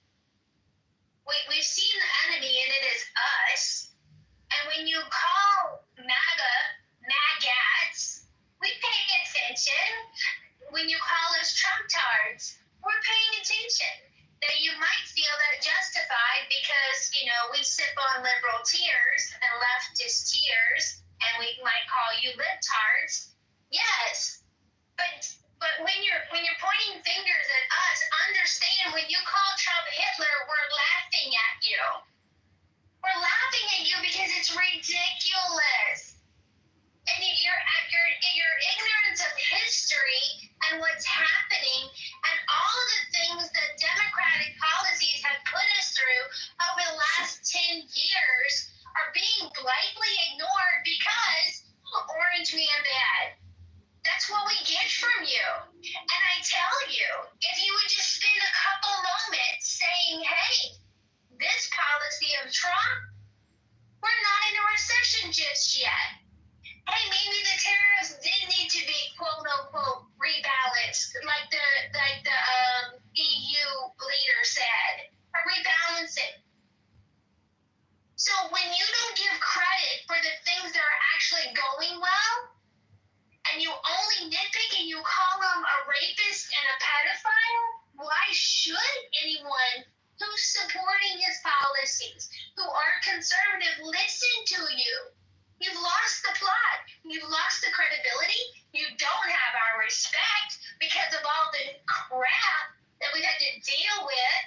We've seen the enemy, and it is us. And when you call MAGAs, we pay attention. When you call us Trump-tards, we're paying attention. That you might feel that justified because, we sip on liberal tears and leftist tears, and we might call you libtards. Yes, but when you're pointing fingers at us, understand when you call Trump Hitler, we're laughing at you. We're laughing at you because it's ridiculous. And your ignorance of history and what's happening and all of the things that Democratic policies have put us through over the last 10 years are being blithely ignored because orange man bad. That's what we get from you. And I tell you, if you would just spend a couple moments saying, hey, this policy of Trump, we're not in a recession just yet. Hey, maybe the tariffs did need to be quote unquote rebalanced, like the EU leader said, or rebalancing. So when you don't give credit for the things that are actually going well, and you only nitpick and you call them a rapist and a pedophile, why should anyone who's supporting his policies, who are conservative, listen to you? You've lost the plot. You've lost the credibility. You don't have our respect because of all the crap that we've had to deal with,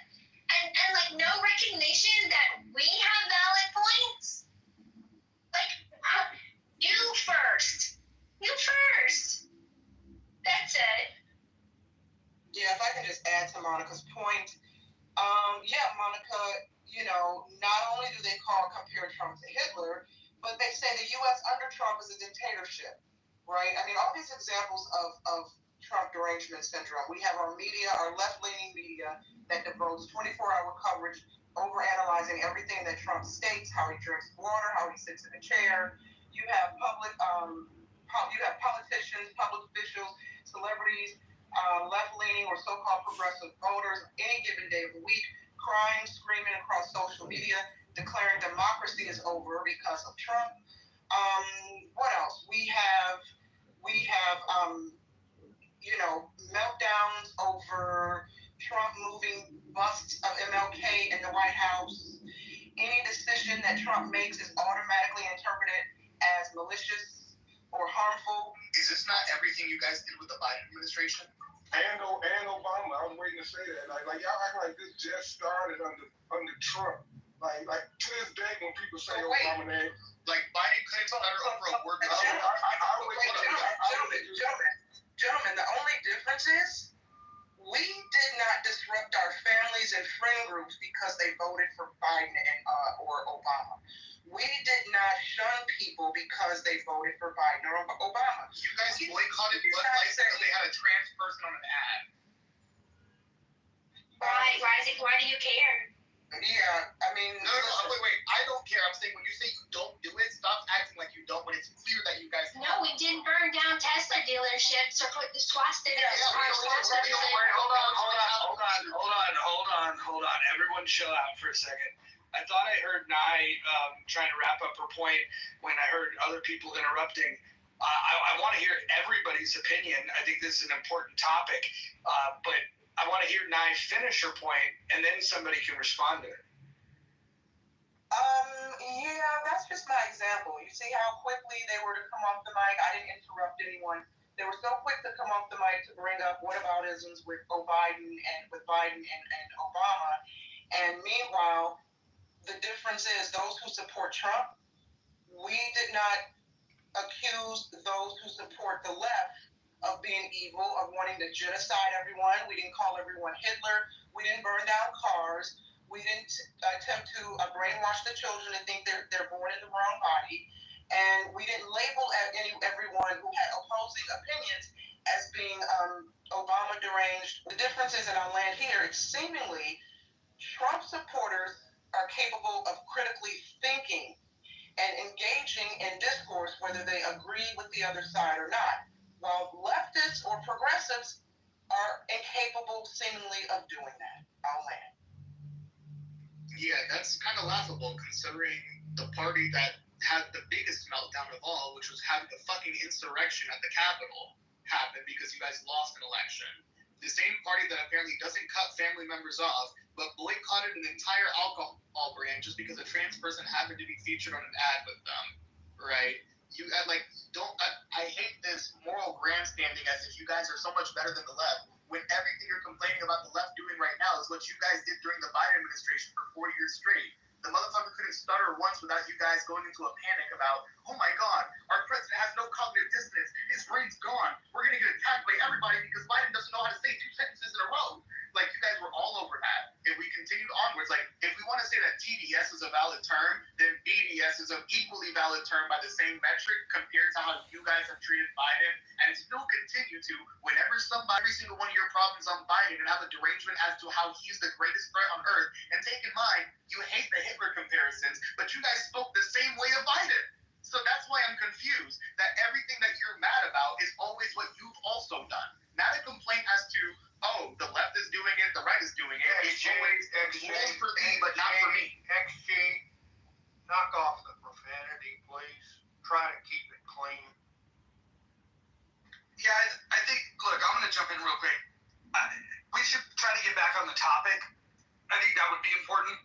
and like no recognition that we have valid points. Like, you first. You first. That's it. Yeah, if I can just add to Monica's point. Monica, not only do they compare Trump to Hitler, but they say the U.S. under Trump is a dictatorship, right? I mean, all these examples of Trump derangement syndrome. We have our media, our left-leaning media, that devotes 24-hour coverage overanalyzing everything that Trump states, how he drinks water, how he sits in a chair. You have politicians, public officials, celebrities, left-leaning or so-called progressive voters, any given day of the week, crying, screaming across social media, declaring democracy is over because of Trump. What else? We have meltdowns over Trump moving busts of MLK in the White House. Any decision that Trump makes is automatically interpreted as malicious or harmful. Is this not everything you guys did with the Biden administration? And Obama, I was waiting to say that. Like y'all act like this just started under Trump. Like to this day, when people say Obama name, like Biden couldn't utter over a word. Let Gentlemen, the only difference is we did not disrupt our families and friend groups because they voted for Biden and or Obama. We did not shun people because they voted for Biden or Obama. You guys boycotted Bud Light because they had a trans person on an ad. Why do you care? Yeah, I mean... No, wait. I don't care. I'm saying when you say you don't do it, stop acting like you don't when it's clear that you guys... No, we didn't burn down Tesla dealerships or put the swastika. Hold on. Everyone chill out for a second. I thought I heard Nye trying to wrap up her point when I heard other people interrupting. I want to hear everybody's opinion. I think this is an important topic, but I want to hear Nye finish her point, and then somebody can respond to it. Yeah, that's just my example. You see how quickly they were to come off the mic? I didn't interrupt anyone. They were so quick to come off the mic to bring up whataboutisms with Biden and Obama. And meanwhile, the difference is those who support Trump, we did not accuse those who support the left of being evil, of wanting to genocide everyone. We didn't call everyone Hitler. We didn't burn down cars. We didn't attempt to brainwash the children to think they're born in the wrong body. And we didn't label everyone who had opposing opinions as being Obama deranged. The difference is, and I'll land here, it's seemingly Trump supporters are capable of critically thinking and engaging in discourse whether they agree with the other side or not, while leftists or progressives are incapable seemingly of doing that. I'll land. Yeah, that's kind of laughable considering the party that had the biggest meltdown of all, which was having the fucking insurrection at the Capitol happen because you guys lost an election. The same party that apparently doesn't cut family members off, but boycotted an entire alcohol brand just because a trans person happened to be featured on an ad with them, right? I hate this moral grandstanding as if you guys are so much better than the left, when everything you're complaining about the left doing right now is what you guys did during the Biden administration for 4 years straight. The motherfucker couldn't stutter once without you guys going into a panic about, oh my God, our president has no cognitive dissonance. His brain's gone. We're going to get attacked by everybody because Biden doesn't know how to say 2 sentences in a row. Like, you guys were all over that. If we continued onwards, like, if we want to say that TDS is a valid term, then BDS is an equally valid term by the same metric compared to how you guys have treated Biden, and still continue to, whenever every single one of your problems on Biden and have a derangement as to how he's the greatest threat on earth, and take in mind, you hate the Hitler comparisons, but you guys spoke the same way of Biden. So that's why I'm confused that everything that you're mad about is always what you've also done. Not a complaint as to, oh, the left is doing it, the right is doing it. It's always rules for thee, but not for me. XG, knock off the profanity, please. Try to keep it clean. Yeah, I think, look, I'm going to jump in real quick. We should try to get back on the topic. I think that would be important.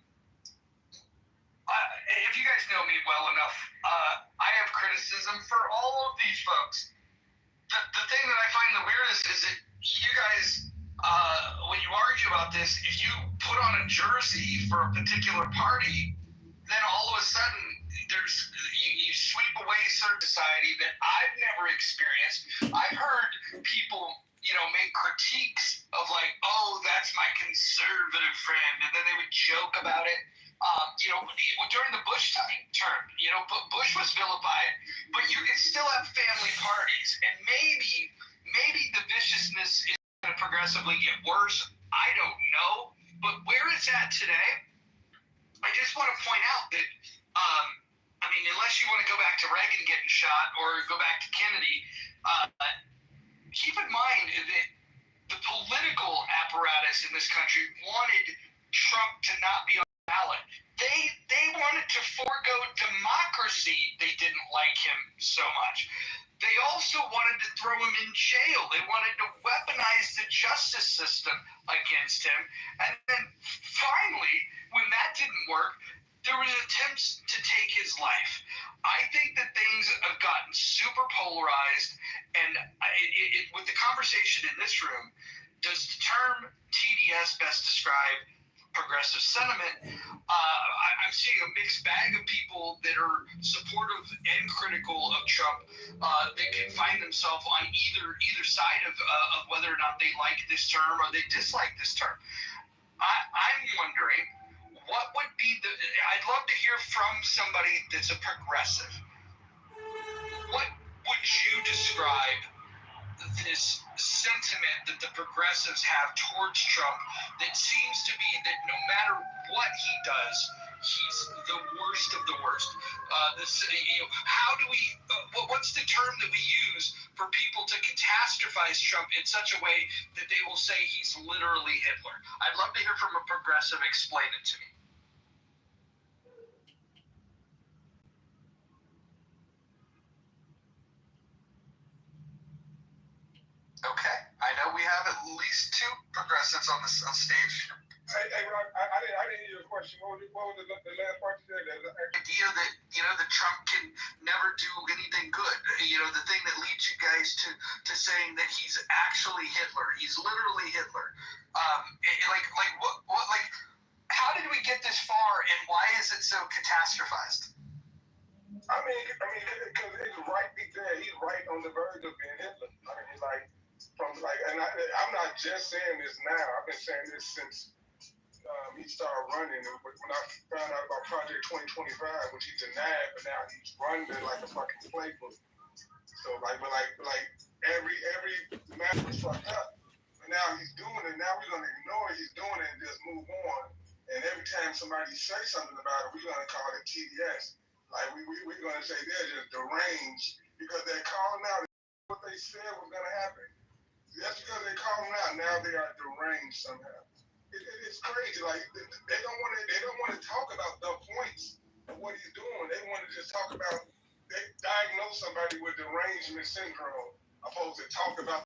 If you guys know me well enough, I have criticism for all of these folks. The thing that I find the weirdest is that you guys, when you argue about this, if you put on a jersey for a particular party, then all of a sudden you sweep away certain society that I've never experienced. I've heard people, make critiques of like, oh, that's my conservative friend, and then they would joke about it. During the Bush term, Bush was vilified, but you can still have family parties, and maybe the viciousness is going to progressively get worse. I don't know, but where it's at today, I just want to point out that, unless you want to go back to Reagan getting shot or go back to Kennedy, keep in mind that the political apparatus in this country wanted Trump to not be on the ballot. They wanted to forego democracy. They didn't like him so much. They also wanted to throw him in jail. They wanted to weaponize the justice system against him. And then finally, when that didn't work, there were attempts to take his life. I think that things have gotten super polarized, and with the conversation in this room, does the term TDS best describe progressive sentiment, I'm seeing a mixed bag of people that are supportive and critical of Trump that can find themselves on either side of whether or not they like this term or they dislike this term. I'm wondering, what would be I'd love to hear from somebody that's a progressive. What would you describe this sentiment that the progressives have towards Trump that seems to be that no matter what he does, he's the worst of the worst? How do we, what's the term that we use for people to catastrophize Trump in such a way that they will say he's literally Hitler? I'd love to hear from a progressive explain it to me. Okay, I know we have at least two progressives on stage. Hey, Rob, I didn't hear your question. What was the last part you said? The idea that that Trump can never do anything good. The thing that leads you guys to saying that he's actually Hitler. He's literally Hitler. How did we get this far, and why is it so catastrophized? I mean, because it's right there. He's right on the verge of being Hitler. I mean, I'm not just saying this now. I've been saying this since he started running. When I found out about Project 2025, which he denied, but now he's running like a fucking playbook. So every matter was fucked up. But now he's doing it. Now we're gonna ignore it. He's doing it and just move on. And every time somebody says something about it, we're gonna call it TDS. We're gonna say they're just deranged because they're calling out what they said was gonna happen. Just because they call them out, now they are deranged somehow. It's crazy. They don't want to talk about the points of what he's doing. They want to just talk about, they diagnose somebody with derangement syndrome, opposed to talk about